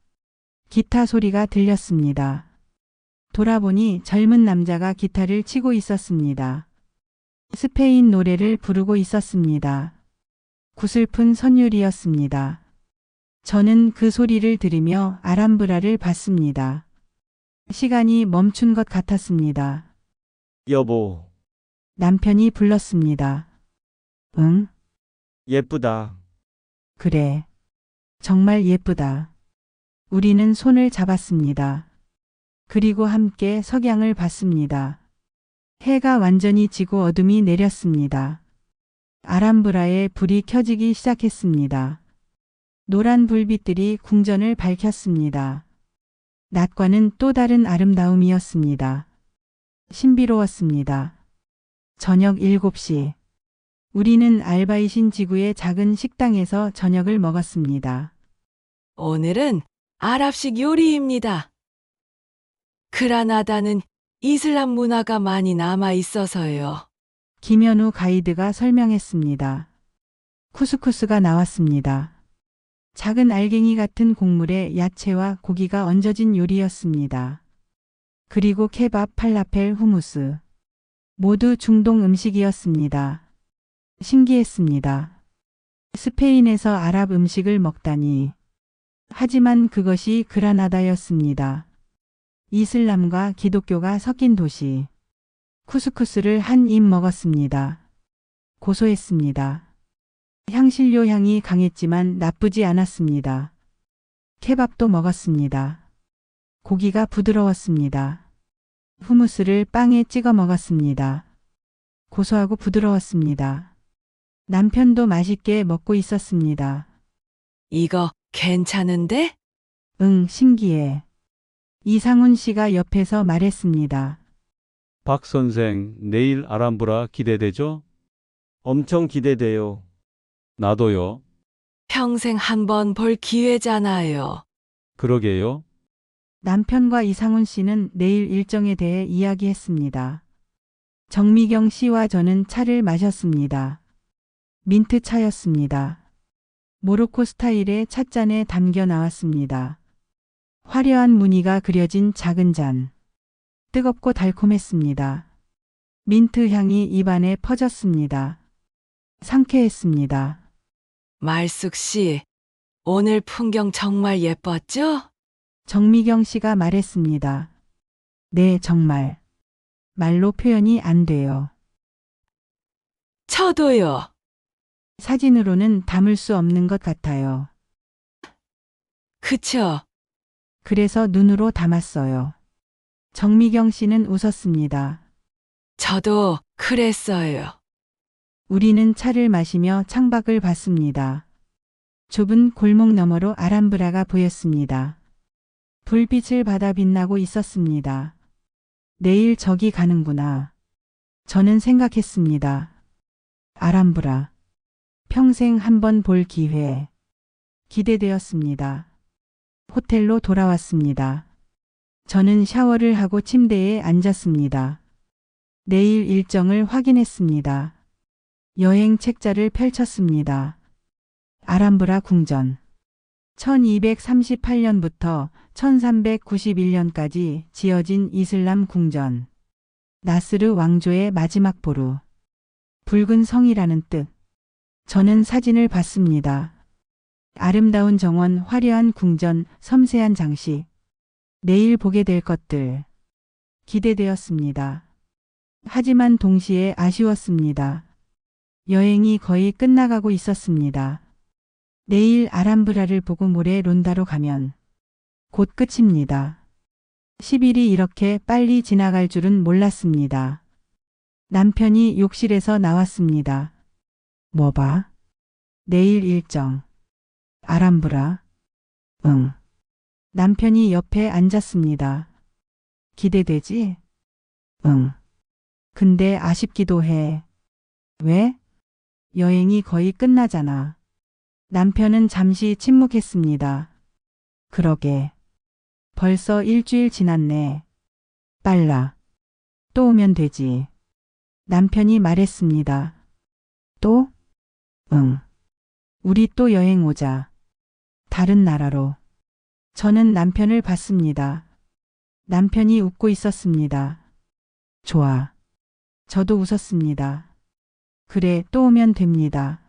기타 소리가 들렸습니다. 돌아보니 젊은 남자가 기타를 치고 있었습니다. 스페인 노래를 부르고 있었습니다. 구슬픈 선율이었습니다. 저는 그 소리를 들으며 아람브라를 봤습니다. 시간이 멈춘 것 같았습니다. 여보, 남편이 불렀습니다. 응? 예쁘다. 그래. 정말 예쁘다. 우리는 손을 잡았습니다. 그리고 함께 석양을 봤습니다. 해가 완전히 지고 어둠이 내렸습니다. 아람브라에 불이 켜지기 시작했습니다. 노란 불빛들이 궁전을 밝혔습니다. 낮과는 또 다른 아름다움이었습니다. 신비로웠습니다. 저녁 7시. 우리는 알바이신 지구의 작은 식당에서 저녁을 먹었습니다. 오늘은 아랍식 요리입니다. 그라나다는 이슬람 문화가 많이 남아 있어서요. 김현우 가이드가 설명했습니다. 쿠스쿠스가 나왔습니다. 작은 알갱이 같은 곡물에 야채와 고기가 얹어진 요리였습니다. 그리고 케밥, 팔라펠, 후무스. 모두 중동 음식이었습니다. 신기했습니다. 스페인에서 아랍 음식을 먹다니. 하지만 그것이 그라나다였습니다. 이슬람과 기독교가 섞인 도시. 쿠스쿠스를 한 입 먹었습니다. 고소했습니다. 향신료 향이 강했지만 나쁘지 않았습니다. 케밥도 먹었습니다. 고기가 부드러웠습니다. 후무스를 빵에 찍어 먹었습니다. 고소하고 부드러웠습니다. 남편도 맛있게 먹고 있었습니다. 이거 괜찮은데? 응, 신기해. 이상훈 씨가 옆에서 말했습니다. 박 선생, 내일 아람브라 기대되죠? 엄청 기대돼요. 나도요. 평생 한 번 볼 기회잖아요. 그러게요. 남편과 이상훈 씨는 내일 일정에 대해 이야기했습니다. 정미경 씨와 저는 차를 마셨습니다. 민트 차였습니다. 모로코 스타일의 찻잔에 담겨 나왔습니다. 화려한 무늬가 그려진 작은 잔. 뜨겁고 달콤했습니다. 민트 향이 입안에 퍼졌습니다. 상쾌했습니다. 말숙 씨, 오늘 풍경 정말 예뻤죠? 정미경 씨가 말했습니다. 네, 정말. 말로 표현이 안 돼요. 저도요. 사진으로는 담을 수 없는 것 같아요. 그쵸? 그래서 눈으로 담았어요. 정미경 씨는 웃었습니다. 저도 그랬어요. 우리는 차를 마시며 창밖을 봤습니다. 좁은 골목 너머로 아람브라가 보였습니다. 불빛을 받아 빛나고 있었습니다. 내일 저기 가는구나. 저는 생각했습니다. 아람브라. 평생 한 번 볼 기회. 기대되었습니다. 호텔로 돌아왔습니다. 저는 샤워를 하고 침대에 앉았습니다. 내일 일정을 확인했습니다. 여행 책자를 펼쳤습니다. 아람브라 궁전. 1238년부터 1391년까지 지어진 이슬람 궁전. 나스르 왕조의 마지막 보루. 붉은 성이라는 뜻. 저는 사진을 봤습니다. 아름다운 정원, 화려한 궁전, 섬세한 장식. 내일 보게 될 것들. 기대되었습니다. 하지만 동시에 아쉬웠습니다. 여행이 거의 끝나가고 있었습니다. 내일 아람브라를 보고 모레 론다로 가면 곧 끝입니다. 10일이 이렇게 빨리 지나갈 줄은 몰랐습니다. 남편이 욕실에서 나왔습니다. 뭐 봐? 내일 일정. 아람브라? 응. 남편이 옆에 앉았습니다. 기대되지? 응. 근데 아쉽기도 해. 왜? 여행이 거의 끝나잖아. 남편은 잠시 침묵했습니다. 그러게. 벌써 일주일 지났네. 빨라. 또 오면 되지. 남편이 말했습니다. 또? 응. 우리 또 여행 오자. 다른 나라로. 저는 남편을 봤습니다. 남편이 웃고 있었습니다. 좋아. 저도 웃었습니다. 그래, 또 오면 됩니다.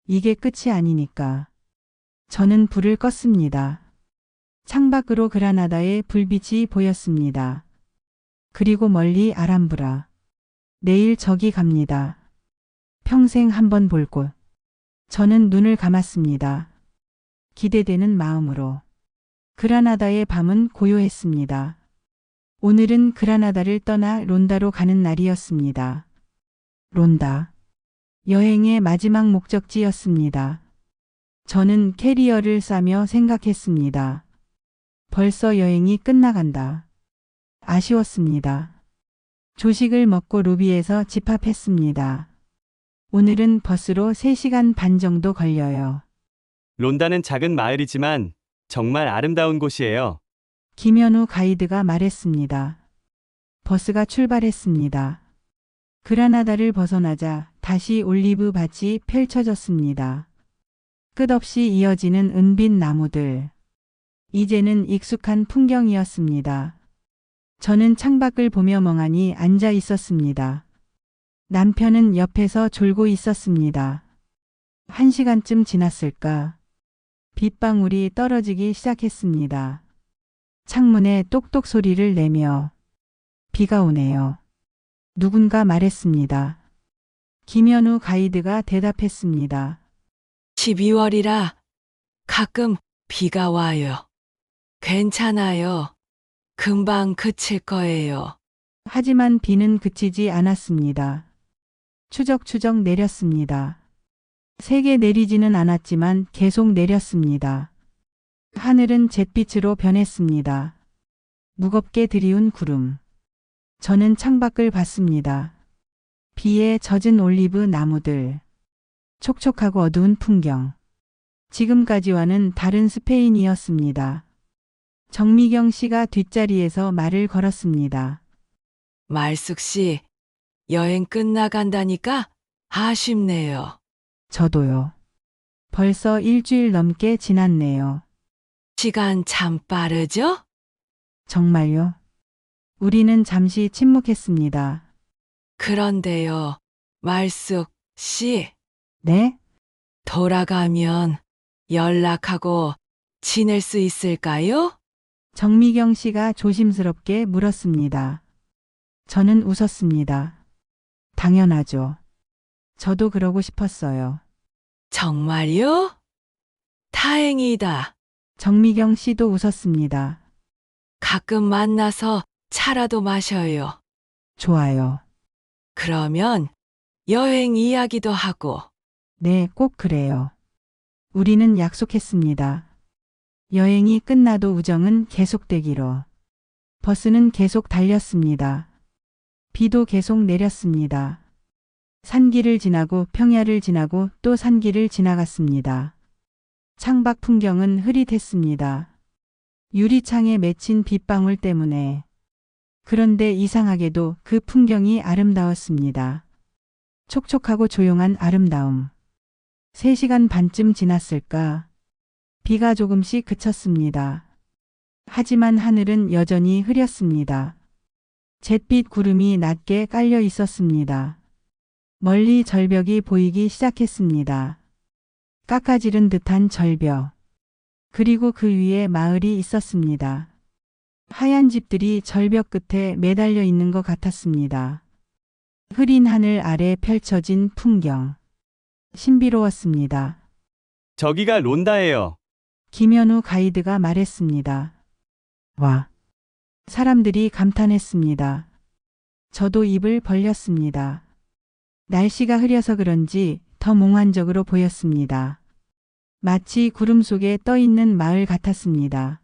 이게 끝이 아니니까. 저는 불을 껐습니다. 창밖으로 그라나다의 불빛이 보였습니다. 그리고 멀리 아람브라. 내일 저기 갑니다. 평생 한 번 볼 곳. 저는 눈을 감았습니다. 기대되는 마음으로. 그라나다의 밤은 고요했습니다. 오늘은 그라나다를 떠나 론다로 가는 날이었습니다. 론다. 여행의 마지막 목적지였습니다. 저는 캐리어를 싸며 생각했습니다. 벌써 여행이 끝나간다. 아쉬웠습니다. 조식을 먹고 로비에서 집합했습니다. 오늘은 버스로 3시간 반 정도 걸려요. 론다는 작은 마을이지만 정말 아름다운 곳이에요. 김현우 가이드가 말했습니다. 버스가 출발했습니다. 그라나다를 벗어나자 다시 올리브 밭이 펼쳐졌습니다. 끝없이 이어지는 은빛 나무들. 이제는 익숙한 풍경이었습니다. 저는 창밖을 보며 멍하니 앉아 있었습니다. 남편은 옆에서 졸고 있었습니다. 1시간쯤 지났을까? 빗방울이 떨어지기 시작했습니다. 창문에 똑똑 소리를 내며 비가 오네요. 누군가 말했습니다. 김현우 가이드가 대답했습니다. 12월이라 가끔 비가 와요. 괜찮아요. 금방 그칠 거예요. 하지만 비는 그치지 않았습니다. 추적추적 내렸습니다. 세게 내리지는 않았지만 계속 내렸습니다. 하늘은 잿빛으로 변했습니다. 무겁게 들이운 구름. 저는 창밖을 봤습니다. 비에 젖은 올리브 나무들. 촉촉하고 어두운 풍경. 지금까지와는 다른 스페인이었습니다. 정미경 씨가 뒷자리에서 말을 걸었습니다. 말숙 씨, 여행 끝나간다니까 아쉽네요. 저도요. 벌써 일주일 넘게 지났네요. 시간 참 빠르죠? 정말요? 우리는 잠시 침묵했습니다. 그런데요, 말숙 씨, 네? 돌아가면 연락하고 지낼 수 있을까요? 정미경 씨가 조심스럽게 물었습니다. 저는 웃었습니다. 당연하죠. 저도 그러고 싶었어요. 정말요? 다행이다. 정미경 씨도 웃었습니다. 가끔 만나서 차라도 마셔요. 좋아요. 그러면 여행 이야기도 하고. 네, 꼭 그래요. 우리는 약속했습니다. 여행이 끝나도 우정은 계속되기로. 버스는 계속 달렸습니다. 비도 계속 내렸습니다. 산길을 지나고 평야를 지나고 또 산길을 지나갔습니다. 창밖 풍경은 흐릿했습니다. 유리창에 맺힌 빗방울 때문에. 그런데 이상하게도 그 풍경이 아름다웠습니다. 촉촉하고 조용한 아름다움. 3시간 반쯤 지났을까? 비가 조금씩 그쳤습니다. 하지만 하늘은 여전히 흐렸습니다. 잿빛 구름이 낮게 깔려 있었습니다. 멀리 절벽이 보이기 시작했습니다. 깎아지른 듯한 절벽. 그리고 그 위에 마을이 있었습니다. 하얀 집들이 절벽 끝에 매달려 있는 것 같았습니다. 흐린 하늘 아래 펼쳐진 풍경. 신비로웠습니다. 저기가 론다예요. 김현우 가이드가 말했습니다. 와. 사람들이 감탄했습니다. 저도 입을 벌렸습니다. 날씨가 흐려서 그런지 더 몽환적으로 보였습니다. 마치 구름 속에 떠 있는 마을 같았습니다.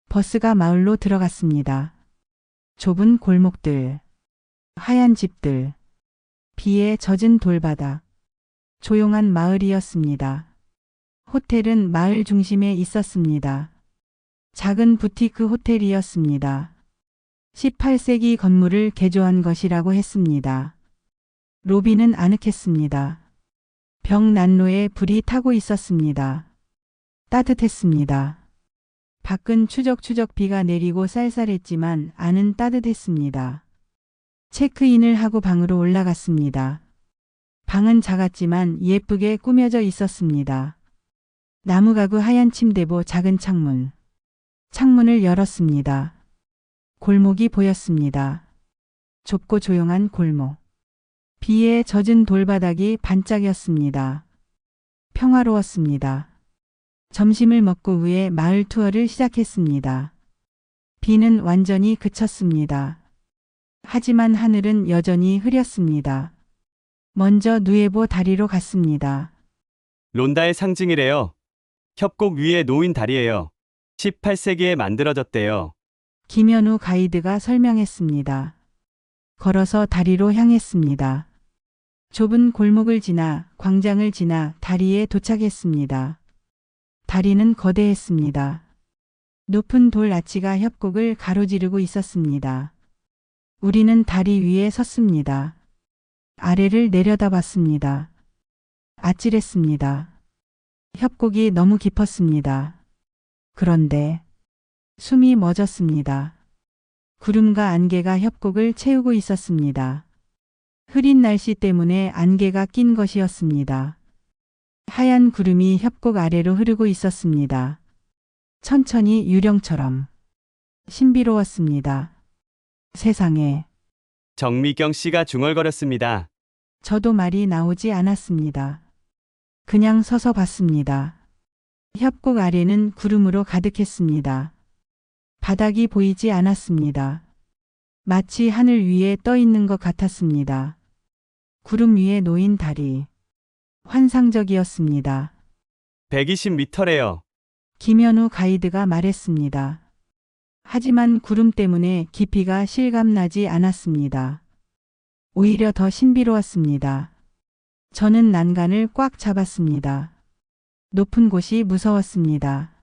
버스가 마을로 들어갔습니다. 좁은 골목들, 하얀 집들, 비에 젖은 돌바닥, 조용한 마을이었습니다. 호텔은 마을 중심에 있었습니다. 작은 부티크 호텔이었습니다. 18세기 건물을 개조한 것이라고 했습니다. 로비는 아늑했습니다. 벽 난로에 불이 타고 있었습니다. 따뜻했습니다. 밖은 추적추적 비가 내리고 쌀쌀했지만 안은 따뜻했습니다. 체크인을 하고 방으로 올라갔습니다. 방은 작았지만 예쁘게 꾸며져 있었습니다. 나무 가구 하얀 침대보 작은 창문. 창문을 열었습니다. 골목이 보였습니다. 좁고 조용한 골목. 비에 젖은 돌바닥이 반짝였습니다. 평화로웠습니다. 점심을 먹고 후에 마을 투어를 시작했습니다. 비는 완전히 그쳤습니다. 하지만 하늘은 여전히 흐렸습니다. 먼저 누에보 다리로 갔습니다. 론다의 상징이래요. 협곡 위에 놓인 다리예요. 18세기에 만들어졌대요. 김현우 가이드가 설명했습니다. 걸어서 다리로 향했습니다. 좁은 골목을 지나 광장을 지나 다리에 도착했습니다. 다리는 거대했습니다. 높은 돌 아치가 협곡을 가로지르고 있었습니다. 우리는 다리 위에 섰습니다. 아래를 내려다봤습니다. 아찔했습니다. 협곡이 너무 깊었습니다. 그런데 숨이 멎었습니다. 구름과 안개가 협곡을 채우고 있었습니다. 흐린 날씨 때문에 안개가 낀 것이었습니다. 하얀 구름이 협곡 아래로 흐르고 있었습니다. 천천히 유령처럼. 신비로웠습니다. 세상에. 정미경 씨가 중얼거렸습니다. 저도 말이 나오지 않았습니다. 그냥 서서 봤습니다. 협곡 아래는 구름으로 가득했습니다. 바닥이 보이지 않았습니다. 마치 하늘 위에 떠 있는 것 같았습니다. 구름 위에 놓인 다리. 환상적이었습니다. 120m래요. 김현우 가이드가 말했습니다. 하지만 구름 때문에 깊이가 실감나지 않았습니다. 오히려 더 신비로웠습니다. 저는 난간을 꽉 잡았습니다. 높은 곳이 무서웠습니다.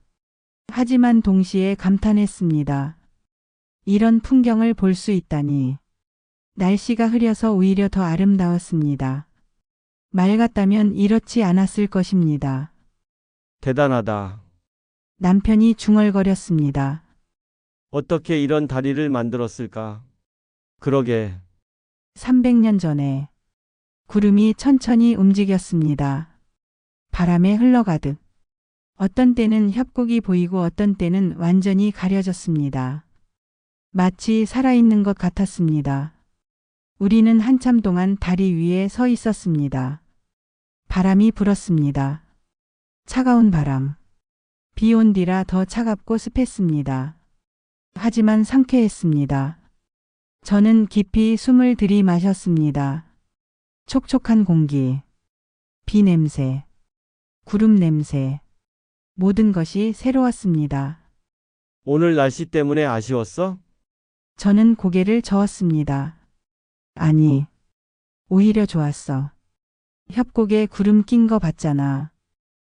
하지만 동시에 감탄했습니다. 이런 풍경을 볼 수 있다니. 날씨가 흐려서 오히려 더 아름다웠습니다. 맑았다면 이렇지 않았을 것입니다. 대단하다. 남편이 중얼거렸습니다. 어떻게 이런 다리를 만들었을까? 그러게. 300년 전에 구름이 천천히 움직였습니다. 바람에 흘러가듯. 어떤 때는 협곡이 보이고 어떤 때는 완전히 가려졌습니다. 마치 살아있는 것 같았습니다. 우리는 한참 동안 다리 위에 서 있었습니다. 바람이 불었습니다. 차가운 바람. 비 온 뒤라 더 차갑고 습했습니다. 하지만 상쾌했습니다. 저는 깊이 숨을 들이마셨습니다. 촉촉한 공기, 비 냄새, 구름 냄새, 모든 것이 새로웠습니다. 오늘 날씨 때문에 아쉬웠어? 저는 고개를 저었습니다. 아니, 오히려 좋았어. 협곡에 구름 낀 거 봤잖아.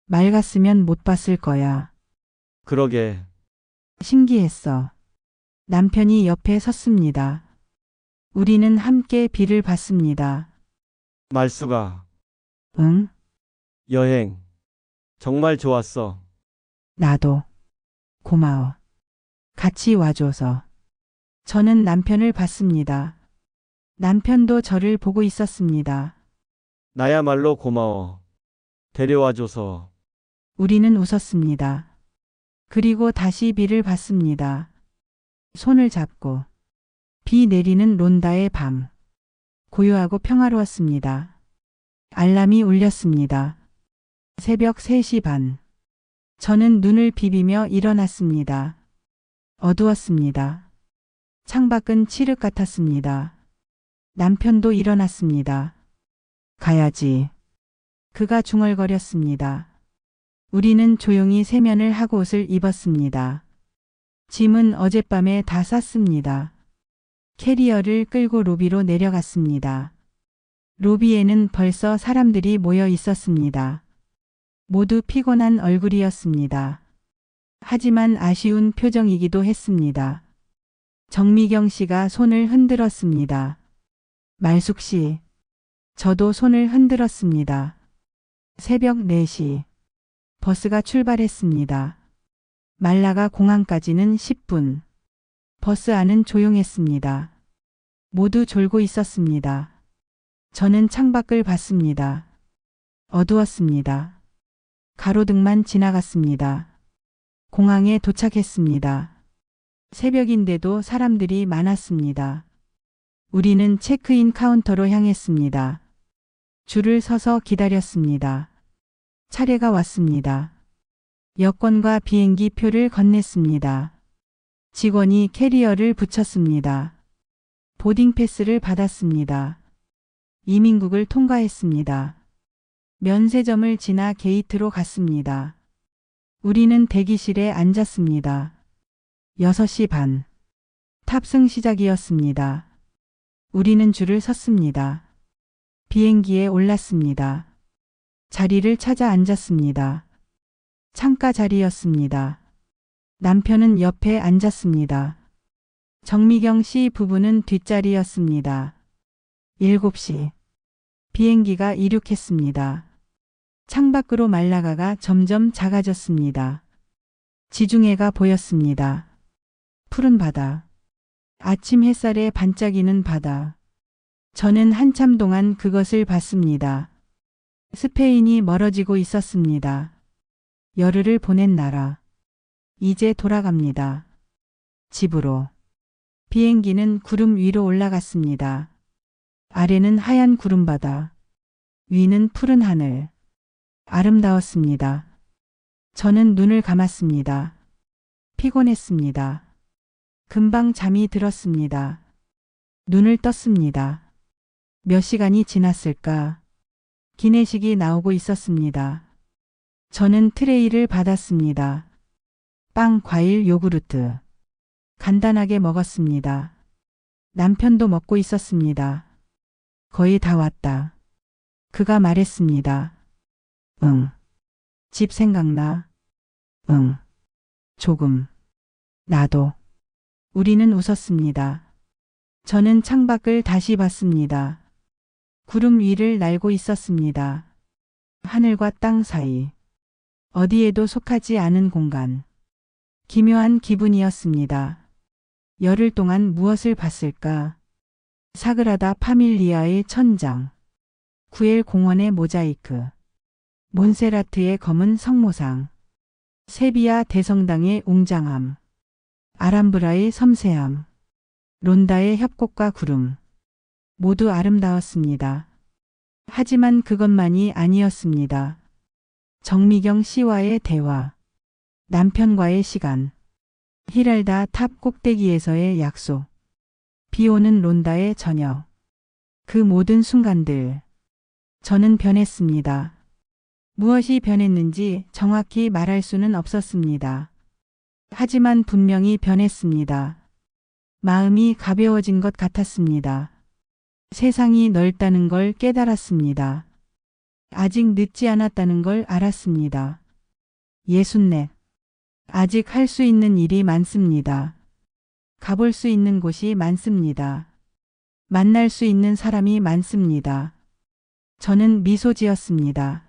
맑았으면 못 봤을 거야. 그러게. 신기했어. 남편이 옆에 섰습니다. 우리는 함께 비를 봤습니다. 말수가. 응? 여행. 정말 좋았어. 나도. 고마워. 같이 와줘서. 저는 남편을 봤습니다. 남편도 저를 보고 있었습니다. 나야말로 고마워. 데려와줘서. 우리는 웃었습니다. 그리고 다시 비를 봤습니다. 손을 잡고. 비 내리는 론다의 밤. 고요하고 평화로웠습니다. 알람이 울렸습니다. 새벽 3시 반. 저는 눈을 비비며 일어났습니다. 어두웠습니다. 창밖은 칠흑 같았습니다. 남편도 일어났습니다. 가야지. 그가 중얼거렸습니다. 우리는 조용히 세면을 하고 옷을 입었습니다. 짐은 어젯밤에 다 쌌습니다. 캐리어를 끌고 로비로 내려갔습니다. 로비에는 벌써 사람들이 모여 있었습니다. 모두 피곤한 얼굴이었습니다. 하지만 아쉬운 표정이기도 했습니다. 정미경 씨가 손을 흔들었습니다. 말숙 씨. 저도 손을 흔들었습니다. 새벽 4시. 버스가 출발했습니다. 말라가 공항까지는 10분. 버스 안은 조용했습니다. 모두 졸고 있었습니다. 저는 창밖을 봤습니다. 어두웠습니다. 가로등만 지나갔습니다. 공항에 도착했습니다. 새벽인데도 사람들이 많았습니다. 우리는 체크인 카운터로 향했습니다. 줄을 서서 기다렸습니다. 차례가 왔습니다. 여권과 비행기 표를 건넸습니다. 직원이 캐리어를 붙였습니다. 보딩 패스를 받았습니다. 이민국을 통과했습니다. 면세점을 지나 게이트로 갔습니다. 우리는 대기실에 앉았습니다. 6시 반. 탑승 시작이었습니다. 우리는 줄을 섰습니다. 비행기에 올랐습니다. 자리를 찾아 앉았습니다. 창가 자리였습니다. 남편은 옆에 앉았습니다. 정미경 씨 부부는 뒷자리였습니다. 7시. 비행기가 이륙했습니다. 창밖으로 말라가가 점점 작아졌습니다. 지중해가 보였습니다. 푸른 바다. 아침 햇살에 반짝이는 바다. 저는 한참 동안 그것을 봤습니다. 스페인이 멀어지고 있었습니다. 열흘을 보낸 나라. 이제 돌아갑니다. 집으로. 비행기는 구름 위로 올라갔습니다. 아래는 하얀 구름바다. 위는 푸른 하늘. 아름다웠습니다. 저는 눈을 감았습니다. 피곤했습니다. 금방 잠이 들었습니다. 눈을 떴습니다. 몇 시간이 지났을까? 기내식이 나오고 있었습니다. 저는 트레이를 받았습니다. 빵, 과일, 요구르트. 간단하게 먹었습니다. 남편도 먹고 있었습니다. 거의 다 왔다. 그가 말했습니다. 응. 집 생각나? 응. 조금. 나도. 우리는 웃었습니다. 저는 창밖을 다시 봤습니다. 구름 위를 날고 있었습니다. 하늘과 땅 사이. 어디에도 속하지 않은 공간. 기묘한 기분이었습니다. 열흘 동안 무엇을 봤을까? 사그라다 파밀리아의 천장. 구엘 공원의 모자이크. 몬세라트의 검은 성모상. 세비야 대성당의 웅장함. 아람브라의 섬세함. 론다의 협곡과 구름. 모두 아름다웠습니다. 하지만 그것만이 아니었습니다. 정미경 씨와의 대화. 남편과의 시간. 히랄다 탑 꼭대기에서의 약속. 비 오는 론다의 저녁. 그 모든 순간들. 저는 변했습니다. 무엇이 변했는지 정확히 말할 수는 없었습니다. 하지만 분명히 변했습니다. 마음이 가벼워진 것 같았습니다. 세상이 넓다는 걸 깨달았습니다. 아직 늦지 않았다는 걸 알았습니다. 64. 아직 할 수 있는 일이 많습니다. 가볼 수 있는 곳이 많습니다. 만날 수 있는 사람이 많습니다. 저는 미소 지었습니다.